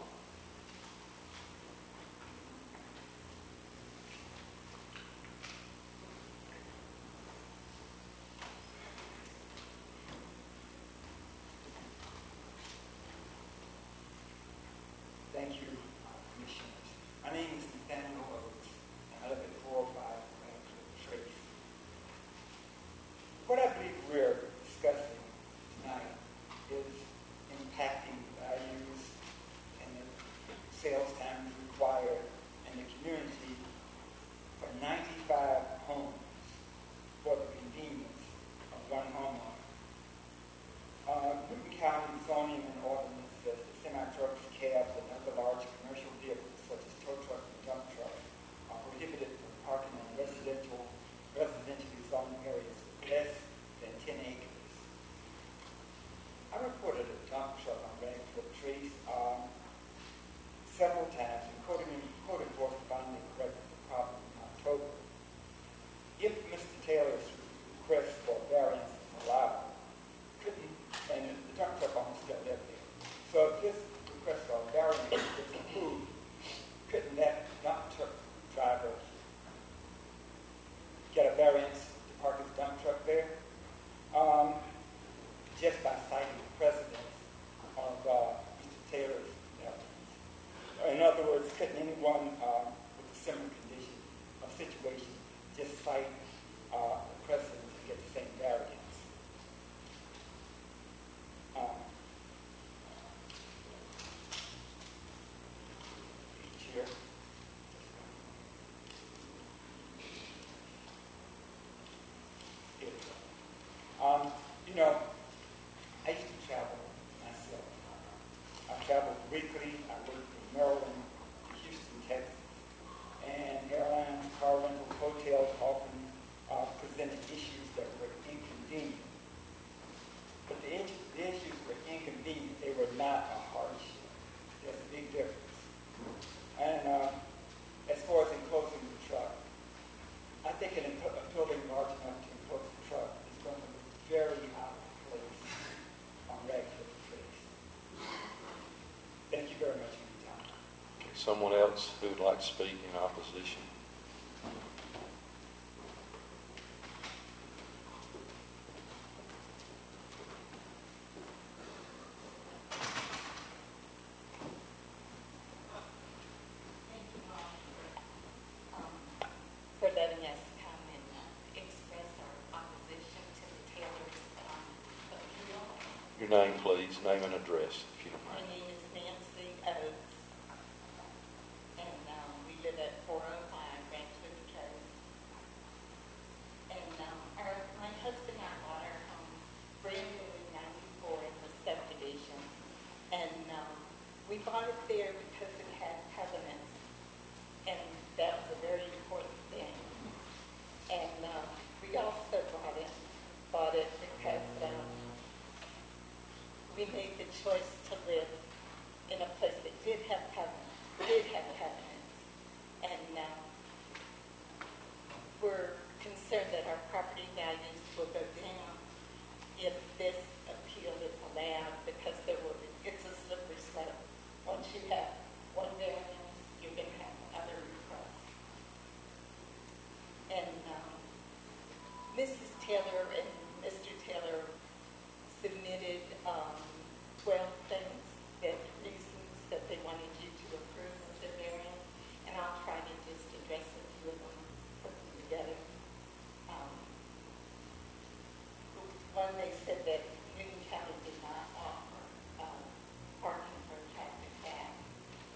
You know, I used to travel myself. I traveled weekly. I worked from Maryland to Houston, Texas. And airlines, car rentals, hotels often presented issues that were inconvenient. But the issues were inconvenient. They were not a hardship. There's a big difference. And as far as enclosing the truck, I think a building large enough to enclose the truck is going to look very out of place on Radcliffe Place. Thank you very much for your time. Okay, someone else who would like to speak in opposition? For letting us come and express our opposition to the Taylor's appeal. Your name, please. Name and address, if you don't My mind. name is Nancy Oates, and we live at 405 Radcliffe Road. And my husband and I bought our home brand new in 94 in the subdivision. And we bought it there because it had covenants. And that was a very important thing. And we also bought it because we made the choice to live in a place that did have covenants. And we're concerned that our property values will go down if this appeal is allowed, because it's a slippery slope. Once you have one variance, you're going to have other requests. And Mrs. Taylor and Mr. Taylor submitted 12 things, reasons that they wanted you to approve of the variance, and I'll try to just address a few of them, put them together. One, they said that Newton County did not offer parking for a traffic cab,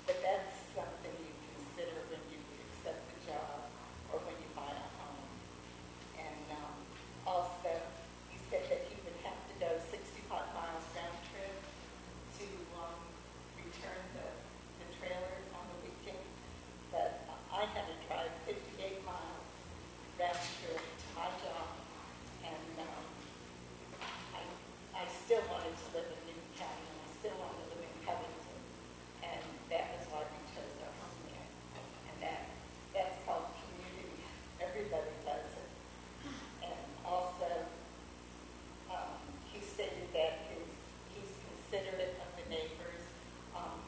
but that's something you consider when you accept the job or when you buy a home. And also, he said that he would have to go 65 miles round trip to return the trailer on the weekend. But I had to drive 58 miles round trip to my job, and I still wanted to live in Newton County, and I still wanted to live in Covington, and that was why we chose our home there. And that's called community. Everybody does it. And also, he stated that he's considerate of the neighbors.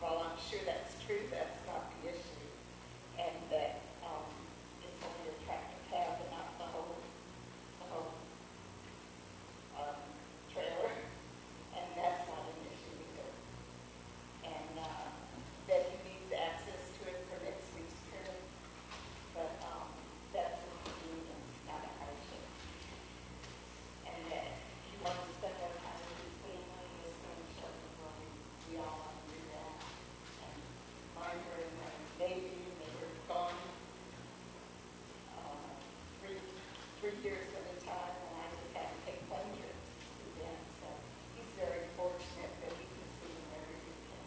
While I'm sure that's true, that's not the issue. And that it's only a tractor cab and not the whole trailer. And that's not an issue either. And that he needs access to it for next week's trip. But that's a convenience, not a hardship. And that he wants to spend more time with his family, his grandchildren. Well, we all want to do that. And mine were in the Navy, and they were gone 3 years at a time, and I just had to take one trip to them. So he's very fortunate that he can see them every weekend.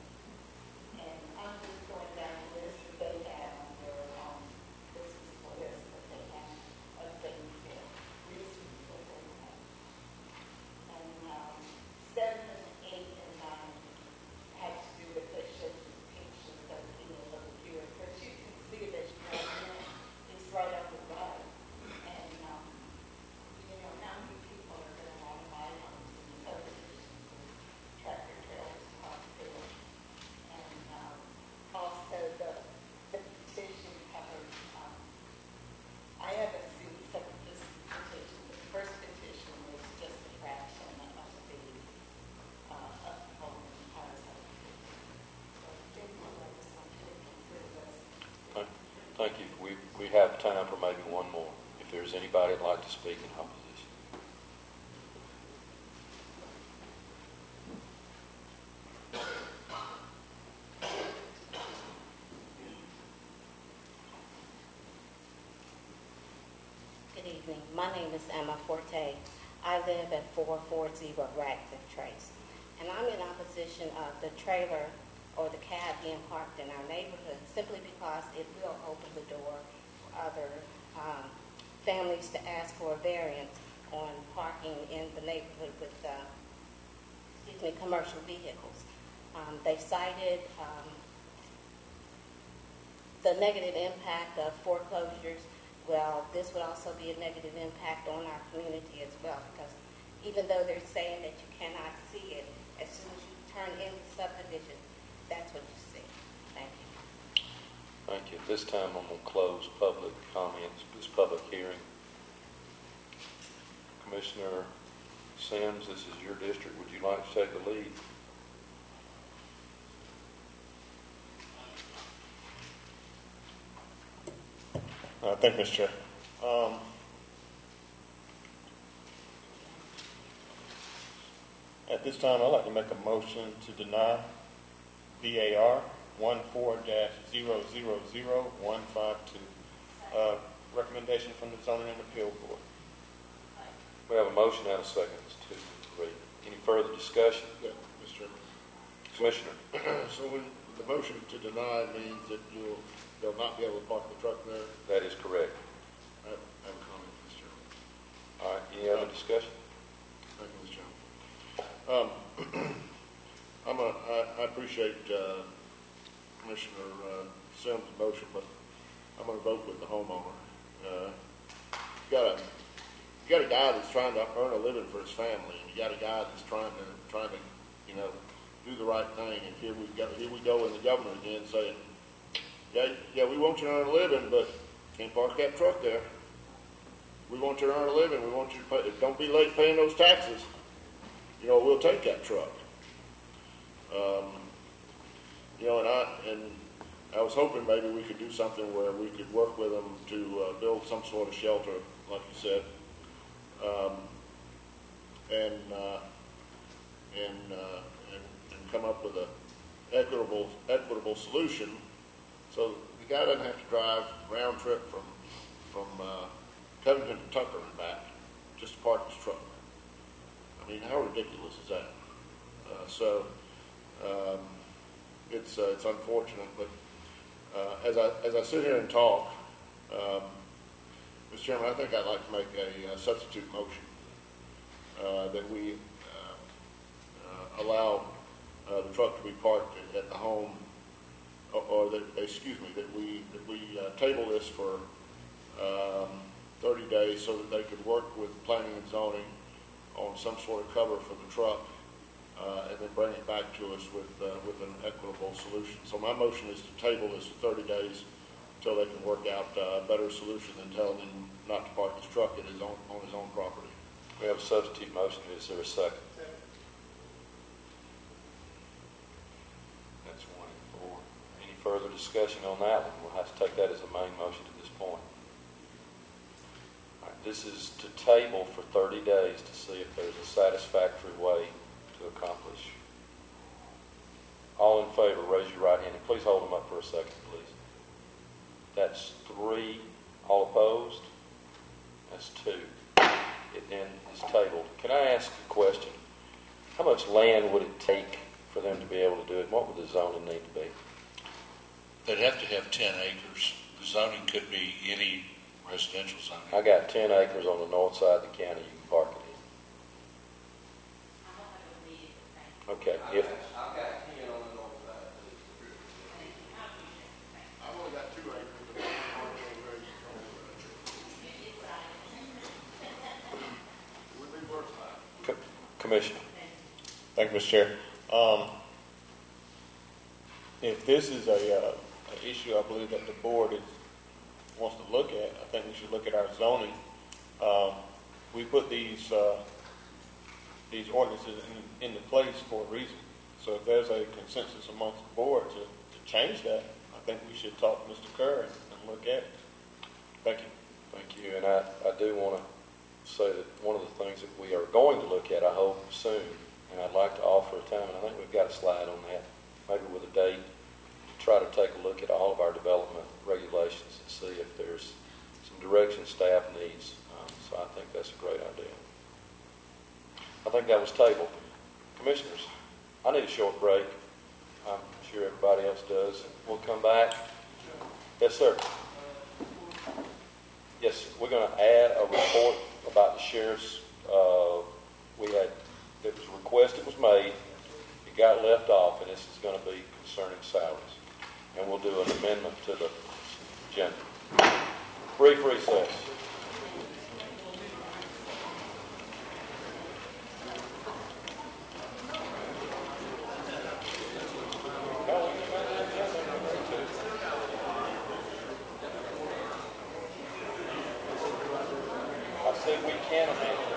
And I'm just going down the list that they have on their business list that they have of things that reasons that they have. And 7, 8, and 9 had to do with the shaping pictures of the here. But you can see it as you go in. It's right up the road. And you know, how many people are going to want to buy homes in subdivisions with tractor trailers possibly? And also the petition covers, I haven't seen the second petition. The first petition was just a fraction of the home entire subdivision. So I think we'll like something to consider this. Thank you. We have time for maybe one more, if there's anybody that'd like to speak in opposition. Good evening. My name is Emma Forte. I live at 440 Radcliffe Trace, and I'm in opposition of the trailer or the cab being parked in our neighborhood simply because it will open the door for other families to ask for a variance on parking in the neighborhood with commercial vehicles. They cited the negative impact of foreclosures. Well, this would also be a negative impact on our community as well, because even though they're saying that you cannot see it, as soon as you turn in the subdivision, that's what you see. Thank you. Thank you. At this time, I'm going to close public comments, this public hearing. Commissioner Sims, this is your district. Would you like to take the lead? Thank you, Mr. Chair. At this time, I'd like to make a motion to deny VAR 14-000152. Recommendation from the Zoning and Appeal Board. We have a motion and a second. It's 2 to 3. Any further discussion? Yeah, Mr. Chairman. Commissioner. So when the motion to deny means that they'll not be able to park the truck there? That is correct. I have a comment, Mr. Chairman. All right. Any other discussion? Thank you, Mr. Chairman. I appreciate Commissioner Sims' motion, but I'm going to vote with the homeowner. You got a guy that's trying to earn a living for his family, and you got a guy that's trying to do the right thing. And here we go in the government again saying, yeah, we want you to earn a living, but can't park that truck there. We want you to earn a living. We want you to pay. Don't be late paying those taxes. We'll take that truck. And I was hoping maybe we could do something where we could work with them to build some sort of shelter, like you said, and come up with a equitable solution, so the guy doesn't have to drive round trip from Covington to Tucker and back just to park his truck. I mean, how ridiculous is that? It's unfortunate, but as I sit here and talk, Mr. Chairman, I think I'd like to make a substitute motion that we allow the truck to be parked at the home, or that we table this for 30 days so that they could work with planning and zoning on some sort of cover for the truck, and then bring it back to us with an equitable solution. So my motion is to table this for 30 days until they can work out a better solution than telling him not to park his truck on his own property. We have a substitute motion. Is there a second? That's 1 and 4. Any further discussion on that one? We'll have to take that as a main motion at this point. All right, this is to table for 30 days to see if there's a satisfactory way to accomplish. All in favor, raise your right hand, and please hold them up for a second, please. That's 3. All opposed? That's 2. It then is tabled. Can I ask a question? How much land would it take for them to be able to do it? What would the zoning need to be? They'd have to have 10 acres. The zoning could be any residential zoning. I got 10 acres on the north side of the county you can park it in. Okay. I've got 10 on the north side. I've only got 2 acres. Commissioner. Thank you, Mr. Chair. If this is an issue I believe that the board wants to look at, I think we should look at our zoning. We put these ordinances into place for a reason. So if there's a consensus amongst the board to change that, I think we should talk to Mr. Kerr and look at it. Thank you. Thank you. And I do want to say that one of the things that we are going to look at, I hope, soon, and I'd like to offer a time, and I think we've got a slide on that, maybe with a date, to try to take a look at all of our development regulations and see if there's some direction staff needs. So I think that's a great idea. I think that was tabled. Commissioners, I need a short break. I'm sure everybody else does. We'll come back. Yes, sir. Yes, we're going to add a report about the sheriff's. It was a request that was made. It got left off, and this is going to be concerning salaries. And we'll do an amendment to the agenda. Brief recess. I said we can amend it.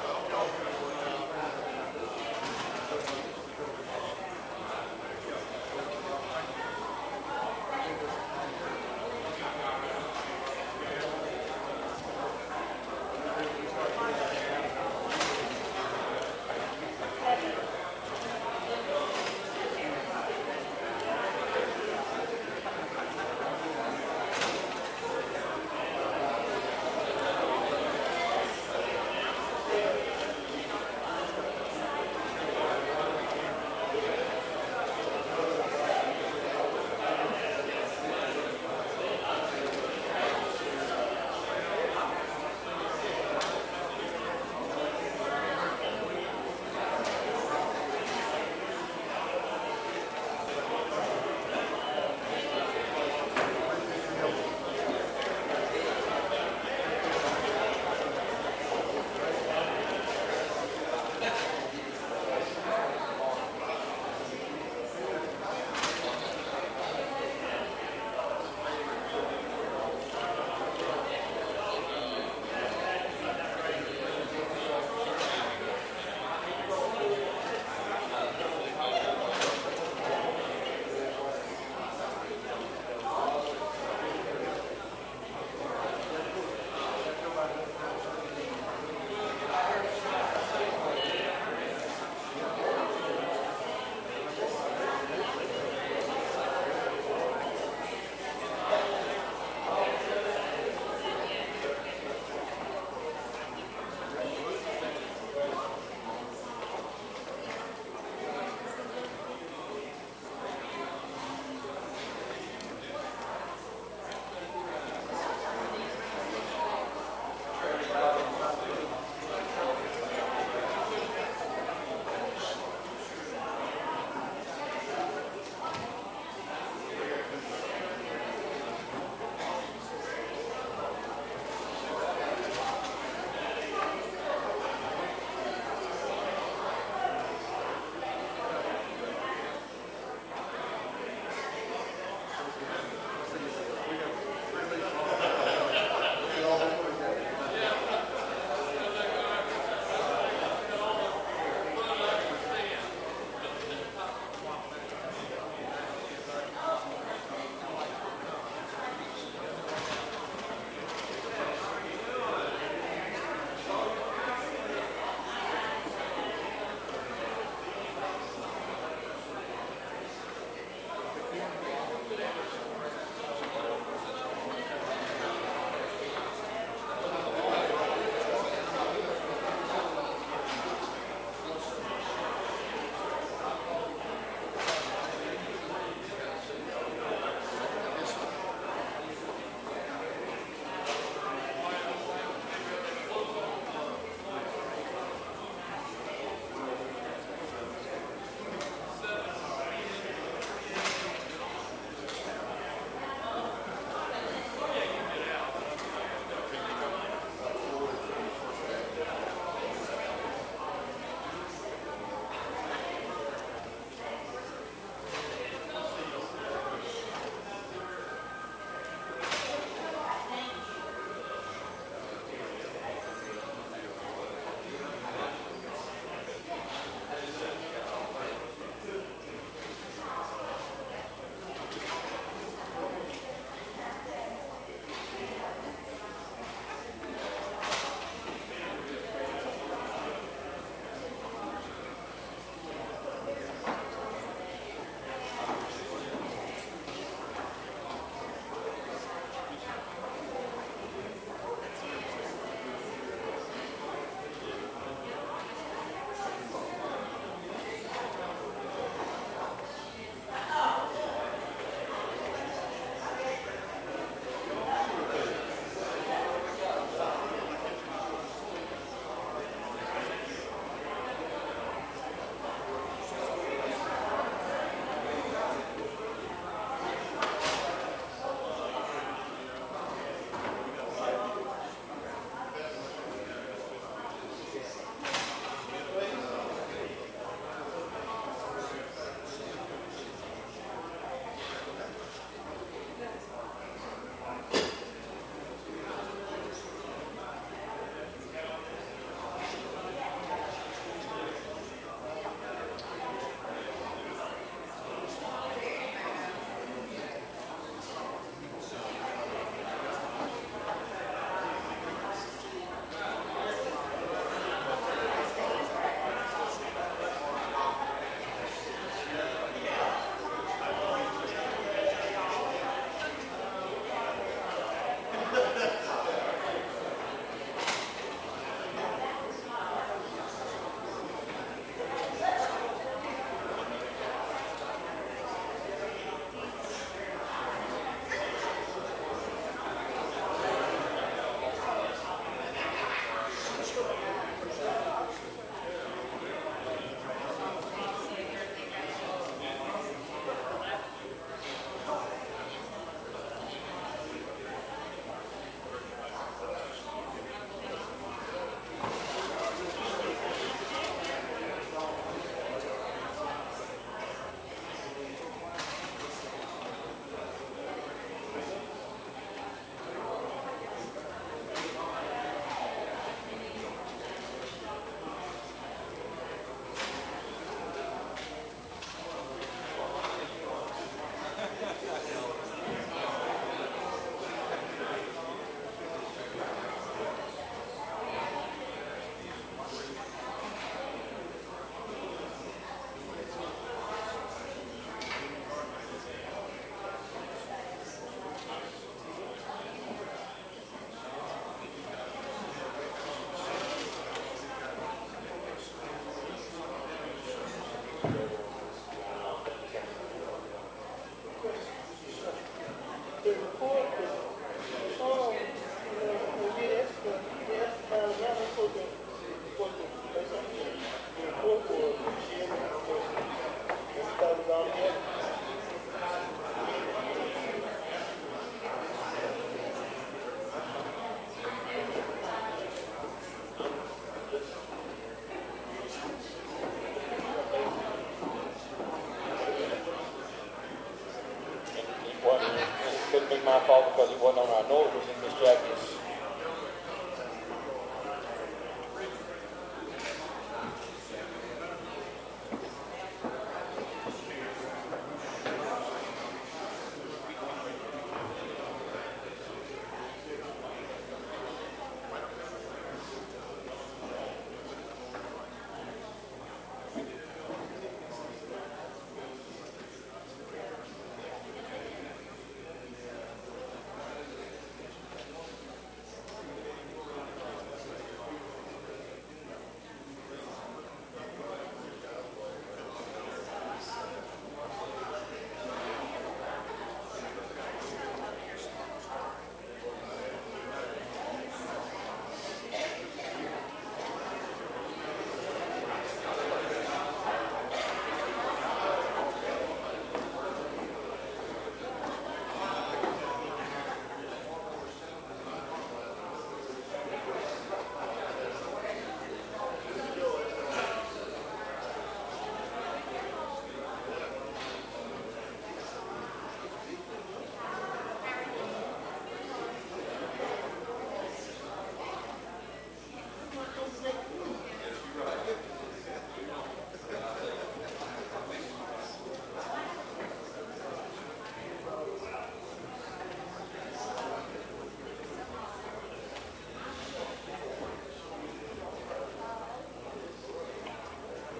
fault because it wasn't on our, I know it was in Miss Jackie's.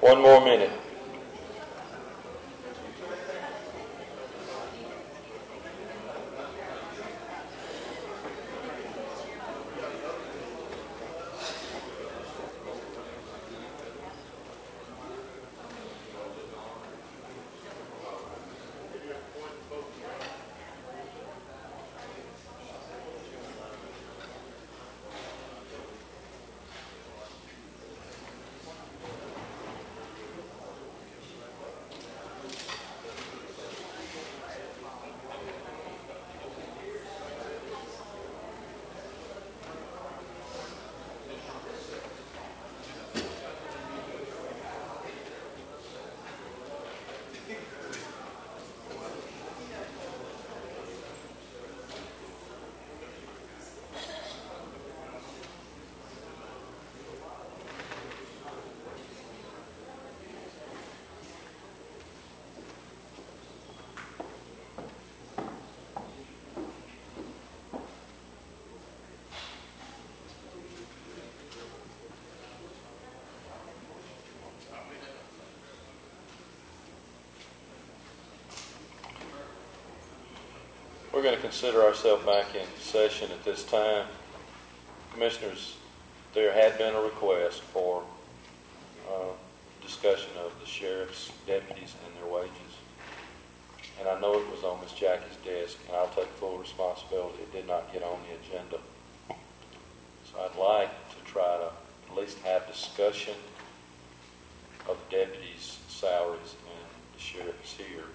One more minute. We're going to consider ourselves back in session at this time. Commissioners, there had been a request for discussion of the sheriff's deputies and their wages. And I know it was on Miss Jackie's desk, and I'll take full responsibility. It did not get on the agenda. So I'd like to try to at least have discussion of the deputies' salaries, and the sheriff is here.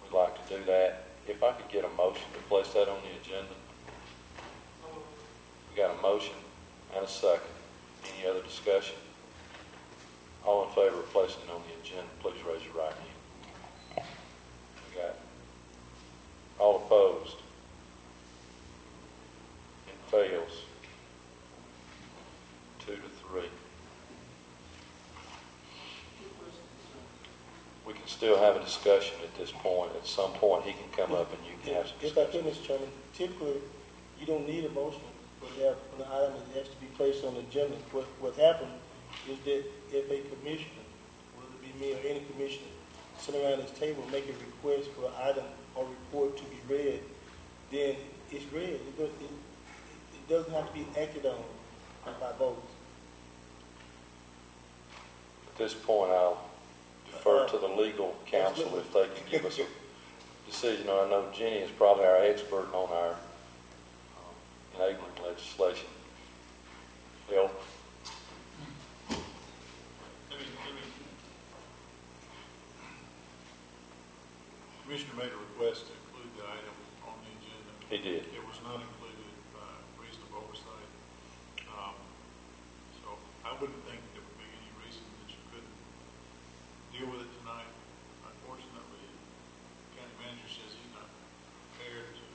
We'd like to do that. If I could get a motion to place that on the agenda. We got a motion and a second. Any other discussion? All in favor of placing it on the agenda, please raise your right hand. We got it. All opposed? It fails. 2-3. We can still have a discussion at this point. At some point, he can come up and you can have some If I discussion. could, Mr. Chairman, typically, you don't need a motion when an item has to be placed on the agenda. What happened is that if a commissioner, whether it be me or any commissioner, sit around this table and make a request for an item or report to be read, then it's read. It doesn't have to be acted on by votes. At this point, I'll defer to the legal counsel if they can give us a decision. I know Jenny is probably our expert on our enabling legislation. Bill? Commissioner made a request to include the item on the agenda. He did. It was not included by reason of oversight. So I wouldn't think there would be any reason that you couldn't deal with it tonight. Unfortunately, the county manager says he's not prepared to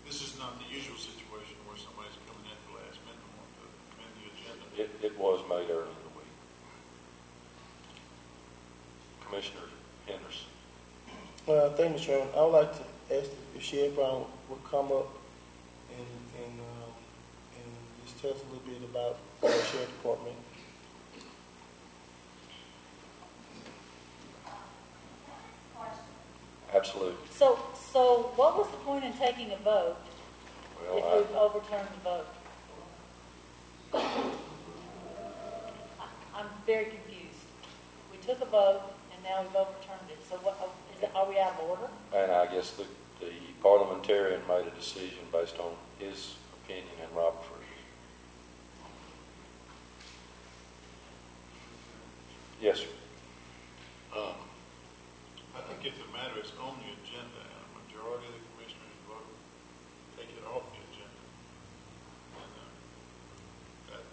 This is not the usual situation where somebody's coming at the last minute and wants to amend the agenda. It was made earlier in the week. Commissioner Henderson. Thank you, Mr. Chairman. I would like to ask if Sheriff Brown would come up and just tell us a little bit about the Sheriff Department. Absolutely. So what was the point in taking a vote Well, if we've overturned the vote? I'm very confused. We took a vote and now we've overturned it. So what, are we out of order? And I guess the parliamentarian made a decision based on his opinion and Robert Free's. Yes, sir. I think if the matter is on the agenda and a majority of the commissioners vote, take it off the agenda. And that's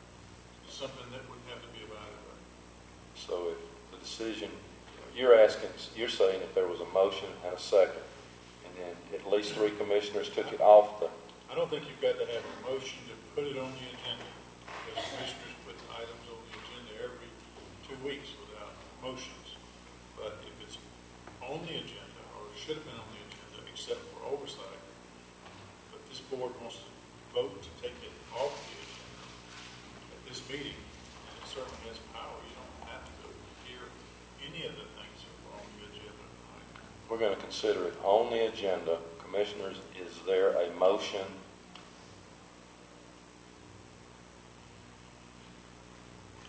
something that would have to be evaluated. So if the decision, you're saying if there was a motion and a second, and then at least 3 commissioners took it off the... I don't think you've got to have a motion to put it on the agenda, because commissioners put items on the agenda every 2 weeks without motions. But if it's on the agenda, or it should have been on the agenda, except for oversight, but this board wants to vote to take it off the agenda at this meeting, and it certainly has power. You don't have to hear any of the things that were on the agenda tonight. We're going to consider it on the agenda. Commissioners, is there a motion?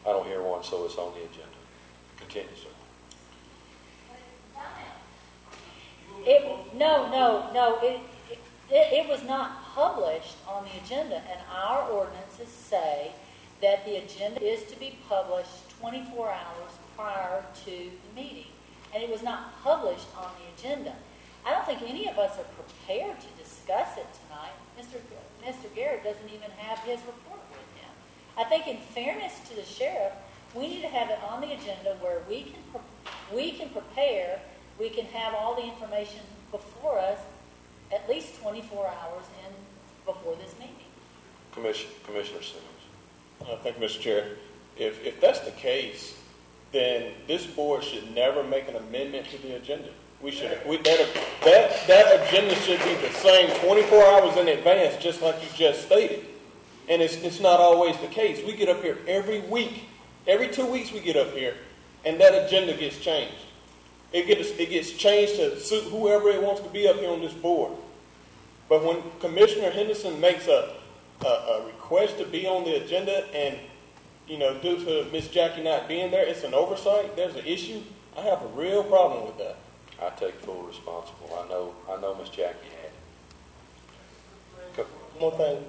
I don't hear one, so it's on the agenda. Continue, sir. It was not published on the agenda, and our ordinances say that the agenda is to be published 24 hours prior to the meeting, and it was not published on the agenda. I don't think any of us are prepared to discuss it tonight. Mr. Garrett doesn't even have his report with him. I think in fairness to the sheriff, we need to have it on the agenda where we can prepare, we can have all the information before us at least 24 hours before this meeting. Commissioner Simmons. Thank you, Mr. Chair. If that's the case, then this board should never make an amendment to the agenda. That agenda should be the same 24 hours in advance, just like you just stated. And it's not always the case. We get up here every week. Every 2 weeks we get up here, and that agenda gets changed. It gets changed to suit whoever it wants to be up here on this board. But when Commissioner Henderson makes a request to be on the agenda, and due to Miss Jackie not being there, it's an oversight. There's an issue. I have a real problem with that. I take full responsibility. I know Miss Jackie had it. One more thing.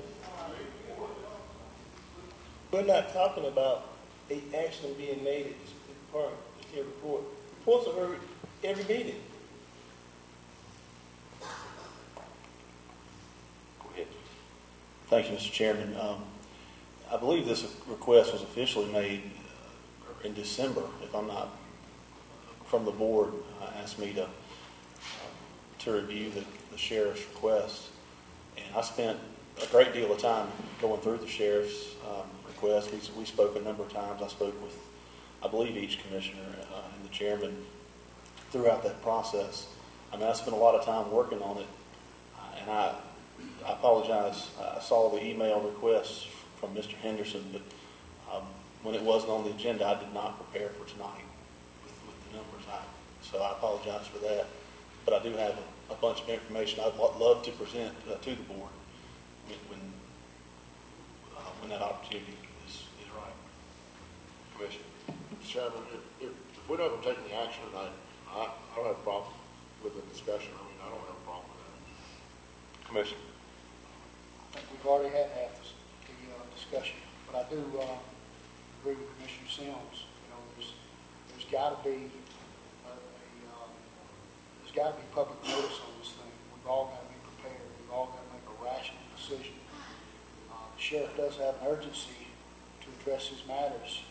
We're not talking about a action being made at this department, this report. Reports are heard every meeting. Go ahead. Thank you, Mr. Chairman. I believe this request was officially made in December, if I'm not, from the board asked me to review the sheriff's request. And I spent a great deal of time going through the sheriff's request. We spoke a number of times. I spoke with, I believe, each commissioner and the chairman throughout that process. I mean, I spent a lot of time working on it, and I apologize. I saw the email requests from Mr. Henderson, but when it wasn't on the agenda, I did not prepare for tonight with the numbers. So I apologize for that. But I do have a bunch of information I'd love to present to the board when that opportunity is right. Commissioner. Mr. Chairman, if we don't take any action tonight, I don't have a problem with the discussion. I mean, I don't have a problem with that. Commissioner. I think we've already had half the discussion, but I do agree with Commissioner Sims. There's got to be public notice on this thing. We've all got to be prepared. We've all got to make a rational decision. The sheriff does have an urgency to address his matters,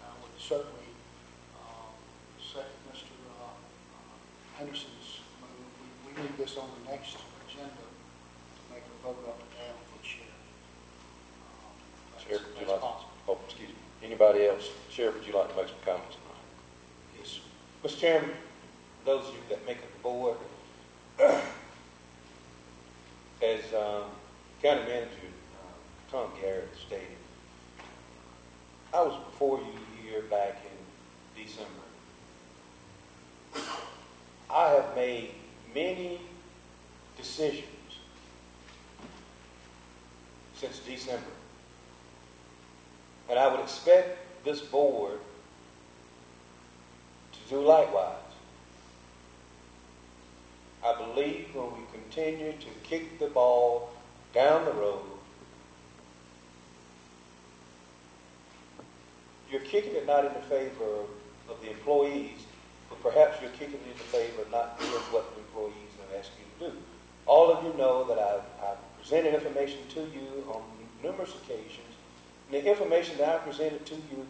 and I would certainly second Mr. Henderson's move. We leave this on the next agenda Anybody else? Sheriff, would you like to make some comments tonight? Yes. Mr. Chairman, those of you that make up the board, as County Manager Tom Garrett stated, I was before you here back in December. I have made many decisions since December. And I would expect this board to do likewise. I believe when we continue to kick the ball down the road, you're kicking it not in the favor of the employees, but perhaps you're kicking it in the favor of not doing what the employees have asked you to do. All of you know that I've presented information to you on numerous occasions. And the information that I presented to you,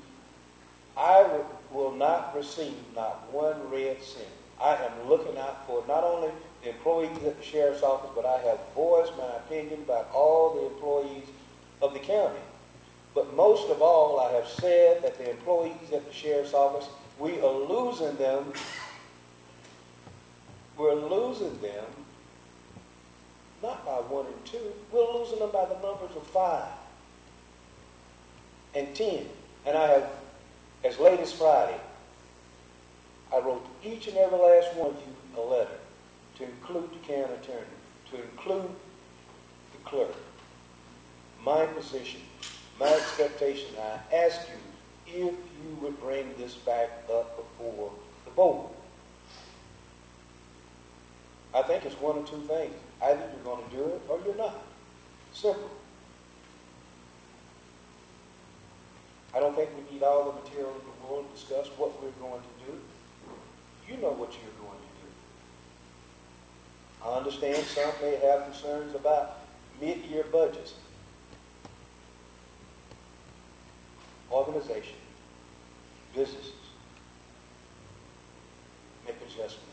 I will not receive not one red cent. I am looking out for not only the employees at the sheriff's office, but I have voiced my opinion about all the employees of the county. But most of all, I have said that the employees at the sheriff's office, we are losing them. We're losing them not by 1 and 2. We're losing them by the numbers of 5 and 10. And I have, as late as Friday, I wrote each and every last one of you a letter to include the county attorney, to include the clerk, my position, my expectation. I ask you if you would bring this back up before the board. I think it's one of two things. Either you're going to do it or you're not. Simple. I don't think we need all the material in the world to discuss what we're going to do. You know what you're going to do. I understand some may have concerns about mid-year budgets. Organization, businesses, make adjustments.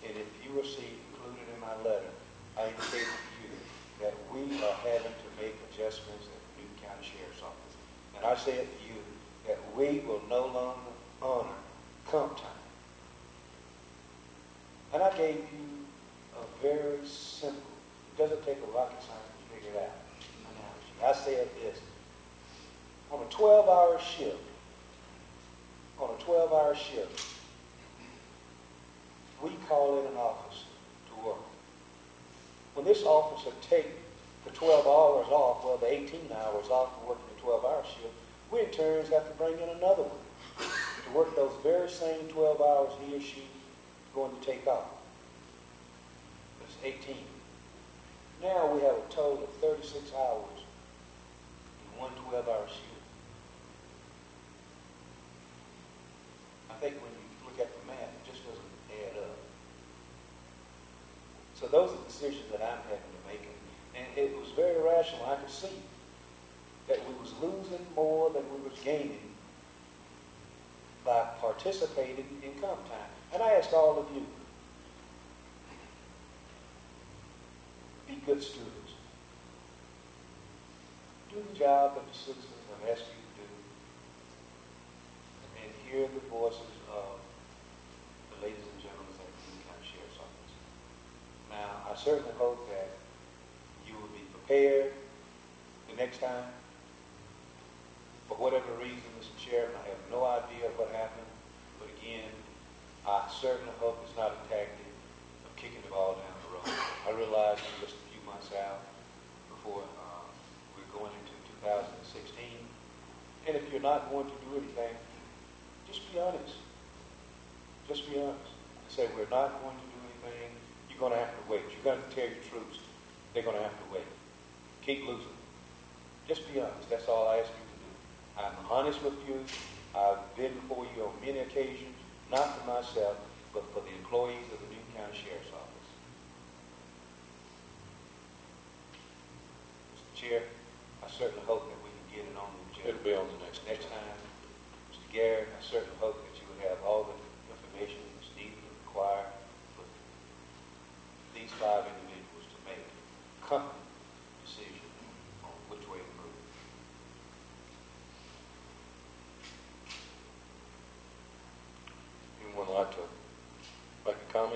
And if you will see included in my letter, I indicate to you that we are having to make adjustments at the Newton County Sheriff's Office. And I say it to you that we will no longer honor comp time. And I gave you a very simple, it doesn't take a rocket science to figure it out, analogy. I said this, on a 12-hour shift, we call in an officer to work. When this officer takes the 12 hours off, well, the 18 hours off for working the 12-hour shift, we in turn have to bring in another one to work those very same 12 hours he or she is going to take off. That's 18. Now we have a total of 36 hours in one 12-hour shift. I think when you look at the math, it just doesn't add up. So those are decisions that I'm having to make. And it was very rational. I could see that we was losing more than we was gaining by participating in comp time. And I ask all of you, be good students. Do the job that the citizens have asked you to do. And hear the voices of the ladies and gentlemen at the Newton County Sheriff's Office. Now, I certainly hope that you will be prepared the next time. For whatever reason, Mr. Chairman, I have no idea what happened. But again, I certainly hope it's not a tactic of kicking the ball down the road. I realize we're just a few months out before we're going into 2016. And if you're not going to do anything, just be honest. Just be honest. Say we're not going to do anything. You're going to have to wait. You're going to tell your troops they're going to have to wait. Keep losing. Just be honest. That's all I ask you to do. I'm honest with you. I've been before you on many occasions, not for myself, but for the employees of the Newton County Sheriff's Office. Mr. Chair, I certainly hope that we can get it on the agenda. It'll be on the next time. Mr. Garrett, I certainly hope that you would have all the information that's needed and required for these 5 individuals to make a company decision on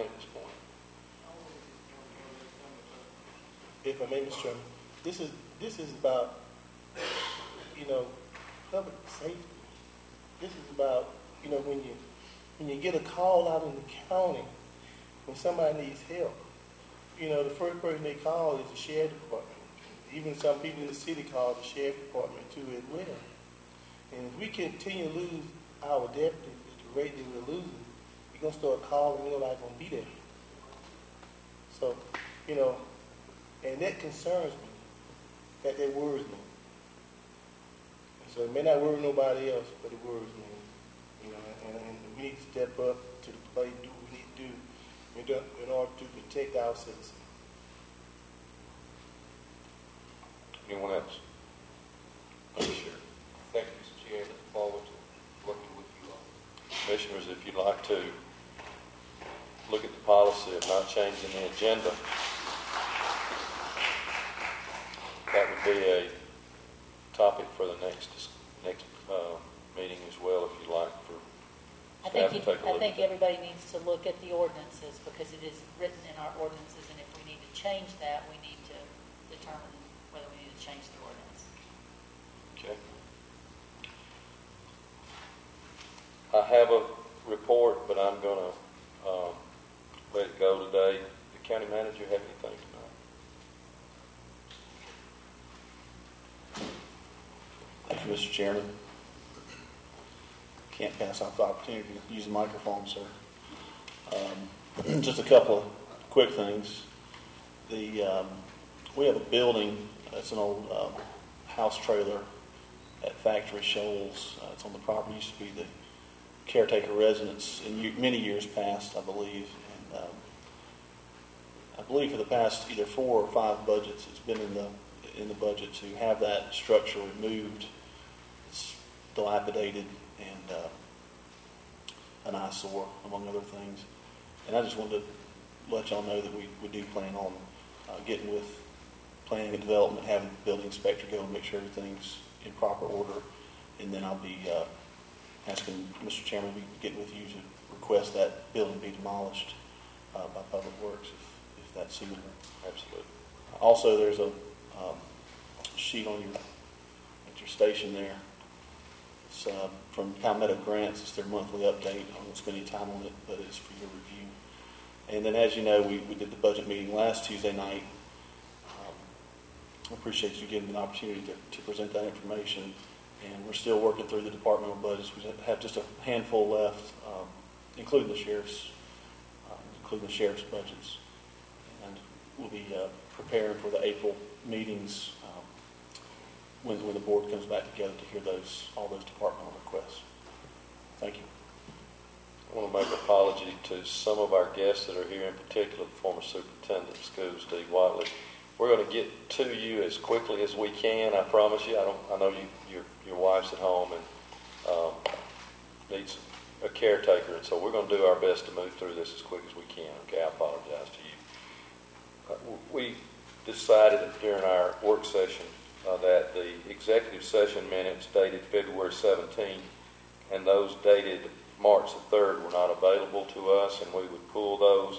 at this point. If I may, Mr. Chairman, this is about, public safety. This is about, when you get a call out in the county, when somebody needs help, the first person they call is the sheriff department. Even some people in the city call the sheriff department too as well. And if we continue to lose our deputies at the rate that we're losing, we're going to start calling and nobody's going to be there. So, and that concerns me. That worries me. And so it may not worry nobody else, but it worries me. And we need to step up to the plate and do what we need to do in order to protect our citizens. Anyone else? Sure. Thank you, Mr. Chair. Look forward to working with you all. Commissioners, if you'd like to look at the policy of not changing the agenda, that would be a topic for the next meeting as well, if you'd like for staff to take a look. I think everybody needs to look at the ordinances because it is written in our ordinances, and if we need to change that, we need to determine whether we need to change the ordinance. Okay. I have a report, but I'm going to let it go today. The county manager have anything tonight? Thank you, Mr. Chairman. Can't pass off the opportunity to use the microphone, sir. Just a couple of quick things. We have a building that's an old house trailer at Factory Shoals. It's on the property. It used to be the caretaker residence in many years past, I believe. And I believe for the past either 4 or 5 budgets, it's been in the budget to have that structure removed. It's dilapidated and an eyesore, among other things. And I just wanted to let y'all know that we do plan on getting with planning and development, having the building inspector go and make sure everything's in proper order. And then I'll be asking Mr. Chairman to be getting with you to request that building be demolished by Public Works if that's suitable. Absolutely. Also, there's a sheet on at your station there. It's from Palmetto Grants. It's their monthly update. I won't spend any time on it, but it's for your review. And then, as you know, we did the budget meeting last Tuesday night. I appreciate you giving me an opportunity to present that information. And we're still working through the departmental budgets. We have just a handful left, including the sheriff's budgets. And we'll be preparing for the April meetings when the board comes back together to hear all those departmental requests. Thank you. I want to make an apology to some of our guests that are here, in particular the former superintendent of schools, Steve Whiteley. We're going to get to you as quickly as we can. I promise you. I know your wife's at home and needs a caretaker, and so we're going to do our best to move through this as quick as we can. Okay, I apologize to you. We decided during our work session that the executive session minutes dated February 17th and those dated March the 3rd were not available to us, and we would pull those.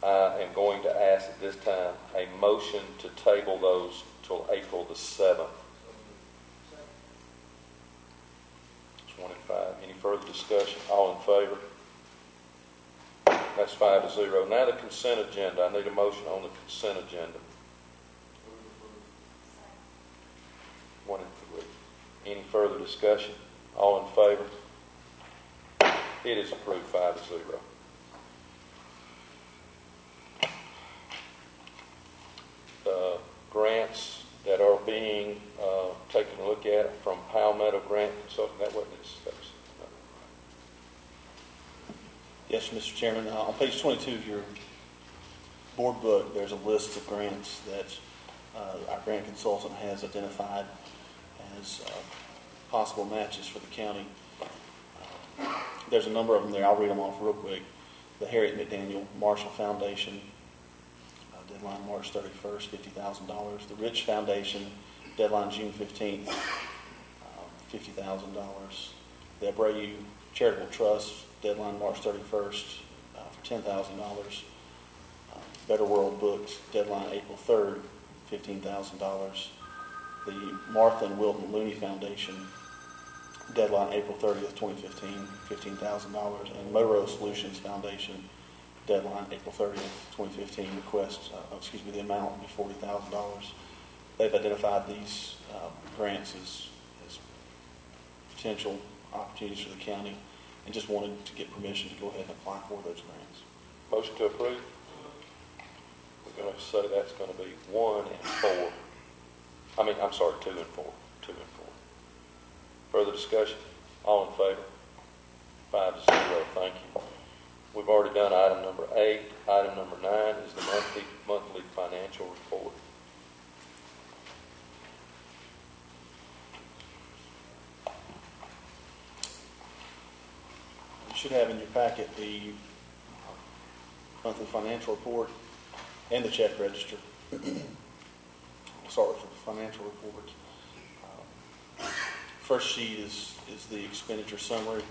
I am going to ask at this time a motion to table those till April the 7th. It's 1 and 5. Any further discussion? All in favor? That's 5-0. Now the consent agenda. I need a motion on the consent agenda. 1 and 3. Any further discussion? All in favor? It is approved 5-0. Grants that are being taken a look at from Palmetto Grant Consulting. That wasn't his steps. Yes, Mr. Chairman. On page 22 of your board book, there's a list of grants that our grant consultant has identified as possible matches for the county. There's a number of them there. I'll read them off real quick. The Harriet McDaniel Marshall Foundation, deadline March 31st, $50,000. The Rich Foundation, deadline June 15th, $50,000. The Abreu Charitable Trust, deadline March 31st, for $10,000. Better World Books, deadline April 3rd, $15,000. The Martha and Wilton Looney Foundation, deadline April 30th, 2015, $15,000. And Moro Solutions Foundation, deadline April 30th, 2015, requests, the amount will be $40,000. They've identified these grants as potential opportunities for the county and just wanted to get permission to go ahead and apply for those grants. Motion to approve. We're going to say that's going to be 1 and 4. 2 and 4. 2 and 4. Further discussion? All in favor? 5-0. Thank you. We've already done item number 8. Item number 9 is the monthly financial report. You should have in your packet the monthly financial report and the check register. We'll start with the financial report. First sheet is the expenditure summary.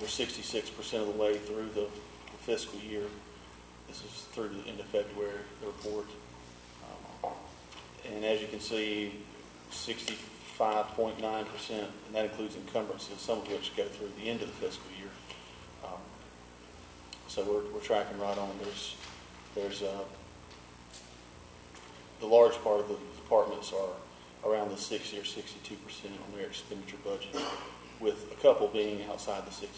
We're 66% of the way through the fiscal year. This is through the end of February, the report. And as you can see, 65.9%, and that includes encumbrances, some of which go through the end of the fiscal year. So we're tracking right on. There's the large part of the departments are around the 60 or 62% on their expenditure budget, with a couple being outside the 66%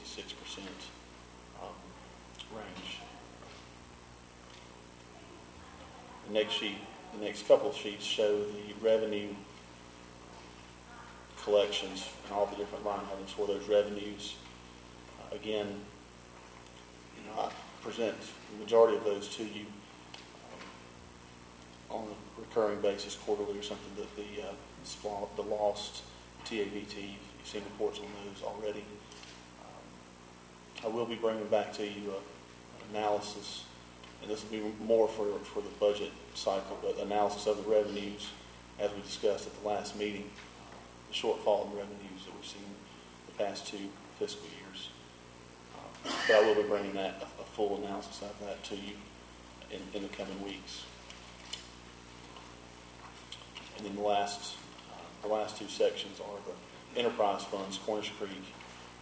range. The next couple of sheets show the revenue collections and all the different line items for those revenues. Again, I present the majority of those to you on a recurring basis, quarterly or something, that the lost TAVT, you've seen reports on those already. I will be bringing back to you analysis, and this will be more for the budget cycle, but analysis of the revenues, as we discussed at the last meeting, the shortfall in revenues that we've seen the past 2 fiscal years. But I will be bringing a full analysis of that to you in the coming weeks. And then the last 2 sections are the enterprise funds, Cornish Creek,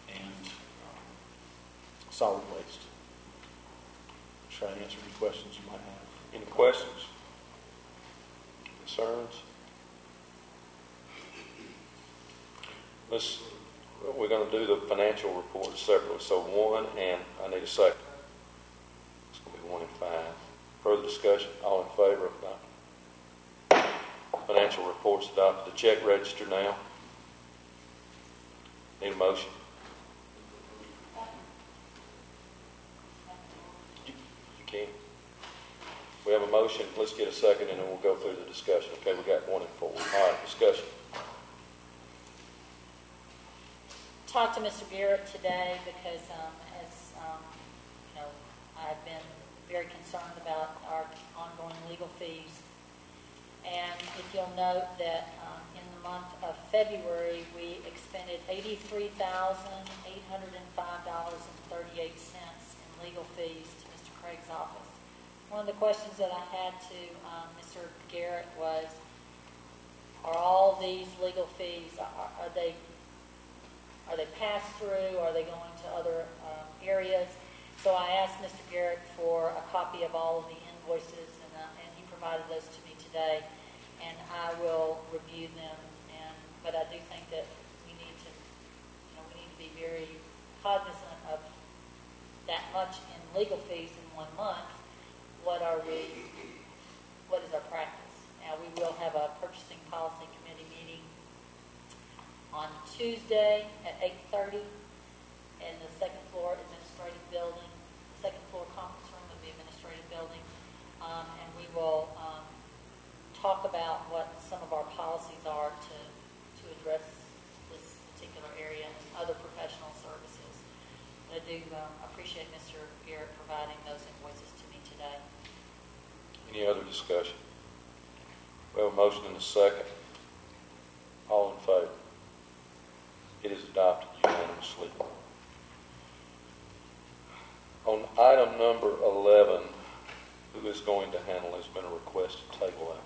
and solid waste. Try to answer any questions you might have. Any questions? Concerns? We're going to do the financial report separately. So 1, and I need a second. It's going to be 1 and 5. Further discussion? All in favor of that? Financial reports adopted. The check register now. Need a motion? You can. We have a motion. Let's get a second, and then we'll go through the discussion. Okay, we got 1 and 4. All right, discussion. Talked to Mr. Garrett today because, as you know, I've been very concerned about our ongoing legal fees. And if you'll note that in the month of February, we expended $83,805.38 in legal fees to Mr. Craig's office. One of the questions that I had to Mr. Garrett was, are all these legal fees, are they passed through? Are they going to other areas? So I asked Mr. Garrett for a copy of all of the invoices, and he provided those to me today, and I will review them. But I do think that we need to be very cognizant of that much in legal fees in 1 month. What is our practice? Now, we will have a purchasing policy committee meeting on Tuesday at 8:30 in the second floor administrative building, second floor conference room of the administrative building, and we will talk about what some of our policies are to address this particular area and other professional services. But I do appreciate Mr. Garrett providing those invoices to me today. Any other discussion? We have a motion and a second. All in favor? It is adopted unanimously. On item number 11, who is going to handle? There's been a request to table that.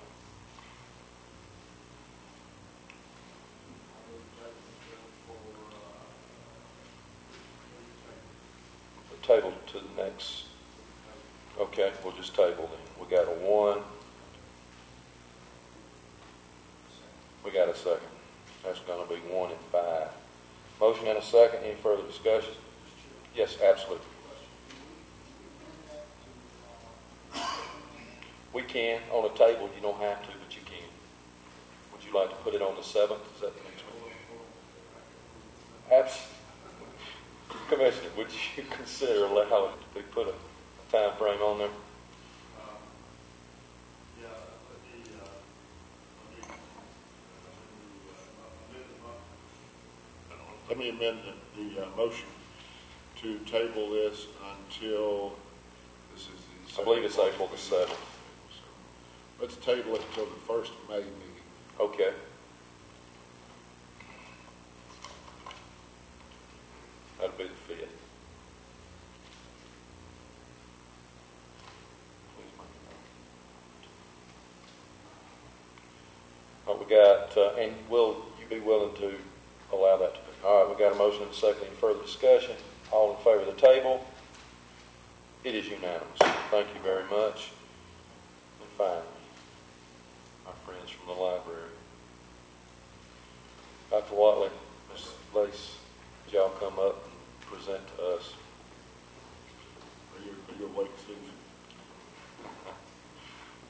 Table to the next. Okay, we'll just table then. We got a 1. We got a second. That's going to be 1 and 5. Motion and a second. Any further discussion? Yes, absolutely. We can. On a table, you don't have to, but you can. Would you like to put it on the 7th? Is that the next one? Absolutely. Commissioner, would you consider allowing to put a time frame on there? Let me amend the motion to table this until, this is the. I believe it's April the 7th. Let's table it until the first May meeting. Okay. That'll be the 5th. We got, and will you be willing to allow that to be? All right, we got a motion and a second. Any further discussion? All in favor of the table? It is unanimous. Thank you very much. And finally, our friends from the library. Dr. Watley, Ms. Lace, did y'all come up and present to us? Are you awake, Steve?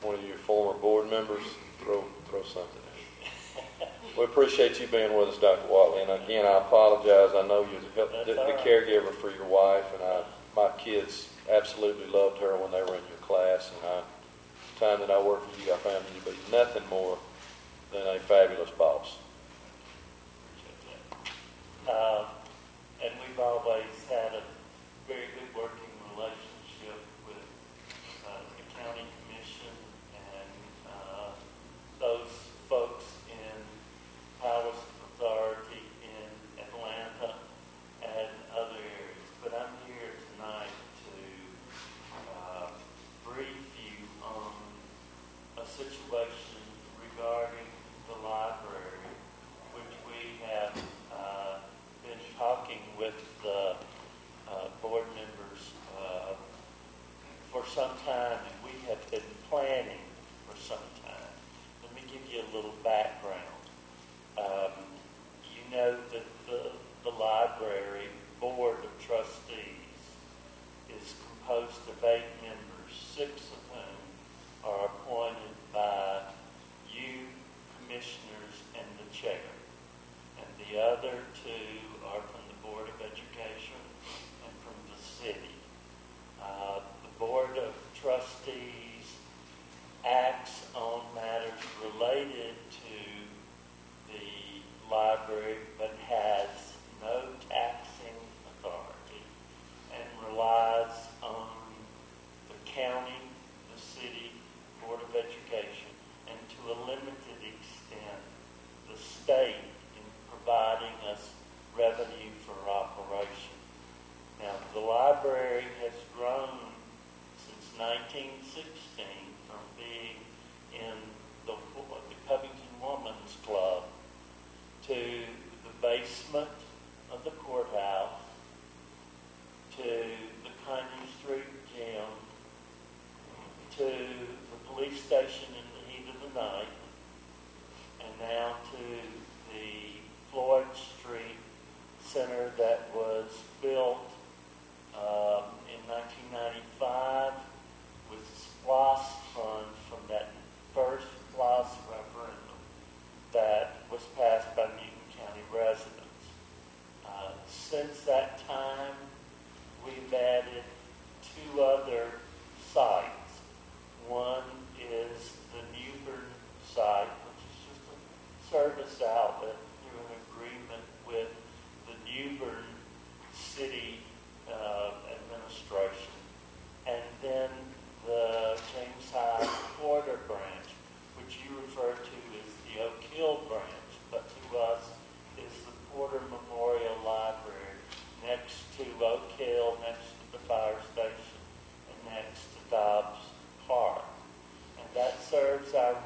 One of your former board members, throw something in. We appreciate you being with us, Dr. Watley. And again, I apologize. I know you're the caregiver for your wife, and my kids absolutely loved her when they were in your class. And the time that I worked with you, I found you to be nothing more than a fabulous boss. And we've always had a very good working relationship with the county commission and those folks in Powers Authority in Atlanta and other areas. But I'm here tonight to brief you on a situation regarding the library, which we have been talking with the board members for some time, and we have been planning for some time. Let me give you a little background. You know that the library board of trustees is composed of 8 members, 6 of whom are appointed by you commissioners and the chair. And the other 2 are from the Board of Education and from the city. The Board of Trustees acts on matters related to the library but has no taxing authority and relies on the county, the city, Board of Education, and to a limited extent, the state in providing us revenue for operation. Now, the library has grown since 1916 from being in the Covington Women's Club to the basement of the courthouse, to the County Street Gym, to the police station in the heat of the night, and now to the Floyd Street Center that was built in 1995 with SPLOS funds from that first SPLOS referendum that was passed by Newton County residents. Since that time, we've added 2 other sites. One is the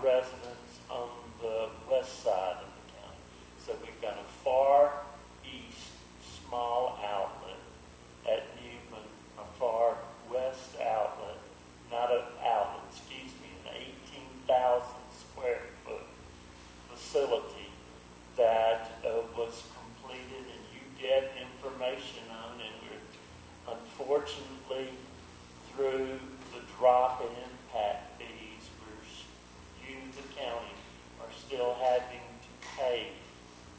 residents on the west side of the county. So we've got a far east small outlet at Newman, a far west outlet, not an outlet, excuse me, an 18,000 square foot facility that was completed, and you get information on, and we're unfortunately through the drop in impact fees, you, the county, are still having to pay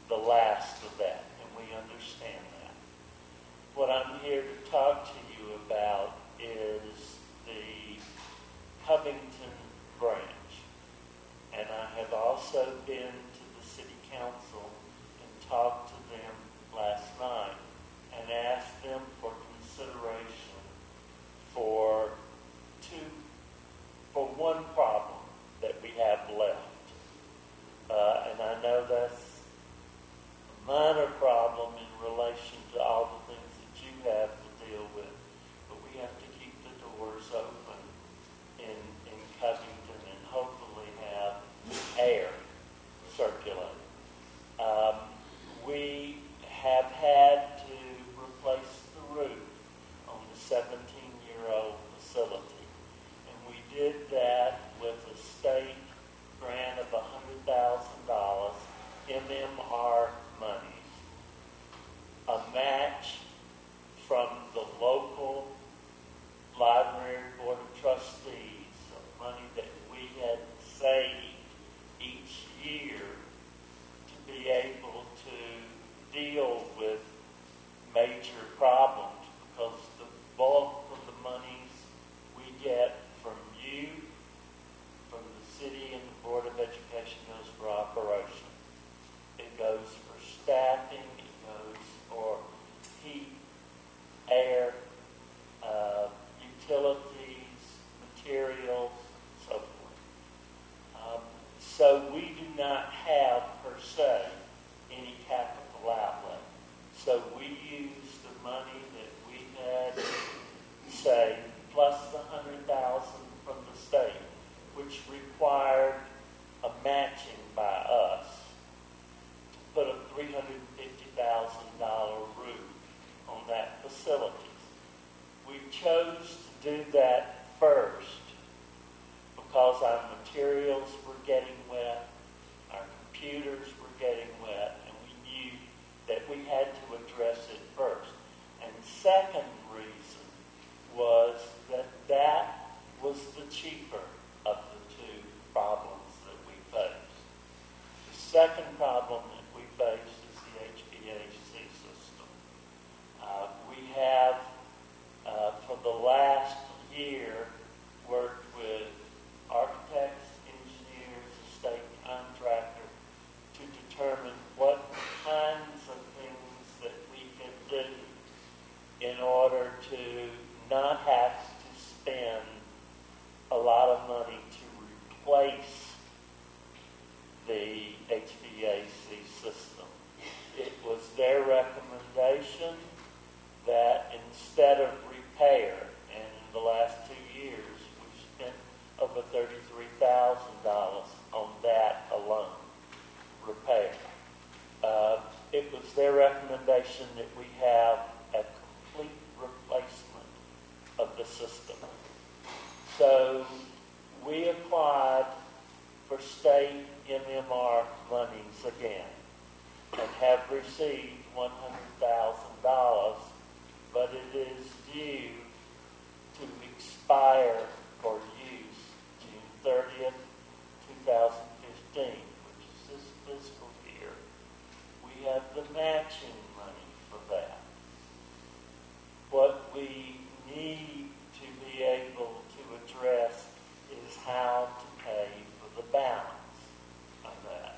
the last of that, and we understand that. What I'm here to talk to you about is the Covington branch, and I have also been to the city council and talked to them last night and asked them for consideration for one problem that we have left. And I know that's a minor problem in relation to all the things that you have to deal with, but we have to keep the doors open in Covington and hopefully have air circulate. We have had to replace the roof on the 17-year-old facility, and we did that with a state grant of $100,000, MMR monies, a match from the local library board of trustees, of money that we had saved each year to be able to deal with major problems, because the bulk of the monies we get from you, from the city and the Board of Education, goes for operation. It goes for staffing, it goes for heat, air, utilities, materials, so forth. So we do not have, per se, any capital outlay. So we use the money that we had saved, plus the $100,000 from the state, which required a matching by us, to put a $350,000 roof on that facility. We chose to do that first because our materials were getting wet, our computers were getting wet, and we knew that we had to address it first. And the second reason was that that was the cheaper of the two problems that we faced. The second problem that we face is the HVAC system. We have, for the last year, worked with architects, engineers, a state contractor to determine what kinds of things that we can do in order to not have to spend a lot of money to replace the HVAC system. It was their recommendation that instead of repair, and in the last 2 years we've spent over $33,000 on that alone, repair. It was their recommendation that we have a complete replacement of the system. So we applied for state MMR monies again and have received $100,000, but it is due to expire for use June 30th, 2015, which is this fiscal year. We have the matching money for that. What we need to be able to address is how to pay for the balance of that.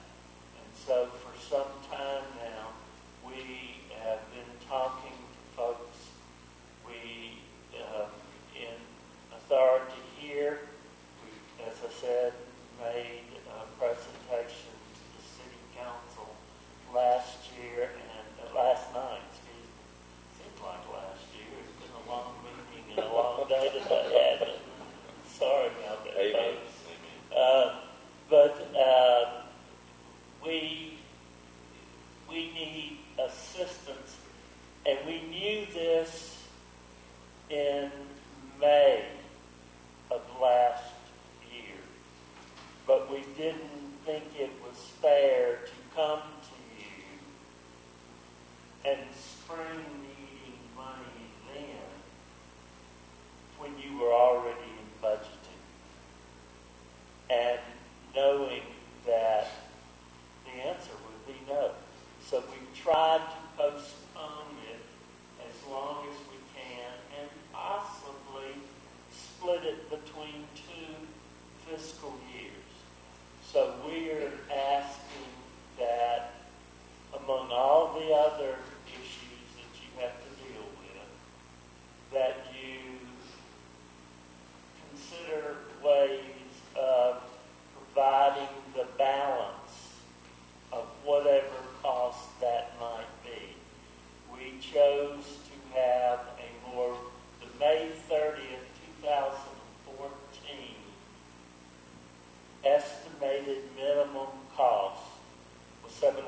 And so for some time now, we have been talking to folks. We, in authority here, we, as I said, made a presentation to the city council last night, excuse me. Seems like last year. It's been a long meeting and a long day today, hasn't it? Sorry about that, folks. But split between 2 fiscal years. So we're asking that among all the other issues that you have to deal with, that you consider ways of providing the balance of whatever cost that might be. We chose to have the May 30th, 2014 estimated minimum cost was $725,000.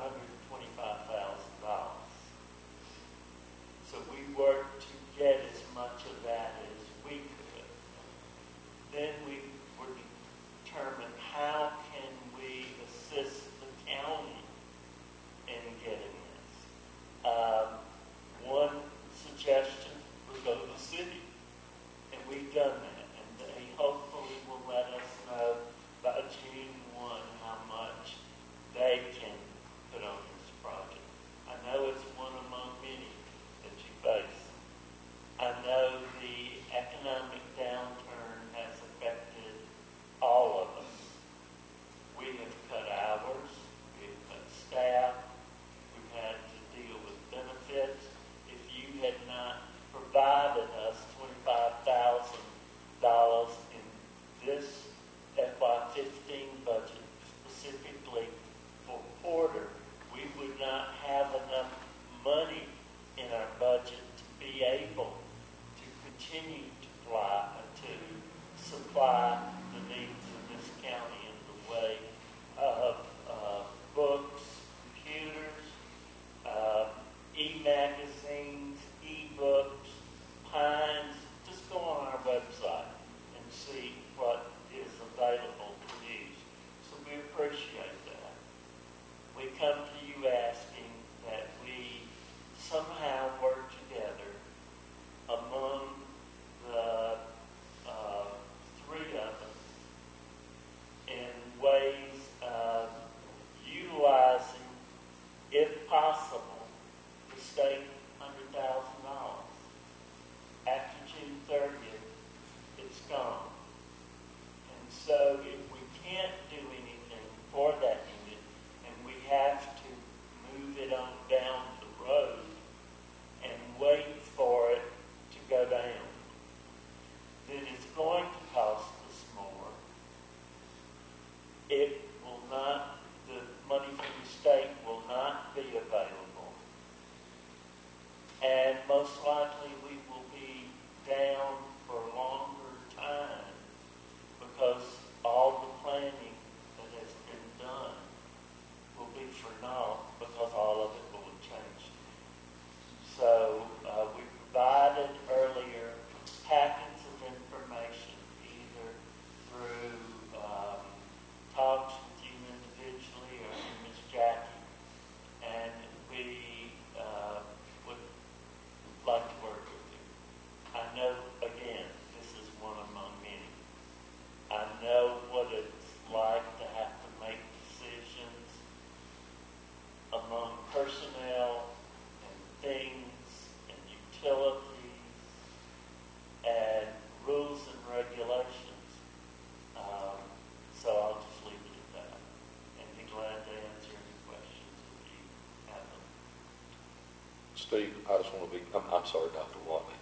So we worked to get as much of that as we could. Then we were determined how can we assist the county in getting this. One suggestion was go to the city, and we've done that, and they hopefully will let us know by June 1 how much they can put on this project. I know it's one among many that you face. I know the economic downturn has affected all of us. We have cut hours, we have cut staff, we've had to deal with benefits. If you had not provided us $25,000 in this FY15 budget specifically for Porter, we would not have enough money in our budget to be able to continue to supply the needs of this county in the way of books, computers, e-magazines, e-books, Pines. Just go on our website and see what is available to use. So we appreciate that. We come to you asking that we somehow work together among the three of us in ways of utilizing, if possible, the state $100,000. After June 30th, it's gone. And so if we can't do anything for that unit, and we have to move it on down the road and wait for it to go down, then it's going to cost us more. It will not, the money from the state will not be available. And most likely we will be down for a longer time because all the planning that has been done will be for naught because all of it will have changed. So we provided earlier packets of information either through talks with you individually or Ms. Jackie, and we would like to work with you. I know, again, this is one among many. I know what it's like to have to make decisions among personnel and things and utilities and rules and regulations. So I'll just leave it at that and be glad to answer any questions if you have them. Steve, I just want to be, I'm sorry, Dr. Watley.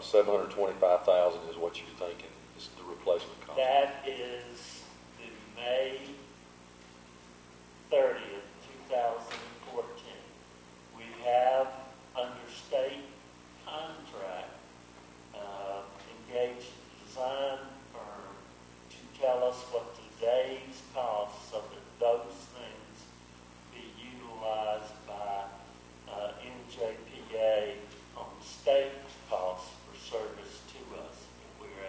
725,000 is what you're thinking is the replacement cost. That is the May 30th, 2014. We have, under state contract, engaged a design firm to tell us what today's costs so that those things be utilized by NJPA on state costs for service to us if we're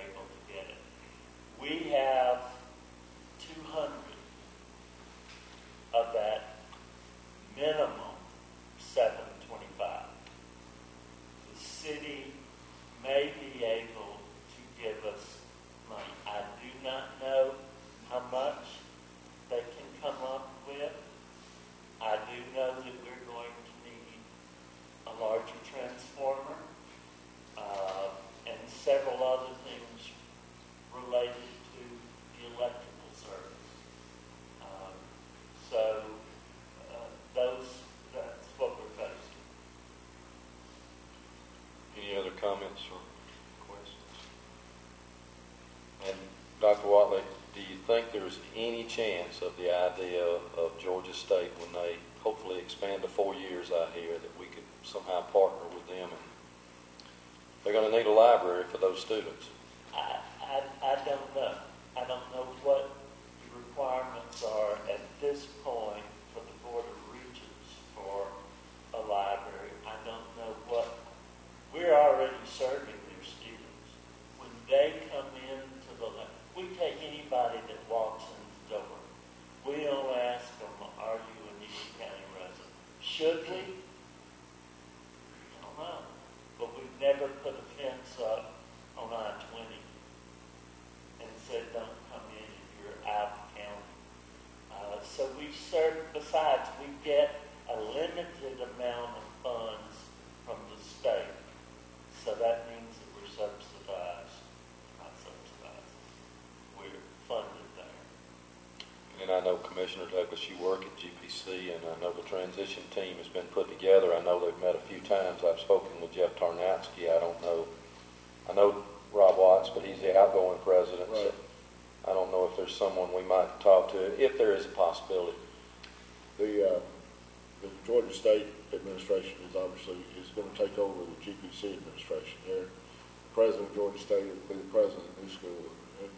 Dr. Watley, do you think there's any chance of the idea of Georgia State, when they hopefully expand to 4 years out here, that we could somehow partner with them? And they're going to need a library for those students. I don't know. I don't know what the requirements are at this point for the Board of Regents for a library. I don't know what, we're already serving their students. When they come into the, we take anybody that walks in the door. We don't ask them, are you a Newton County resident? Should we? I don't know. But we've never put a fence up on I-20 and said, don't come in if you're out of county. So we serve, besides, we get a limited amount of funds from the state. So that means that we're subsidized, not subsidized. We're funded there. And I know, Commissioner Douglas, you work at GPC, and I know the transition team has been put together. I know they've met a few times. I've spoken with Jeff Tarnowski. I don't know. I know Rob Watts, but he's the outgoing president. Right. So I don't know if there's someone we might talk to, if there is a possibility. The Georgia State administration is going to take over the GPC administration. The president of Georgia State will be the president of the new school, and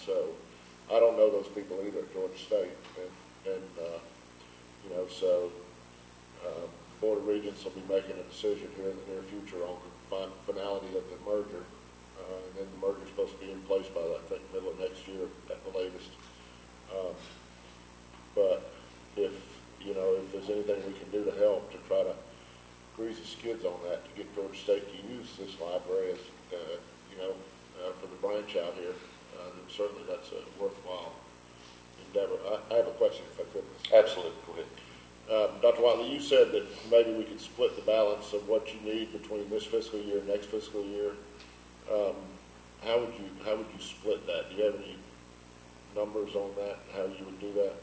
so I don't know those people either at Georgia State, and so Board of Regents will be making a decision here in the near future on the finality of the merger, and then the merger is supposed to be in place by, I think, middle of next year at the latest. But if there's anything we can do to help to try to grease the skids on that, to get Georgia State to use this library as, for the branch out here, then certainly that's a worthwhile endeavor. I have a question, if I could. Absolutely. Go ahead. Dr. Watley, you said that maybe we could split the balance of what you need between this fiscal year and next fiscal year. How would you split that? Do you have any numbers on that? How you would do that?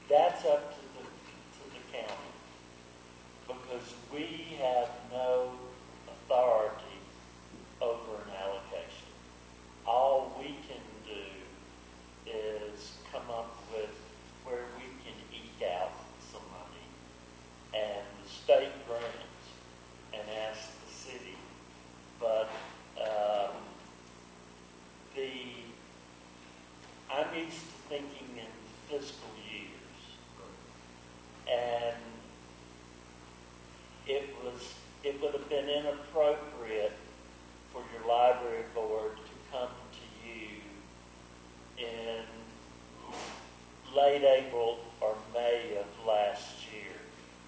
That's up to the county, because we have no authority over an allocation. All we can do is come up with where we can eke out some money, and the state grants, and ask the city. But I'm used to thinking in fiscal years, and it would have been inappropriate for your library board to come to you in late April or May of last year,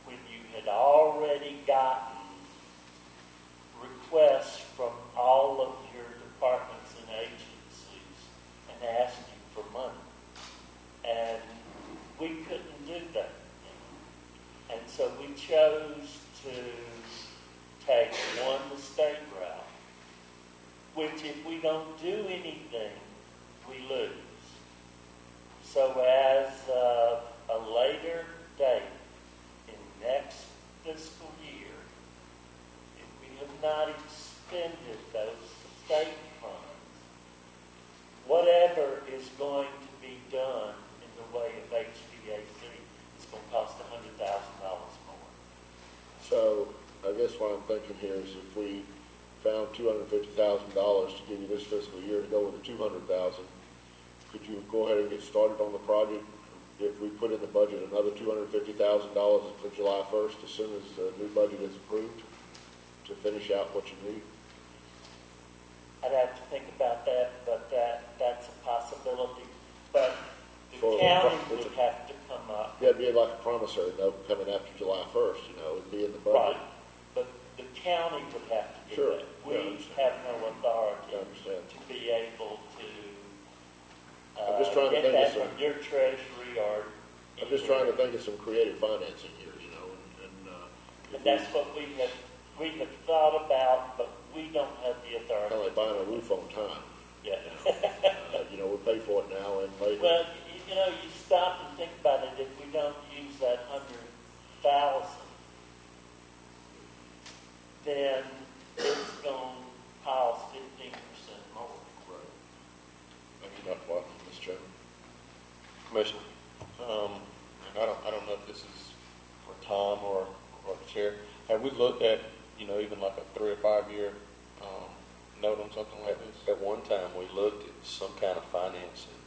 when you had already gotten requests from all of your departments and agencies and asked you for money. And we couldn't do that. And so we chose to take the state route, which if we don't do anything, we lose. So as of a later date in next fiscal year, if we have not expended those state funds, whatever is going to be done in the way of HVAC is going to cost $100,000 more. So I guess what I'm thinking here is if we found $250,000 to give you this fiscal year to go with the $200,000, could you go ahead and get started on the project? If we put in the budget another $250,000 for July 1st, as soon as the new budget is approved, to finish out what you need? I'd have to think about that, but that's a possibility. But the So county would have to come up. Yeah, it'd be like a promissory note coming after July 1st, it'd be in the budget. Right. But the county would have to do Sure. that. Yeah, I We understand. have no authority I understand. to be able to I'm just trying to get think of that some- from your treasury or. I'm just trying to think of some creative financing here, And that's what we have thought about, but we don't have the authority. kind of like buying a roof on time. Yeah. We'll pay for it now and later. Well, you stop and think about it. If we don't use that 100,000, then it's going to cost $15,000 Commissioner? And I don't know if this is for Tom or the chair. Have we looked at, even like a 3 or 5 year note on something like this? At one time, we looked at some kind of financing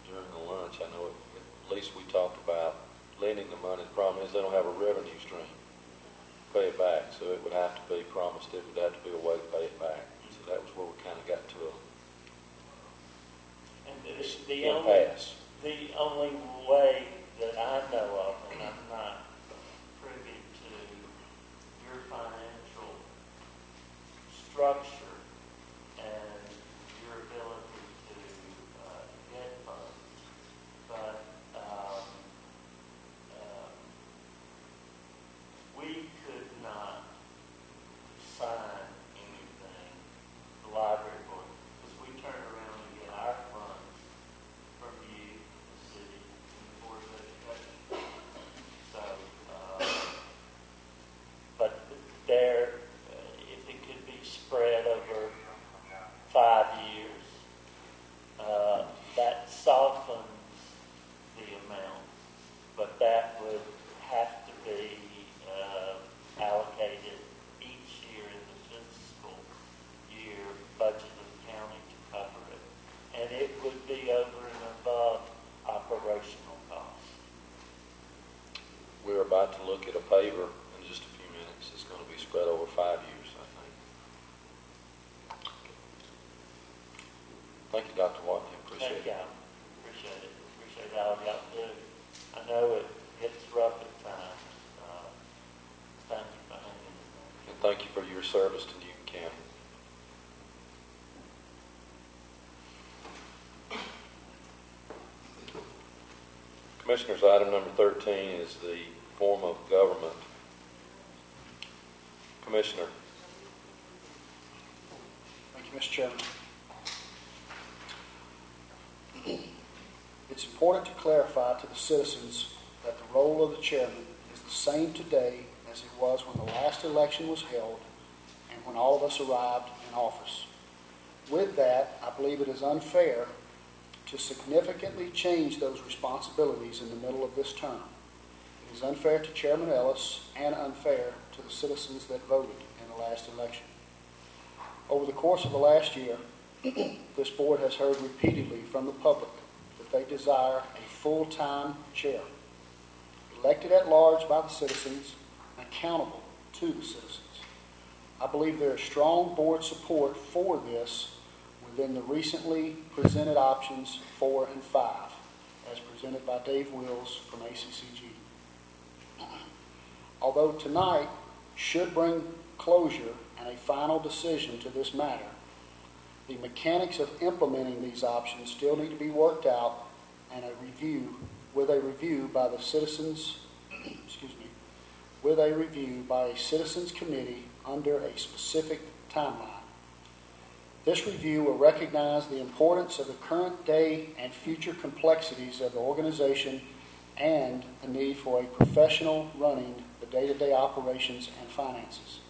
during the lunch. I know at least we talked about lending the money. The problem is they don't have a revenue stream to pay it back, so it would have to be promised. It would have to be a way to pay it back. So that was where we kind of got to a impasse. The only way that I know of, and I'm not privy to your financial structure and your ability to get funds, but we could not sign anything, the library board, because we turn around and get our funds from you, the city, and the Board of Education. So, but there, if it could be spread over 5 years, that softens the amount, but that would have to be allocated each year in the fiscal year budget of the county to cover it. And it would be over and above operational costs. We're about to look at a paver in just a few minutes. It's going to be spread over 5 years, I think. Thank you, Dr. Watley. Appreciate Thank it. you. Appreciate it. Appreciate all y'all do. I know it gets rough at times. Thank you for hanging in there. And thank you for your service to Newton County. Commissioners, item number 13 is the form of government. Commissioner. Thank you, Mr. Chairman. It's important to clarify to the citizens that the role of the chairman is the same today as it was when the last election was held and when all of us arrived in office. With that, I believe it is unfair to significantly change those responsibilities in the middle of this term. It is unfair to Chairman Ellis and unfair to the citizens that voted in the last election. Over the course of the last year, this board has heard repeatedly from the public that they desire a full-time chair, elected at large by the citizens, accountable to the citizens. I believe there is strong board support for this within the recently presented options 4 and 5, as presented by Dave Wills from ACCG. Although tonight should bring closure and a final decision to this matter, the mechanics of implementing these options still need to be worked out and a review by the citizens, with a review by a citizens committee under a specific timeline. This review will recognize the importance of the current day and future complexities of the organization and the need for a professional running the day-to-day operations and finances.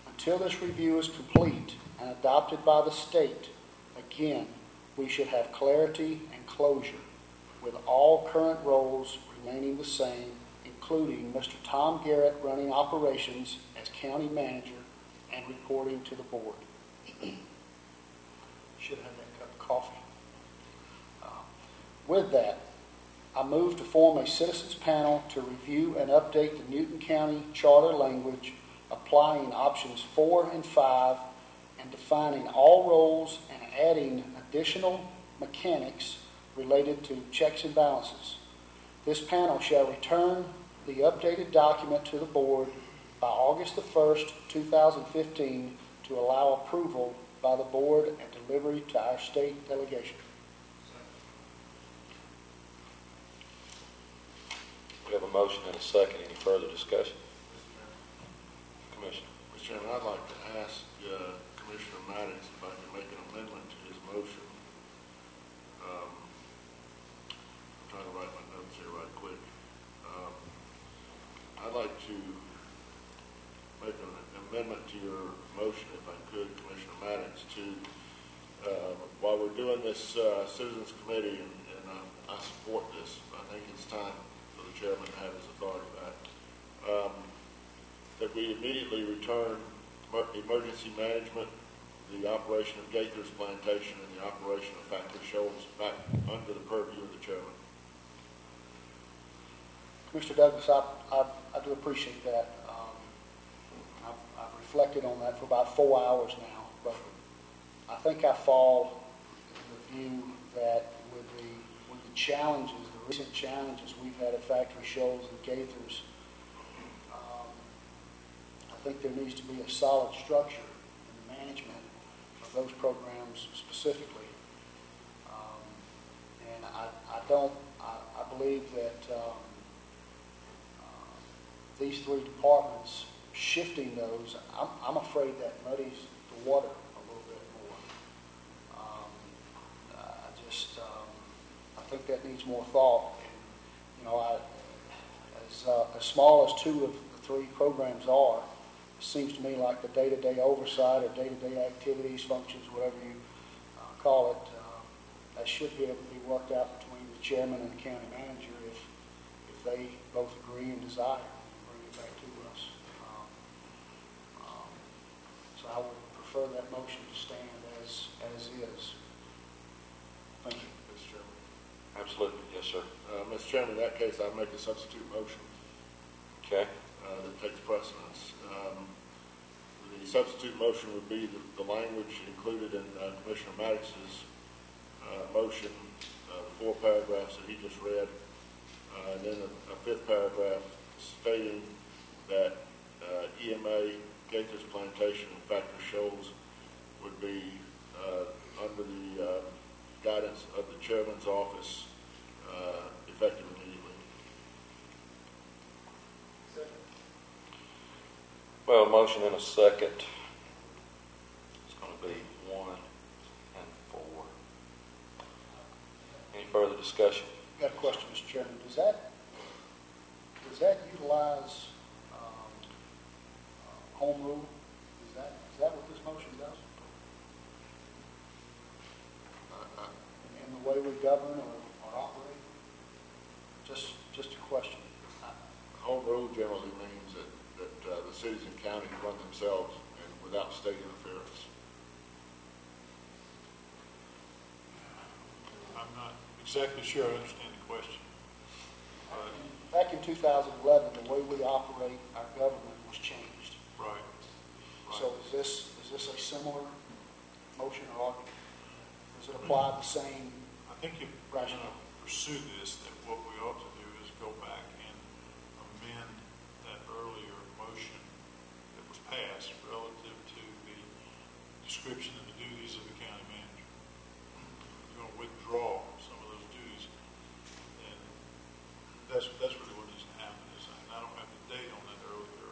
Until this review is complete and adopted by the state, again, we should have clarity and closure, with all current roles remaining the same, including Mr. Tom Garrett running operations as county manager and reporting to the board. Should have that cup of coffee. With that, I move to form a citizens panel to review and update the Newton County Charter language, applying options 4 and 5, and defining all roles and adding additional mechanics related to checks and balances. This panel shall return the updated document to the board by August the 1st, 2015 to allow approval by the board and delivery to our state delegation. We have a motion and a second. Any further discussion? Commissioner. Mr. Chairman, I'd like to ask Commissioner Maddox if I can make an amendment to his motion. I'm trying to write my notes here right quick. I'd like to make an amendment to your motion, if I could, Commissioner Maddox, to while we're doing this Citizens Committee, and I support this. I think it's time for the chairman to have his authority back. That we immediately return emergency management, the operation of Gaither's Plantation, and the operation of Factory Shoals back under the purview of the chairman. Mr. Douglas, I do appreciate that. I've reflected on that for about 4 hours now, but I think I fall in the view that with the challenges, the recent challenges we've had at Factory Shoals and Gaithers, I think there needs to be a solid structure in the management of those programs specifically. And I believe that these three departments, shifting those, I'm afraid that muddies the water a little bit more. I think that needs more thought. And, as small as two of the three programs are, it seems to me like the day-to-day oversight or day-to-day activities, functions, whatever you call it, that should be able to be worked out between the chairman and the county manager if they both agree and desire and bring it back to us. So I would prefer that motion to stand as is. Thank you. Mr. Chairman. Absolutely, yes, sir. Mr. Chairman, in that case, I'll make a substitute motion. Okay. That takes precedence. The substitute motion would be the language included in Commissioner Maddox's motion, the 4 paragraphs that he just read, and then a 5th paragraph stating that EMA, Gaithers Plantation, and Factory Shoals would be under the guidance of the chairman's office, effective immediately. Well, a motion and a second. It's going to be 1 and 4. Any further discussion? I've got a question, Mr. Chairman. Does that utilize home rule? Is that what this motion does? In the way we govern or operate? Just a question. Home rule generally means that the cities and counties run themselves and without state interference. I'm not exactly sure I understand the question. Back in 2011, the way we operate our government was changed. Right. So is this a similar motion or argument? Does it apply the same? I think if we're going to pursue this, that what we ought to do is go back and amend that earlier motion that was passed relative to the description of the duties of the county manager. We're going to withdraw some of those duties, and that's really what needs to happen. And I don't have the date on that earlier.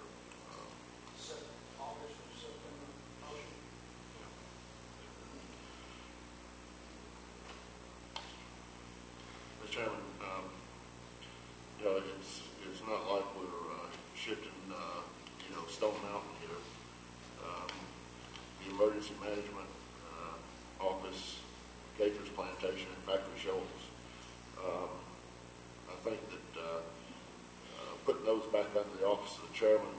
August or September motion. Mr. Chairman, it's not like we're shifting, Stone Mountain here. The emergency management office, Gaithers Plantation, and Factory Shoals. I think that putting those back under the office of the chairman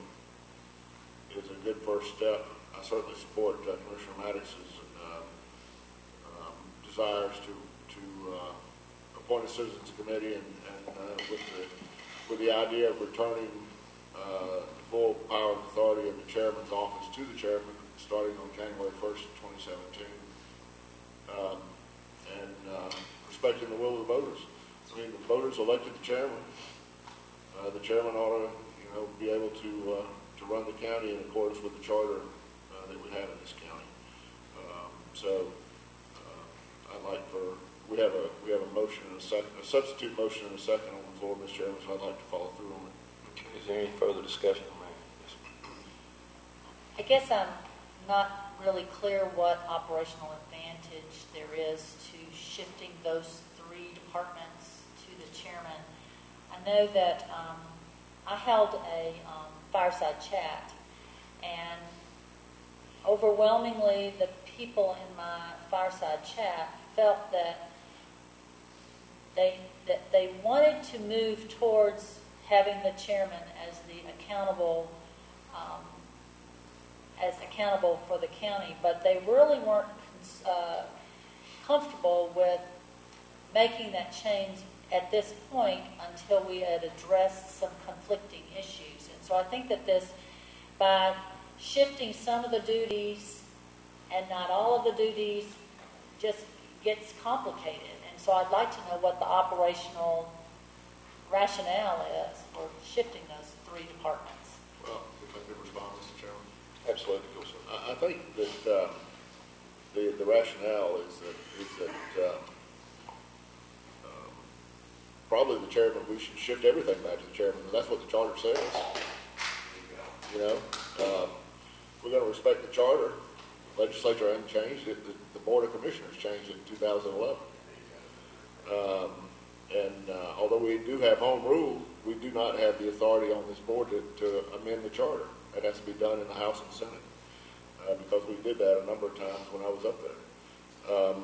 is a good first step. I certainly support Commissioner Maddox's desires to appoint a citizens committee and with the idea of returning the full power and authority of the chairman's office to the chairman starting on January 1st, 2017, and respecting the will of the voters. I mean, the voters elected the chairman. The chairman ought to, be able to run the county in accordance with the charter that we have in this county. We have a motion and a substitute motion and a second on the floor, Mr. Chairman, so I'd like to follow through on it. Okay. Is there any further discussion on that? Yes. I guess I'm not really clear what operational advantage there is to shifting those 3 departments to the chairman. I know that I held a fireside chat, and overwhelmingly the people in my fireside chat felt that they wanted to move towards having the chairman as the accountable for the county, but they really weren't comfortable with making that change at this point until we had addressed some conflicting issues. And so I think that by shifting some of the duties and not all of the duties, just gets complicated. And so I'd like to know what the operational rationale is for shifting those three departments. Well, if I could respond, Mr. Chairman. Absolutely. I think that the rationale is that probably the chairman, we should shift everything back to the chairman, and that's what the charter says. You know, we're going to respect the charter. The legislature hasn't changed it. The Board of Commissioners changed it in 2011. Although we do have home rule, we do not have the authority on this board to amend the charter. That has to be done in the House and Senate, because we did that a number of times when I was up there.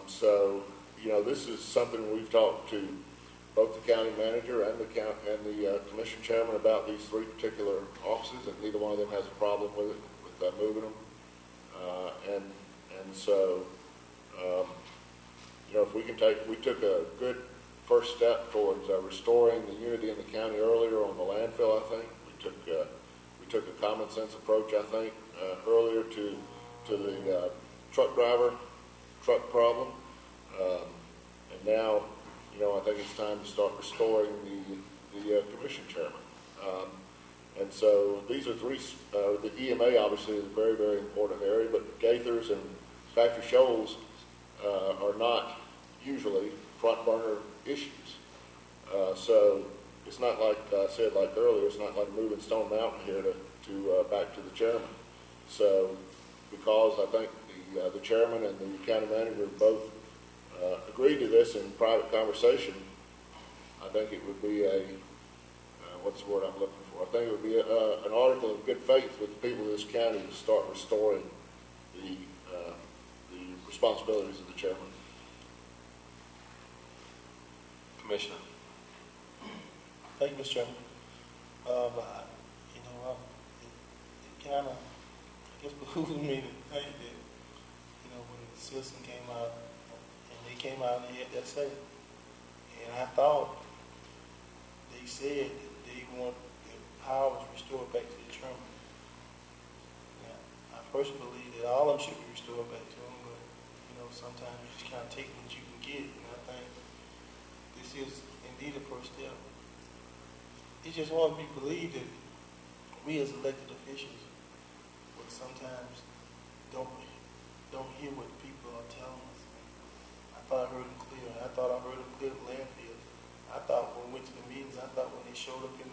So, you know, this is something we've talked to both the county manager and the commission chairman about these three particular offices, and neither one of them has a problem with it, with moving them. So, you know, if we took a good first step towards restoring the unity in the county earlier on the landfill. I think we took a common sense approach. I think earlier to the truck problem, and now, you know, I think it's time to start restoring the commission chairman. And so these are three. The EMA obviously is a very, very important area, but Gaithers and Factory Shoals are not usually front burner issues. So it's not like I said, like earlier, it's not like moving Stone Mountain here to back to the chairman. So because I think the chairman and the county manager both agreed to this in private conversation, I think it would be what's the word I'm looking for? I think it would be an article of good faith with the people of this county to start restoring the responsibilities of the chairman. Commissioner. Thank you, Mr. Chairman. It kind of, I guess, behooves me to think that, you know, when the citizen came out, and they came out and they had that say, and I thought they said that they want their powers restored back to the chairman. Now, I personally believe that all of them should be restored back to them, but, you know, sometimes you just kind of take what you can get, and I think this is indeed a first step. It just wants to be believed that we as elected officials will sometimes don't hear what people are telling us. I thought I heard them clear. I thought I heard them clear the landfill. I thought when we went to the meetings, I thought when they showed up in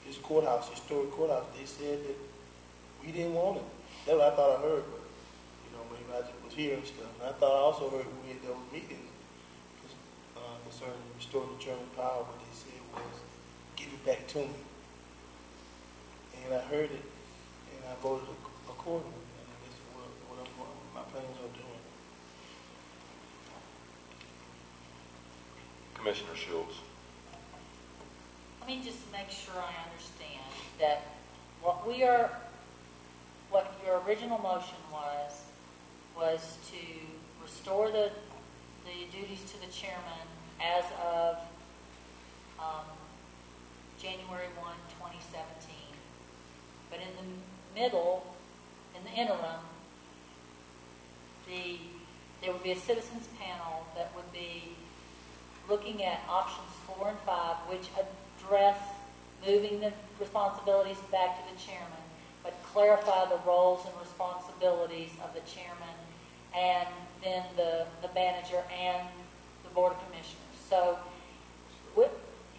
this courthouse, historic courthouse, they said that we didn't want it. That's what I thought I heard, but, you know, maybe I just was hearing stuff. And I thought I also heard when we had those meetings concerning restoring the German power, what they said was, give it back to me. And I heard it, and I voted accordingly. And that's what my plans are doing. Commissioner Schultz. Let me just make sure I understand that what your original motion was to restore the duties to the chairman as of January 1, 2017. But in the interim, there would be a citizens panel that would be looking at options 4 and 5, which address moving the responsibilities back to the chairman, but clarify the roles and responsibilities of the chairman and then the manager and the Board of Commissioners. So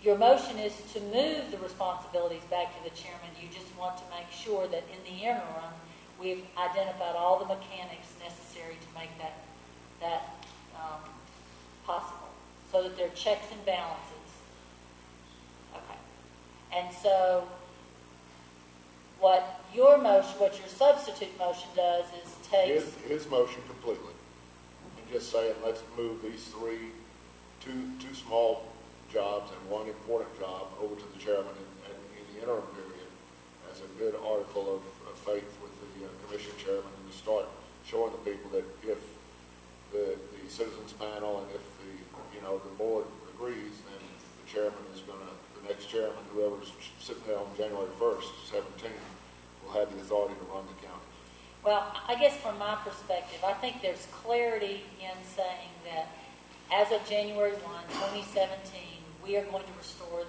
your motion is to move the responsibilities back to the chairman. You just want to make sure that in the interim, we've identified all the mechanics necessary to make that possible, so that there are checks and balances. Okay. And so what your substitute motion does is takes his motion completely. And just saying, let's move these three to two small jobs and one important job over to the chairman and in the interim period as a good article of faith with the commission chairman, and to start showing the people that if the citizens panel and if the board agrees, then the chairman is going to, the next chairman, whoever's sitting there on January 1st, 17, will have the authority to run the county. Well, I guess from my perspective, I think there's clarity in saying that as of January 1, 2017, we are going to restore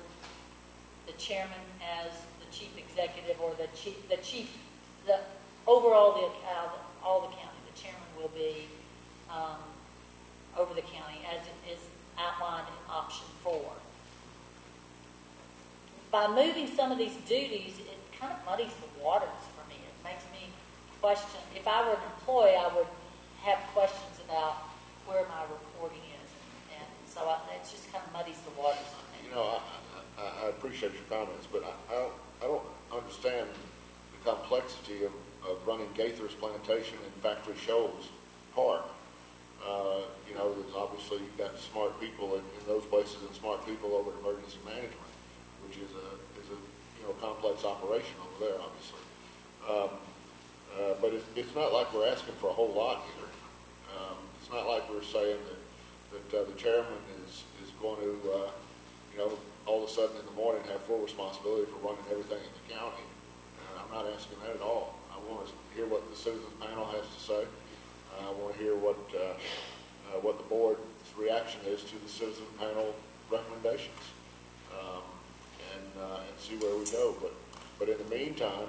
the chairman as the chief executive or the overall all the county. The chairman will be over the county as it is outlined in option 4. By moving some of these duties, it kind of muddies the waters for me. It makes me question. If I were an employee, I would have questions about where my reporting is, and so it just kind of muddies the waters on me. I appreciate your comments, but I don't understand the complexity of running Gaither's Plantation and Factory Shoals Park. There's obviously you've got smart people in those places and smart people over at emergency management, which is a complex operation over there, obviously. But it's not like we're asking for a whole lot here. It's not like we're saying that the chairman is going to all of a sudden in the morning have full responsibility for running everything in the county. I'm not asking that at all. I want to hear what the citizens panel has to say. I want to hear what the board's reaction is to the citizen panel recommendations, and see where we go. But in the meantime,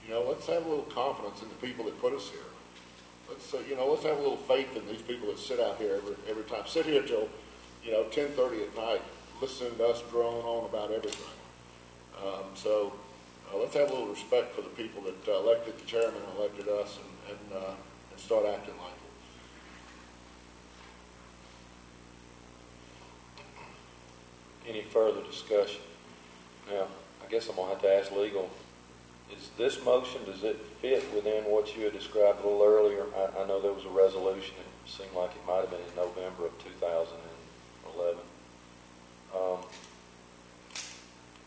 let's have a little confidence in the people that put us here. Let's have a little faith in these people that sit out here every time. Sit here till 10:30 at night, listening to us drone on about everything. So let's have a little respect for the people that elected the chairman and elected us, and start acting like it. Any further discussion? Now, I guess I'm going to have to ask legal, is this motion, does it fit within what you had described a little earlier? I know there was a resolution, it seemed like it might have been in November of 2011.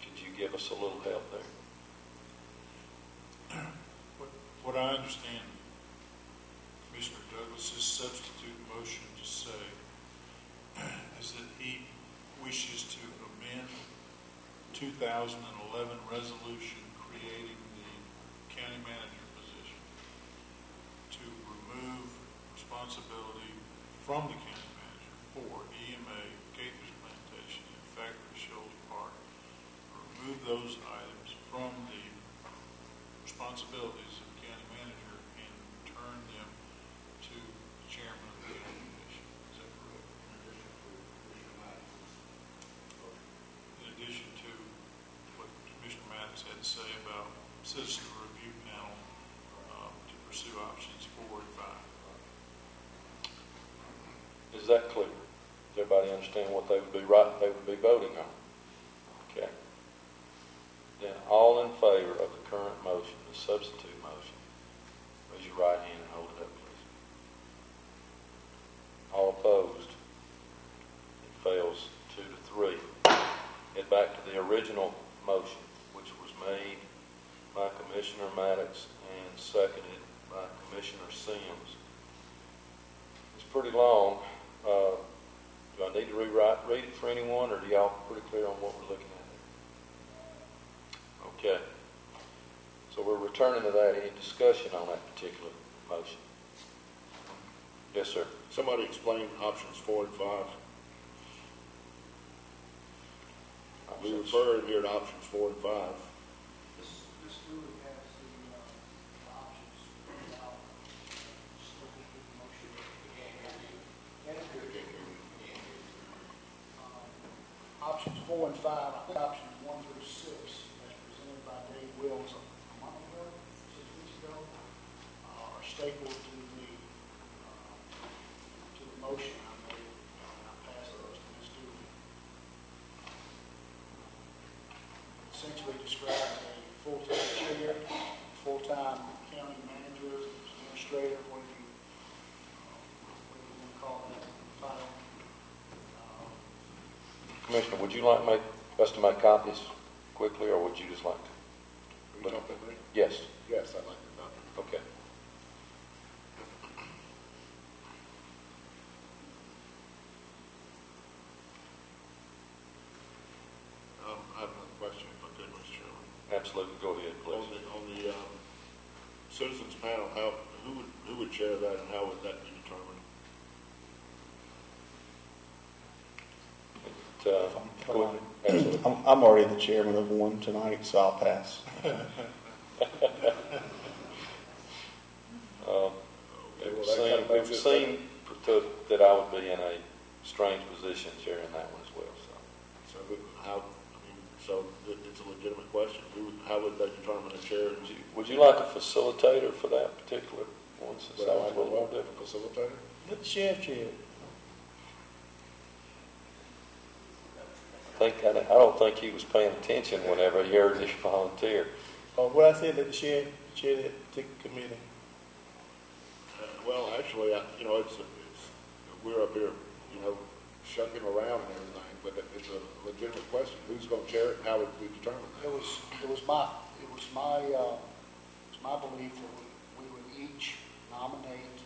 Could you give us a little help there? What I understand Commissioner Douglas's substitute motion to say is that he wishes to amend 2011 resolution creating the county manager position to remove responsibility from the county manager for EMA, Gaither's Plantation, and Factory Shoals Park. Remove those items from the responsibilities of the county manager and turn them to the chairman of the county commission. Is that correct? In addition to what Commissioner Maddox had to say about citizen review panel to pursue options 4 and 5. Is that clear? Does everybody understand what they would be voting on? Okay. Then all in favor of the current motion, the substitute motion, raise your right hand and hold it up, please. All opposed? It fails 2-3. Get back to the original motion, which was made by Commissioner Maddox and seconded by Commissioner Sims. It's pretty long. Do I need to read it for anyone, or do y'all pretty clear on what we're looking at there? Okay. So we're returning to that. Any discussion on that particular motion? Yes, sir. Somebody explain options 4 and 5. We referred here to options 4 and 5. This really has the options without motion. Options 4 and 5, I think options 1 through 6, as presented by Dave Wills a month ago, 6 weeks ago, are stapled to the motion I made, and I passed those to Ms. Dooley. Essentially describes a full-time chair, full-time county manager, administrator, what do you want to call that title, Commissioner, would you like us to make copies quickly, or would you just like to? Are you talking to me? Yes. Yes, I'd like to know. Okay. I have another question, if I could, Mr. Chairman. Absolutely. Go ahead, please. On the citizens panel, who would chair that, and how would that be determined? Go ahead. Absolutely. I'm already the chairman of one tonight, so I'll pass. It would seem that I would be in a strange position chairing that one as well. So it's a legitimate question. How would they determine a chair? Would you like a facilitator for that particular one? Since Would that I was like a little more a difficult. facilitator? Let the sheriff chair. I don't think he was paying attention whenever he heard me volunteer. What I said, let the sheriff chair that particular committee. Well, actually, we're up here, shucking around and everything, but it's a legitimate question. Who's going to chair it? How would we determine that? It was my belief that we would each nominate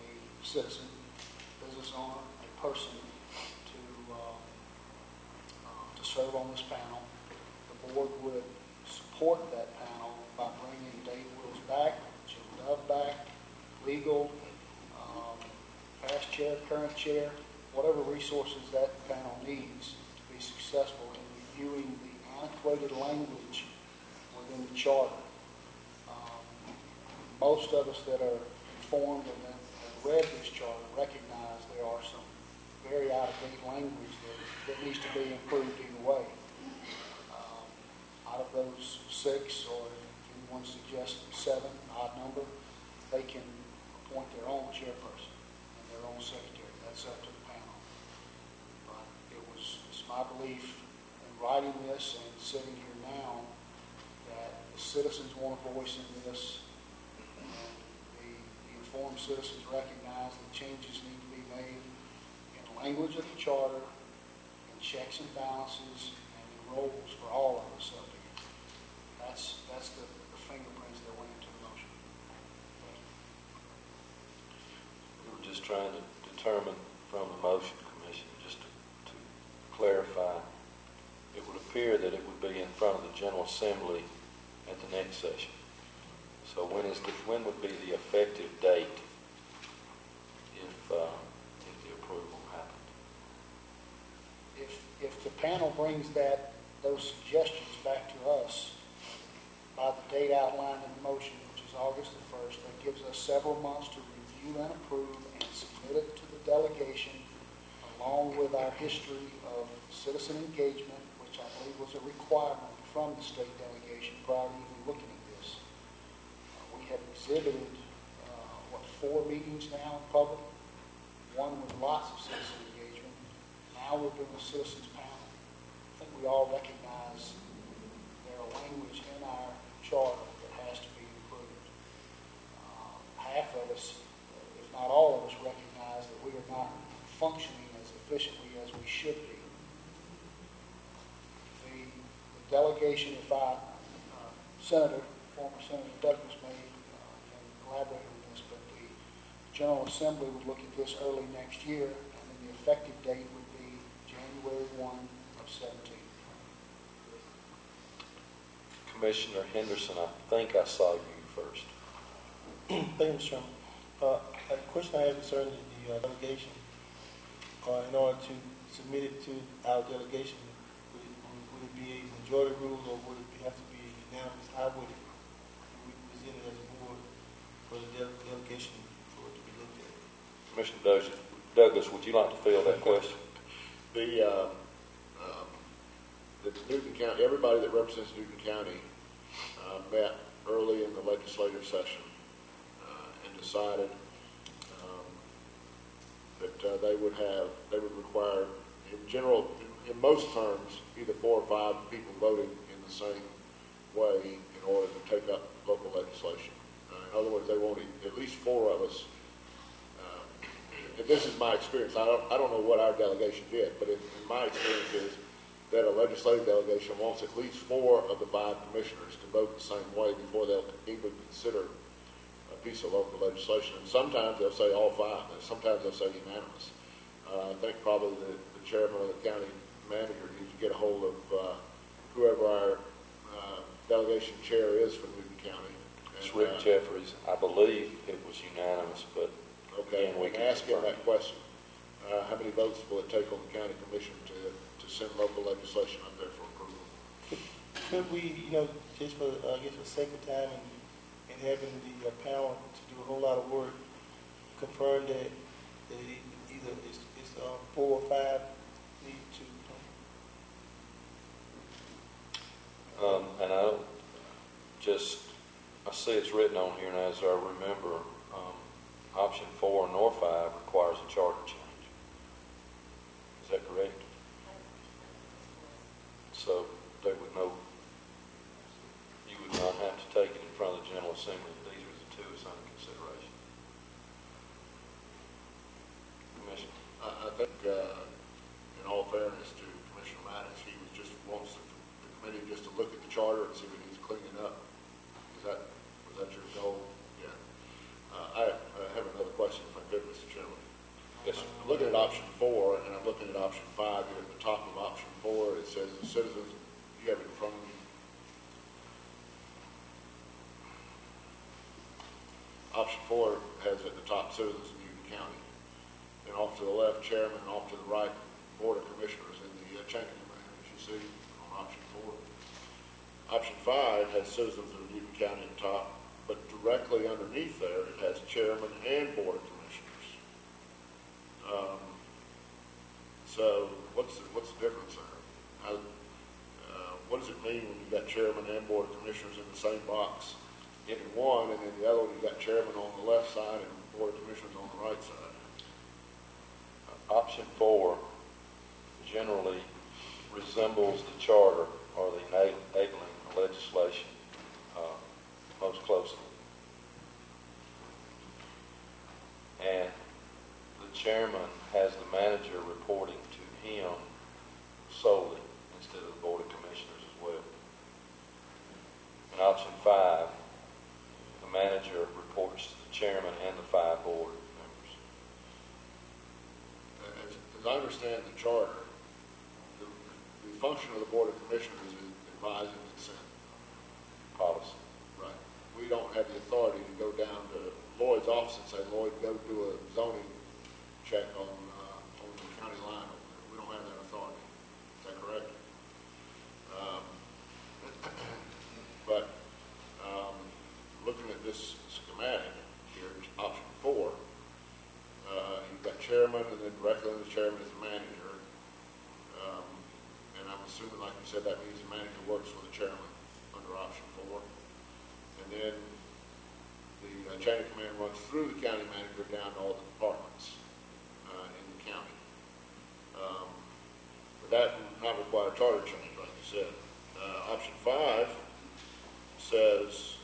a citizen, business owner, a person to serve on this panel. The board would support that panel by bringing Dave Wills back, Jim Dove back, legal, past chair, current chair, whatever resources that panel needs to be successful in reviewing the antiquated language within the charter. Most of us that are informed and have read this charter recognize there are some very out-of-date language that needs to be improved either way. Out of those 6, or if anyone suggests 7, odd number, they can appoint their own chairperson and their own secretary. That's up to the panel. But it's my belief in writing this and sitting here now that the citizens want a voice in this, and the informed citizens recognize that changes need to be made in the language of the charter, in checks and balances, and in roles for all of us up here. That's the fingerprints that went into the motion. We were just trying to determine from the motion, Commissioner, just to clarify, it would appear that it would be in front of the General Assembly at the next session. So when would be the effective date if the approval happened? If the panel brings those suggestions back to us by the date outlined in the motion, which is August the 1st, that gives us several months to review and approve and submit it to the delegation, along with our history of citizen engagement, which I believe was a requirement from the state delegation prior to even looking at this. We have exhibited, 4 meetings now in public, one with lots of citizen engagement. Now we're doing a citizens panel. I think we all recognize there are language in our charter that has to be improved. Half of us, if not all of us, recognize that we are not functioning as efficiently as we should be. The delegation, former Senator Douglas may can elaborate on this, but the General Assembly would look at this early next year, and then the effective date would be January 1 of 17. Commissioner Henderson, I think I saw you first. Thank you, Mr. Chairman. A question I have concerning the delegation. In order to submit it to our delegation, would it be a majority rule, or would it have to be unanimous? How would it be presented as a board for the delegation for it to be looked at? Commissioner Douglas, would you like to field that question? The Newton County, everybody that represents Newton County met early in the legislative session and decided that they would require, in most terms, either 4 or 5 people voting in the same way in order to take up local legislation. In other words, they wanted at least 4 of us this is my experience, I don't know what our delegation did, but in my experience is that a legislative delegation wants at least 4 of the 5 commissioners to vote the same way before they'll even consider a piece of local legislation. And sometimes they'll say all 5, and sometimes they'll say unanimous. I think probably the chairman of the county manager needs to get a hold of whoever our delegation chair is for Newton County. It's Rick Jeffries. I believe it was unanimous, but okay, again, we can ask him that question. How many votes will it take on the county commission to send local legislation up there for approval? Could we, just for, I guess for the sake of time and having the panel to do a whole lot of work, confirm that either it's 4 or 5 need to. And I see it's written on here, and as I remember, option 4 nor 5 requires a charter change. Is that correct? So they would know, you would not have to take it in front of the General Assembly. These are the 2 that's under consideration. Commissioner? I think, in all fairness to Commissioner Mattis, he wants the committee just to look at the charter and see if it needs cleaning up. Was that your goal? Yeah. I have another question, if I could, Mr. Chairman. Yes, sir. I'm looking at option 4, and I'm looking at option 5 here at the top of option 4. It says the citizens, you have it in front of you. Option 4 has at the top citizens of Newton County. And off to the left, chairman, and off to the right, board of commissioners in the chain of command, as you see on option 4. Option 5 has citizens of Newton County at the top, but directly underneath there, it has chairman and board of commissioners. So what's the difference there? What does it mean when you've got chairman and board of commissioners in the same box in one, and then the other one you've got chairman on the left side and board of commissioners on the right side? Option 4 generally resembles the charter or the enabling legislation most closely. And the chairman has the manager reporting to him solely instead of the board of commissioners as well. In option 5, the manager reports to the chairman and the 5 board members. As I understand the charter, the function of the board of commissioners is advise and consent. Policy. Right. We don't have the authority to go down to Lloyd's office and say, Lloyd, go do a zoning check on the county line. We don't have that authority. Is that correct? But looking at this schematic here, option 4, you've got chairman, and then directly under the chairman is the manager. And I'm assuming, like you said, that means the manager works for the chairman under option 4. And then the chain of command runs through the county manager down to all the departments in the county. But that would not require a charter change, like you said. Option 5 says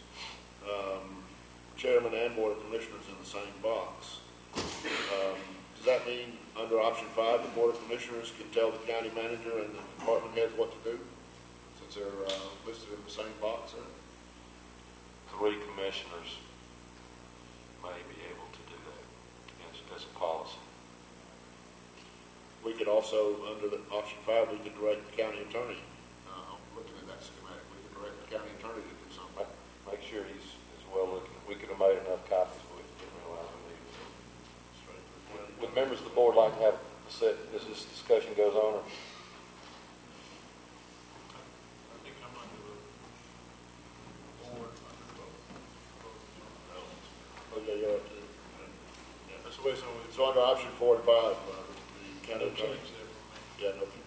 chairman and board of commissioners in the same box. Does that mean under option 5 the board of commissioners can tell the county manager and the department heads what to do since they're listed in the same box? 3 commissioners may be able to do that as a policy. We could also, under the option 5, we could direct the county attorney. Looking at that schematic, we could direct the county attorney to do something. Make sure he's as well looking. We could have made enough copies, but we didn't realize we needed them. Would members of the board like to have a set as this discussion goes on? Or? I think I'm under the board under both Oh, yeah, you're up to. Yeah, that's the way it's always. So under option 4 and 5, the county No attorney. change there for me. Yeah, no change.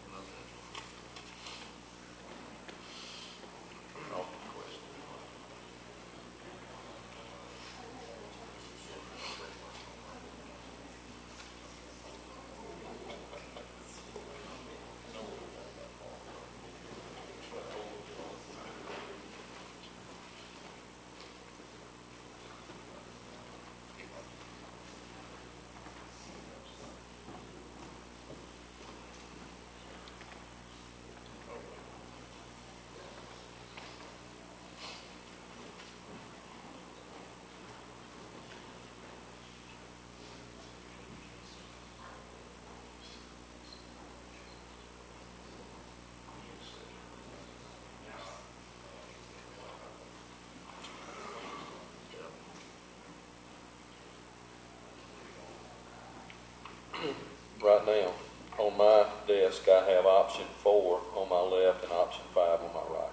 Right now, on my desk, I have option 4 on my left and option 5 on my right.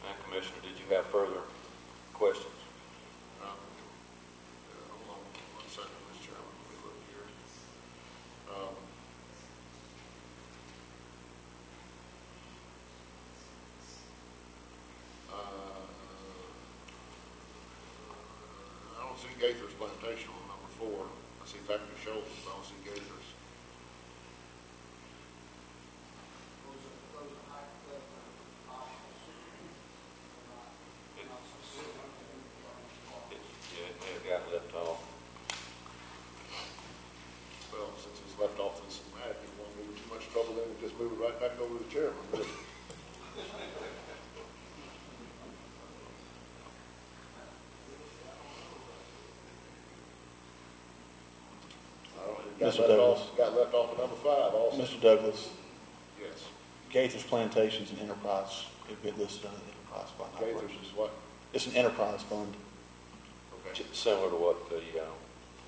And Commissioner, did you have further questions? Hold on one second, Mr. Chairman. Let me look here. I don't see Gaither's Plantation on number 4. I see Factory Shoals, I don't see Gaither's. Yeah, it may have got left off. Well, since it's left off this map, you won't give it too much trouble, then we just move it right back over to the chairman. Mr. Douglas. Got left off at number 5 also. Mr. Douglas, Yes. Gaither's Plantation's an enterprise. It'd be listed under the enterprise fund. Gaither's is what? It's an enterprise fund. Okay. Similar to what the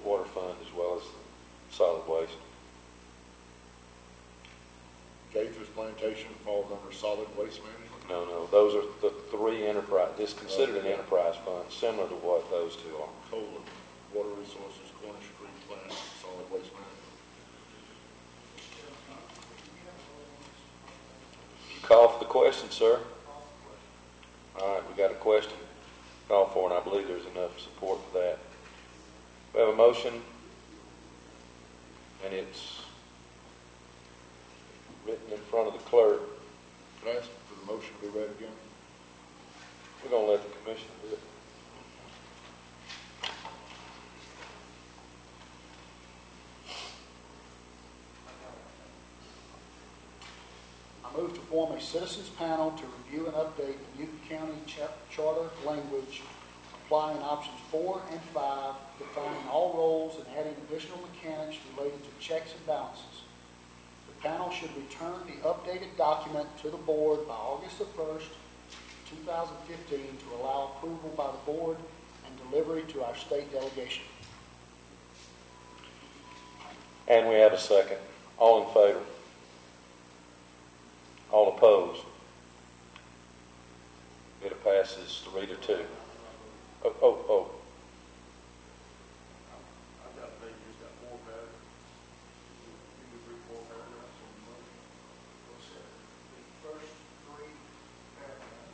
water fund as well as solid waste. Gaither's Plantation falls under solid waste management? No, those are the 3 enterprise, it's considered an enterprise fund, similar to what those 2 are. Coal, Water Resources, Cornish Creek Plant, solid waste management. You call for the question, sir? All right, we got a question called for, and I believe there's enough support for that. We have a motion, and it's written in front of the clerk. Can I ask for the motion to be read again? We're going to let the commission do it. I move to form a citizens panel to review and update the Newton County Charter language, applying options 4 and 5, defining all roles and adding additional mechanics related to checks and balances. The panel should return the updated document to the board by August the 1st, 2015 to allow approval by the board and delivery to our state delegation. And we have a second. All in favor? All opposed? It passes 3-2. Oh. I've got, maybe just got 4 paragraphs. You can read 4 paragraphs on the motion. What's that? The first 3 paragraphs.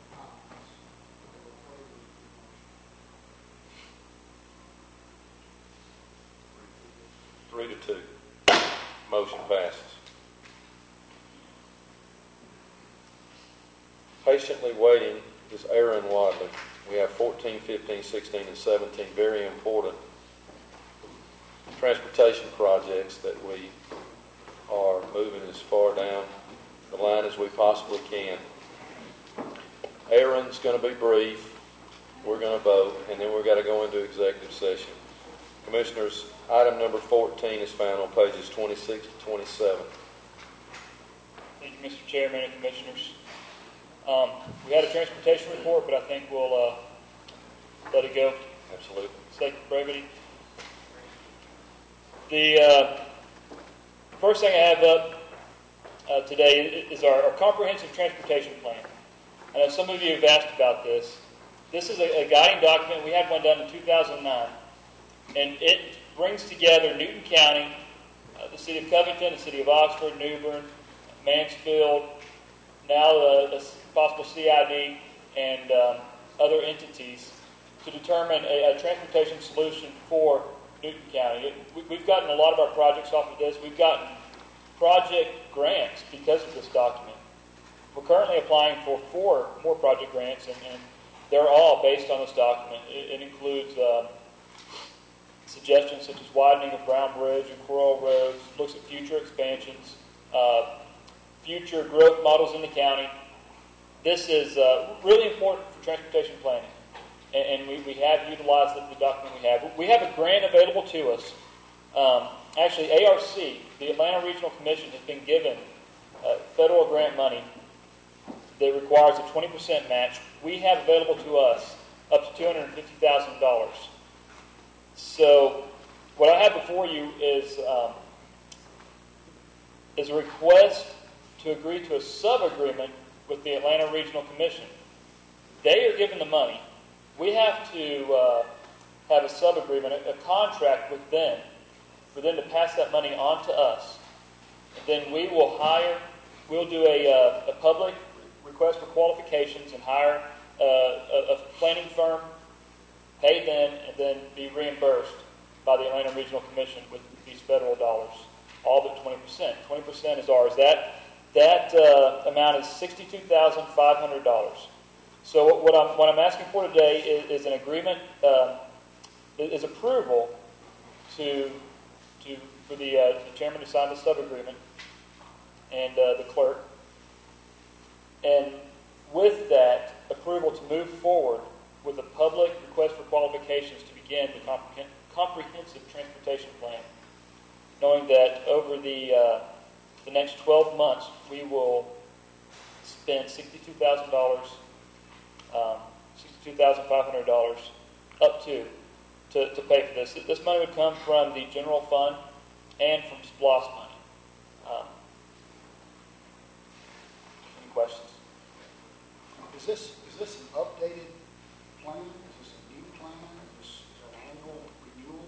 Three to 2. Motion passes. Patiently waiting is Aaron Wadley. We have 14, 15, 16, and 17 very important transportation projects that we are moving as far down the line as we possibly can. Aaron's going to be brief. We're going to vote, and then we've got to go into executive session. Commissioners, item number 14 is found on pages 26 to 27. Thank you, Mr. Chairman and Commissioners. We had a transportation report, but I think we'll let it go. Absolutely. For the sake of brevity. The first thing I have up today is our comprehensive transportation plan. I know some of you have asked about this. This is a guiding document. We had one done in 2009. And it brings together Newton County, the city of Covington, the city of Oxford, Newbern, Mansfield, now the possible CID, and other entities to determine a transportation solution for Newton County. We've gotten a lot of our projects off of this. We've gotten project grants because of this document. We're currently applying for 4 more project grants, and they're all based on this document. It includes suggestions such as widening of Brown Bridge and Coral Roads, looks at future expansions, future growth models in the county. This is really important for transportation planning, and we have utilized the document we have. We have a grant available to us. Actually, ARC, the Atlanta Regional Commission, has been given federal grant money that requires a 20% match. We have available to us up to $250,000 So what I have before you is a request to agree to a sub-agreement with the Atlanta Regional Commission. They are given the money. We have to have a sub-agreement, a contract with them, for them to pass that money on to us. Then we will we'll do a public request for qualifications and hire a planning firm, pay them, and then be reimbursed by the Atlanta Regional Commission with these federal dollars, all but 20%. 20% is ours. That amount is $62,500. So what I'm asking for today is an agreement, is approval for the chairman to sign the sub-agreement and the clerk, and with that approval to move forward with a public request for qualifications to begin the comprehensive transportation plan, knowing that over the next 12 months we will spend $62,500 up to pay for this. This money would come from the general fund and from SPLOST money. Any questions? Is this an updated plan? Is this a new plan? Is this an annual renewal?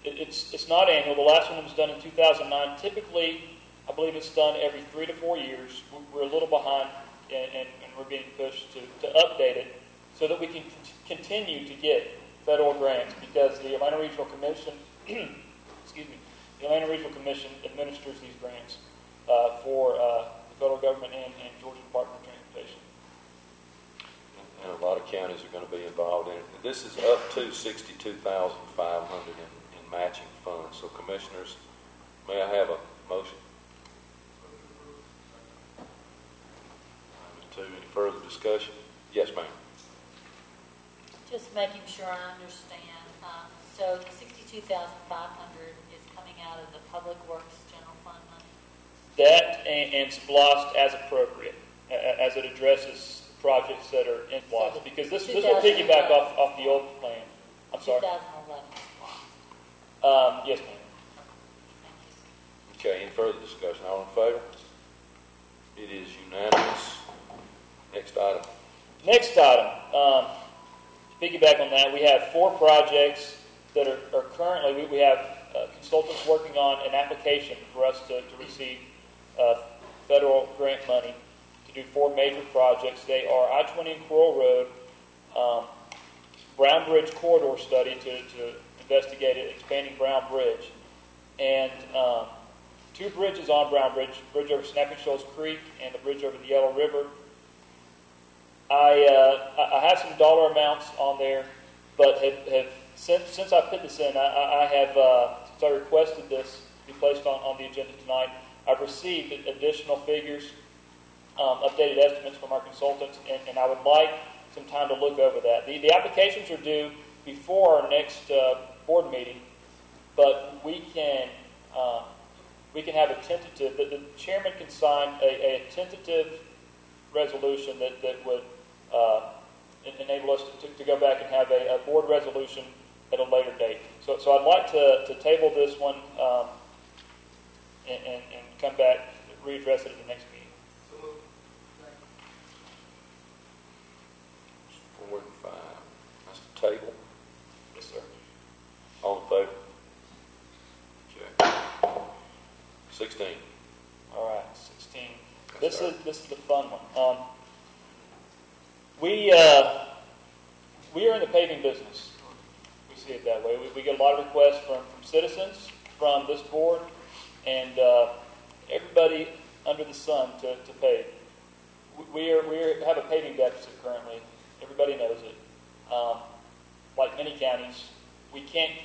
It's not annual. The last one was done in 2009. Typically, I believe it's done every 3 to 4 years. We're a little behind, and we're being pushed to update it so that we can continue to get federal grants, because the Atlanta Regional Commission, excuse me, the Atlanta Regional Commission administers these grants for the federal government and Georgia Department of Transportation. And a lot of counties are going to be involved in it. This is up to $62,500 in matching funds. So, commissioners, may I have a motion? Any further discussion? Yes, ma'am. Just making sure I understand. So the $62,500 is coming out of the Public Works General Fund money? That and SPLOST as appropriate, as it addresses projects that are in SPLOST, because this will piggyback off the old plan. I'm sorry. 2011. Yes, ma'am. Okay, any further discussion? All in favor? It is unanimous. Next item. Next item. To piggyback on that, we have 4 projects that are currently, we have consultants working on an application for us to receive federal grant money to do 4 major projects. They are I-20 and Coral Road, Brown Bridge corridor study to investigate expanding Brown Bridge, and 2 bridges on Brown Bridge, bridge over Snapping Shoals Creek and the bridge over the Yellow River. I have some dollar amounts on there, but have since I put this in, I have since I requested this be placed on the agenda tonight, I've received additional figures, updated estimates from our consultants, and I would like some time to look over that. The applications are due before our next board meeting, but we can have a tentative. The chairman can sign a tentative resolution that would enable us to go back and have a board resolution at a later date. So I'd like to table this one and come back, readdress it at the next meeting. 4 and 5. That's the table. Yes, sir. All in favor? Okay. 16. All right, 16. This is the fun one. We are in the paving business. We see it that way. We get a lot of requests from citizens, from this board, and everybody under the sun to pave. We have a paving deficit currently. Everybody knows it. Like many counties, we can't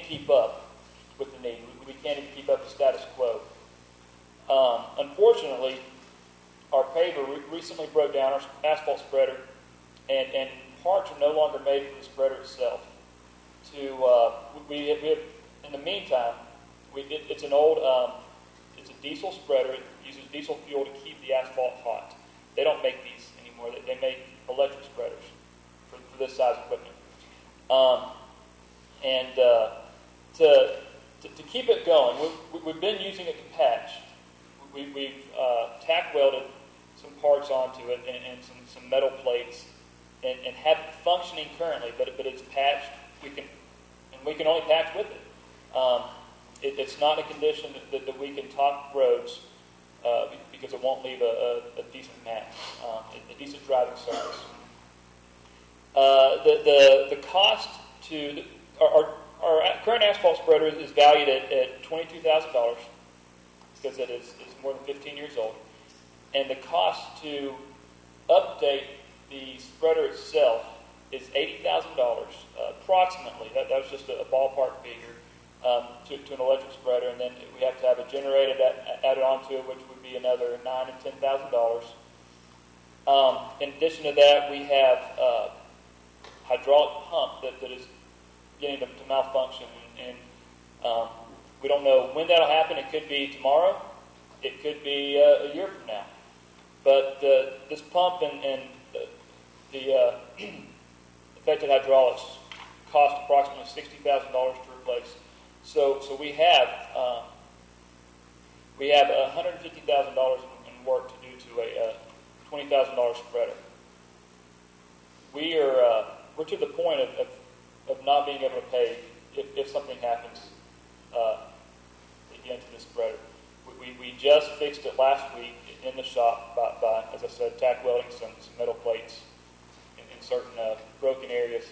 keep up with the need. We can't even keep up the status quo. Unfortunately, our paver recently broke down, our asphalt spreader, and parts are no longer made for the spreader itself. We have in the meantime, it's an old, it's a diesel spreader. It uses diesel fuel to keep the asphalt hot. They don't make these anymore. They make electric spreaders for this size equipment. And to keep it going, we've been using it to patch. We've tack welded some parts onto it and some metal plates and have it functioning currently, but it's patched. We can only patch with it. It's not a condition that we can top roads because it won't leave a decent match, a decent driving surface. The cost to our current asphalt spreader is valued at $22,000 because it is more than 15 years old, and the cost to update the spreader itself is $80,000 approximately. That was just a ballpark figure to an electric spreader, and then we have to have a generator added onto it, which would be another $9,000 to $10,000. In addition to that, we have a hydraulic pump that is getting to malfunction, and we don't know when that'll happen. It could be tomorrow. It could be a year from now. But this pump and the affected hydraulics cost approximately $60,000 to replace. So we have $150,000 in work to do to a $20,000 spreader. We're to the point of not being able to pay if something happens again to the spreader. We just fixed it last week in the shop by as I said, tack welding some metal plates in certain broken areas.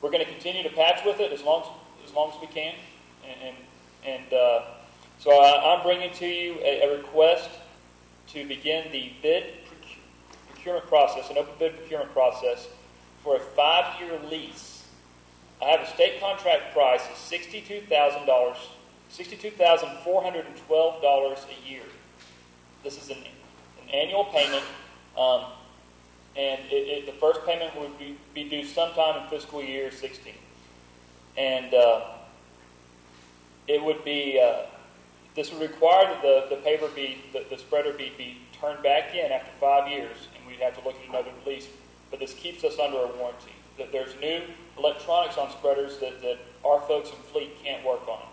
We're going to continue to patch with it as long as we can, so I'm bringing to you a request to begin the bid procurement process, an open bid procurement process for a 5-year lease. I have a state contract price of $62,412 a year. This is an annual payment, and the first payment would be due sometime in fiscal year 16. And it would be this would require that the spreader be turned back in after 5 years, and we'd have to look at another lease. But this keeps us under a warranty. That there's new electronics on spreaders that our folks in fleet can't work on.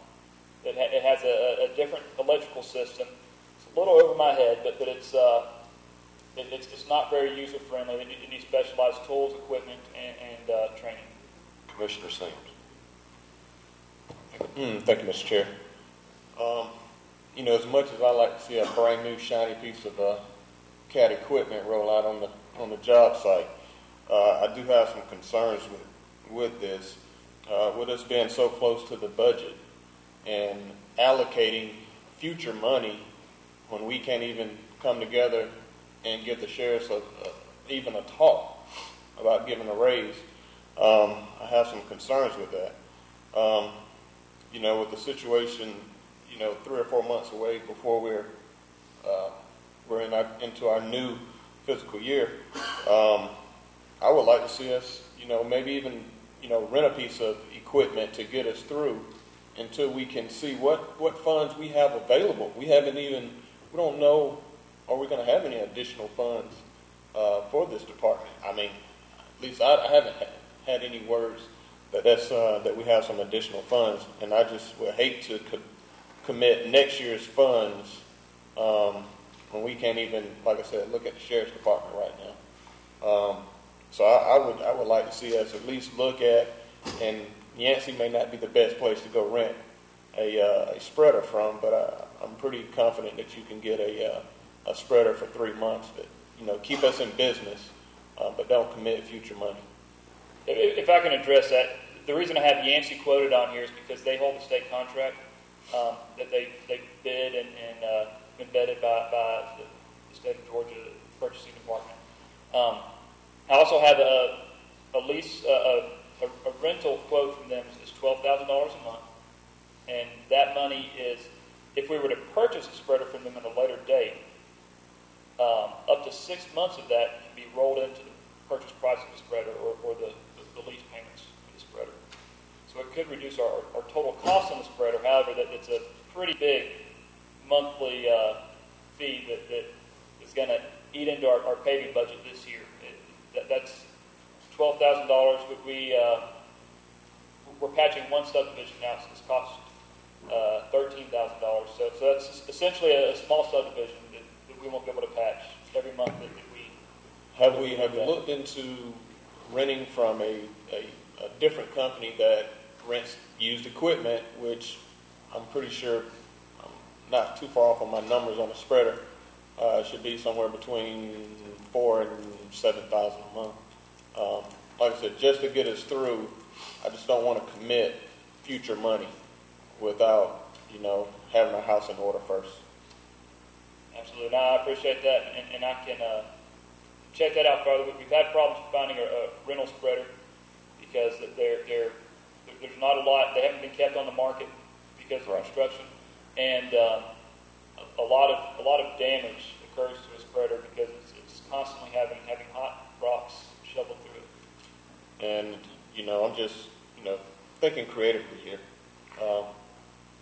It has a different electrical system. It's a little over my head, but it's not very user friendly. It needs specialized tools, equipment, and training. Commissioner Sims. Thank you, Mr. Chair. As much as I like to see a brand new shiny piece of CAT equipment roll out on the job site, I do have some concerns with this. With us being so close to the budget and allocating future money when we can't even come together and give the sheriffs even a talk about giving a raise, I have some concerns with that. With the situation, 3 or 4 months away before we're into our new fiscal year, I would like to see us, maybe even, rent a piece of equipment to get us through until we can see what funds we have available. We don't know, are we going to have any additional funds for this department? I mean, at least I haven't had any words that we have some additional funds, and I just would hate to commit next year's funds when we can't even, like I said, look at the sheriff's department right now. So I would like to see us at least look at, and Yancey may not be the best place to go rent a spreader from, but I'm pretty confident that you can get a spreader for 3 months that keep us in business, but don't commit future money. If I can address that, the reason I have Yancey quoted on here is because they hold the state contract that they bid and been vetted by the state of Georgia purchasing department. I also have a lease, a rental quote from them is $12,000 a month, and that money is, if we were to purchase a spreader from them at a later date, up to 6 months of that can be rolled into the purchase price of the spreader or the lease payments for the spreader. So it could reduce our total cost on the spreader. However, it's a pretty big monthly fee that is going to eat into our paving budget this year. That's $12,000. we're patching one subdivision now, so it's cost $13,000. So that's essentially a small subdivision that we won't be able to patch every month that we. Have we looked into renting from a different company that rents used equipment, which I'm pretty sure I'm not too far off on my numbers on the spreader. Should be somewhere between $4,000 and $7,000 a month. Like I said, just to get us through, I just don't want to commit future money without, having our house in order first. Absolutely. No, I appreciate that, and I can check that out further. We've had problems finding a rental spreader because there's not a lot. They haven't been kept on the market because of construction, and a lot of damage occurs to a spreader because it's constantly having hot rocks shoveled through it. And I'm just thinking creatively here.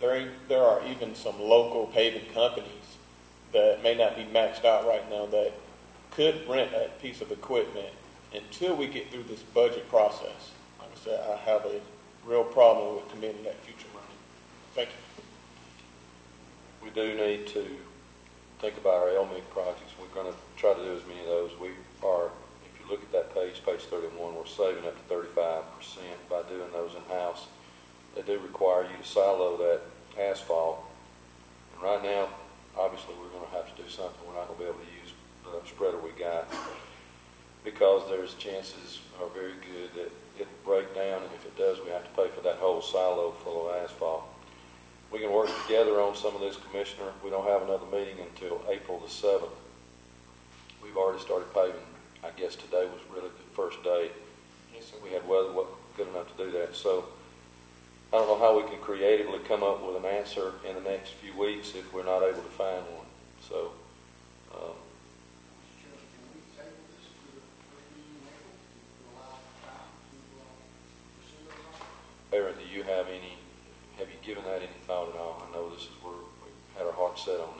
There are even some local paving companies that may not be maxed out right now that could rent a piece of equipment until we get through this budget process. Like I said, I have a real problem with committing that future money. Thank you. We do need to think about our LMIG projects. We're going to try to do as many of those. We are, if you look at that page 31, we're saving up to 35% by doing those in-house. They do require you to silo that asphalt. And right now, obviously, we're going to have to do something. We're not going to be able to use the spreader we got because there's chances are very good that it will break down, and if it does, we have to pay for that whole silo full of asphalt. We can work together on some of this, Commissioner. We don't have another meeting until April the 7th. We've already started paving. I guess today was really the first day. Yes, sir. We had weather good enough to do that. So I don't know how we can creatively come up with an answer in the next few weeks if we're not able to find one. So, Aaron, do you have you given that any thought at all? I know this is where we had our heart set on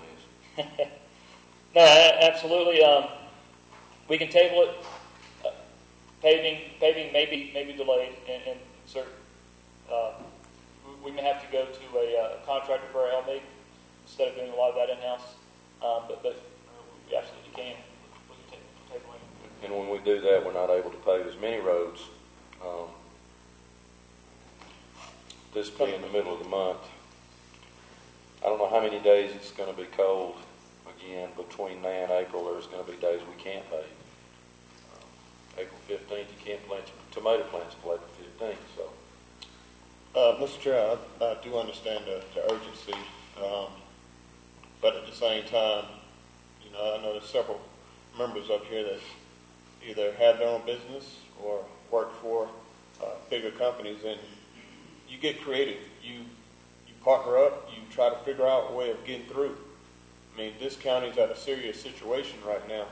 this. No, absolutely. We can table it. Paving may be delayed in certain. We may have to go to a contractor for our LMIG instead of doing a lot of that in-house. But we absolutely can. We can table it. And when we do that, we're not able to pave as many roads. This being the middle of the month, I don't know how many days it's going to be cold again between now and April. There's going to be days we can't pave. April 15th, you can't plant tomato plants until April 15th. So, Mr. Chair, I do understand the urgency, but at the same time, I know there's several members up here that either have their own business or work for bigger companies, and you get creative. You partner up. You try to figure out a way of getting through. I mean, this county's at a serious situation right now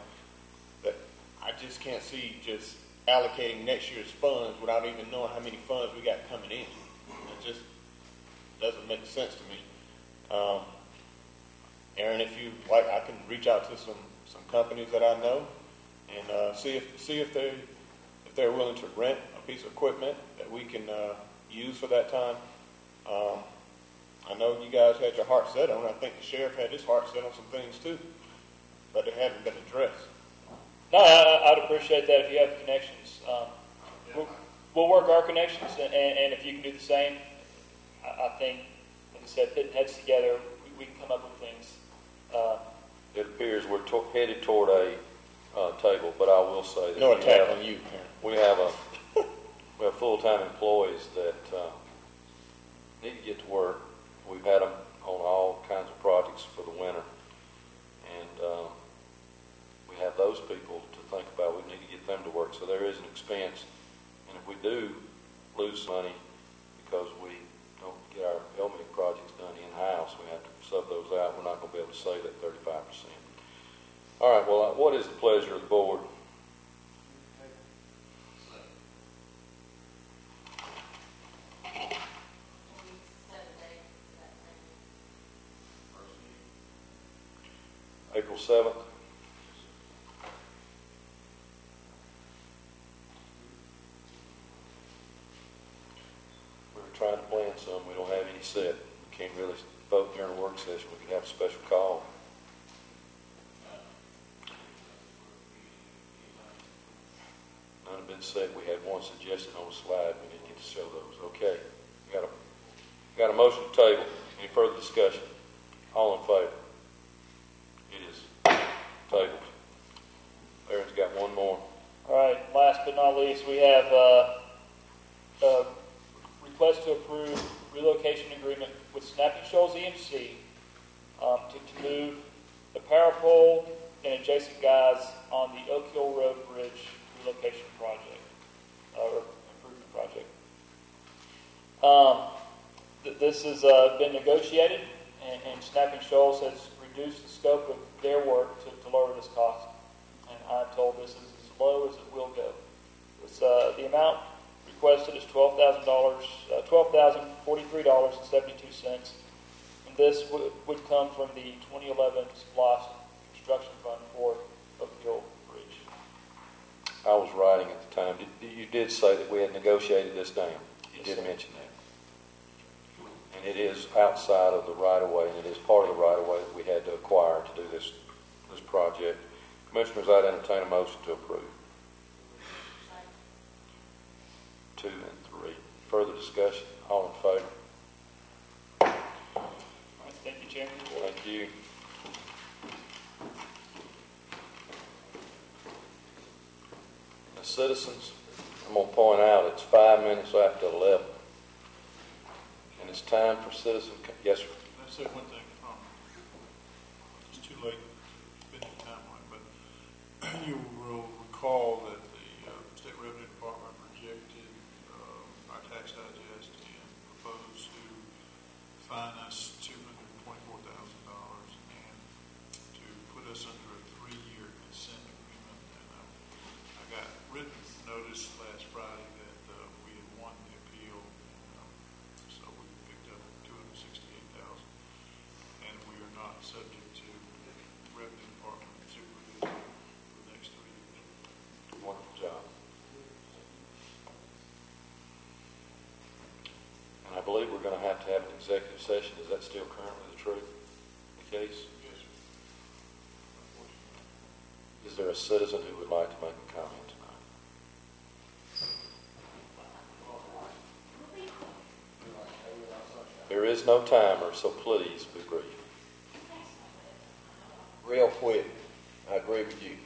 that I just can't see just allocating next year's funds without even knowing how many funds we got coming in. It just doesn't make sense to me. Aaron, if you like, I can reach out to some companies that I know and see if they're willing to rent a piece of equipment that we can use for that time. I know you guys had your heart set on. I think the sheriff had his heart set on some things too, but they haven't been addressed. No, I'd appreciate that if you have connections. We'll work our connections, and if you can do the same, I think, like I said, putting heads together, we can come up with things. it appears we're headed toward a table, but I will say that no attack on you. We have full-time employees that need to get to work. We've had them on all kinds of projects for the winter, and we have those people to think about. We need to get them to work, so there is an expense. And if we do lose money because we don't get our LMIG projects done in-house, we have to sub those out. We're not going to be able to save that 35%. All right, well, what is the pleasure of the board? April 7th. trying to plan some. We don't have any set. We can't really vote during a work session. We can have a special call. None have been set. We had one suggested on the slide. We didn't get to show those. Okay. Got a motion to table. Any further discussion? All in favor? It is tabled. Aaron's got one more. All right, last but not least, we have a request to approve relocation agreement with Snapping Shoals EMC to move the power pole and adjacent guys on the Oak Hill Road Bridge relocation project, or improvement project. This has been negotiated, and Snapping Shoals has reduced the scope of their work to lower this cost. And I'm told this is as low as it will go. It's, the amount requested is $12,043.72, and this would come from the 2011 SPLOST construction fund for Oak Hill Bridge. I was writing at the time. You did say that we had negotiated this down. You did mention that. And it is outside of the right-of-way, and it is part of the right-of-way that we had to acquire to do this project. Commissioners, I'd entertain a motion to approve. 2 and 3. Further discussion? All in favor? All right, thank you, Chairman. Thank you. The citizens, I'm going to point out, it's 5 minutes after 11. And it's time for citizen. Yes, sir. Let's say one thing. It's too late to spend any time on it, but you will recall that the State Revenue Department rejected our tax digest and proposed to fine us $224,000 and to put us under a 3-year consent agreement. And I got written notice last Friday that we had won the appeal. So we picked up $268,000, and we are not subject to Revenue Department supervision for the next 3 years. Wonderful job. And I believe we're going to have an executive session. Is that still currently the case? Yes, sir. Is there a citizen who would like to make a comment tonight? There is no timer, so please be brief. Real quick, I agree with you.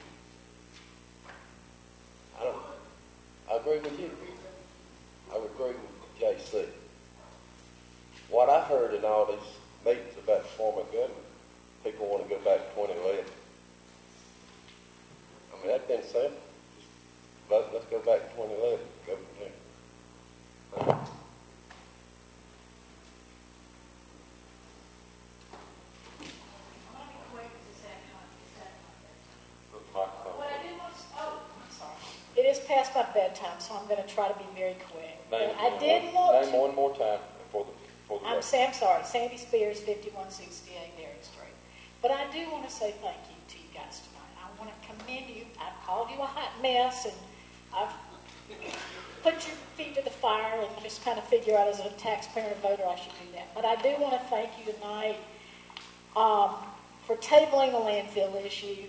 I agree with you. I would agree with JC. What I heard in all these meetings about the form of government, people want to go back to 2011. I mean, that's been simple. Let's go back to 2011. Go from there. It is past my bedtime, so I'm going to try to be very quick. Name one more time for the I'm sorry, Sandy Spears, 5168 Derrick Street. But I do want to say thank you to you guys tonight. I want to commend you. I've called you a hot mess, and I've put your feet to the fire and just kind of figure out as a taxpayer and voter I should do that. But I do want to thank you tonight for tabling the landfill issue,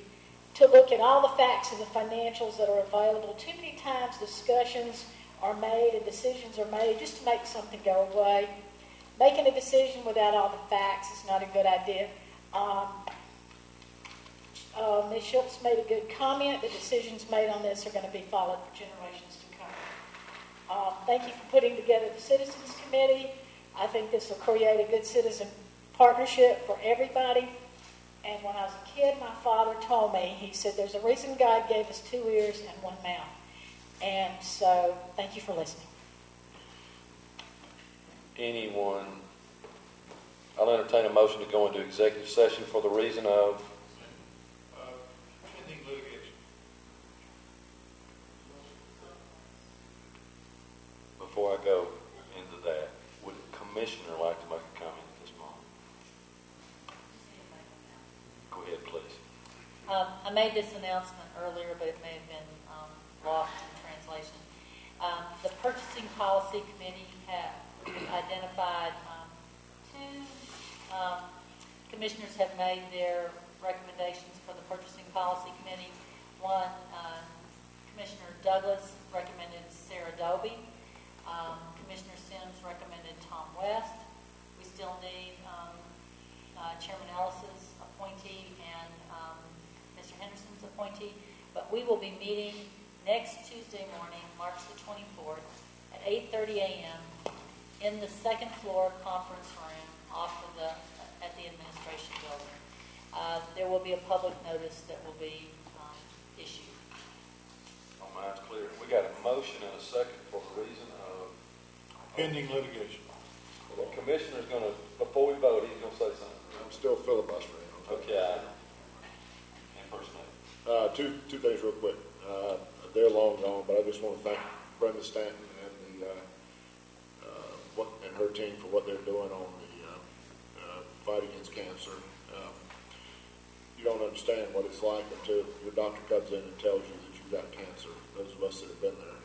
to look at all the facts and the financials that are available. Too many times discussions are made and decisions are made just to make something go away. Making a decision without all the facts is not a good idea. Ms. Schultz made a good comment. The decisions made on this are going to be followed for generations to come. Thank you for putting together the Citizens Committee. I think this will create a good citizen partnership for everybody. And when I was a kid, my father told me, he said, there's a reason God gave us 2 ears and 1 mouth. And so, thank you for listening. Anyone? I'll entertain a motion to go into executive session for the reason of Pending litigation. Before I go into that, would the commissioner like to make a comment at this moment? Go ahead, please. I made this announcement earlier, but it may have been lost in translation. The Purchasing Policy Committee We've identified two commissioners have made their recommendations for the Purchasing Policy Committee. One, Commissioner Douglas recommended Sarah Doby. Commissioner Sims recommended Tom West. We still need Chairman Ellis's appointee and Mr. Henderson's appointee. But we will be meeting next Tuesday morning, March the 24th, at 8:30 a.m. in the second floor conference room at the administration building. There will be a public notice that will be issued. Oh, mine's clear. We got a motion and a second for the reason of Pending litigation. the commissioner's going to, before we vote, he's going to say something. I'm still filibustering. Okay. And personnel. Two things real quick. They're long gone, but I just want to thank Brenda Stanton and and her team for what they're doing on the fight against cancer. You don't understand what it's like until your doctor comes in and tells you that you've got cancer. Those of us that have been there.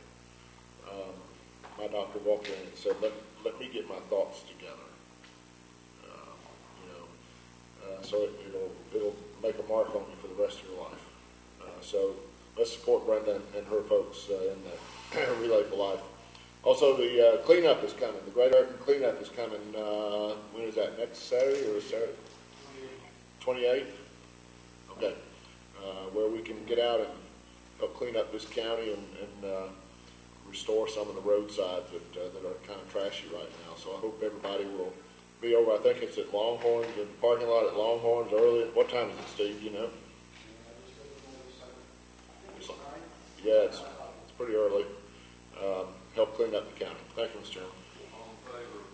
My doctor walked in and said, "Let me get my thoughts together." So it'll make a mark on you for the rest of your life. So let's support Brenda and her folks in the Relay for Life. Also, the cleanup is coming. The Great American Cleanup is coming. When is that? Next Saturday or Saturday? 28th? Okay. Where we can get out and help clean up this county and restore some of the roadsides that are kind of trashy right now. So I hope everybody will be over. I think it's at Longhorns, in the parking lot at Longhorns early. What time is it, Steve? Do you know? Yeah, it's pretty early. Help clean up the county. Thank you, Mr. Chairman. All in favor?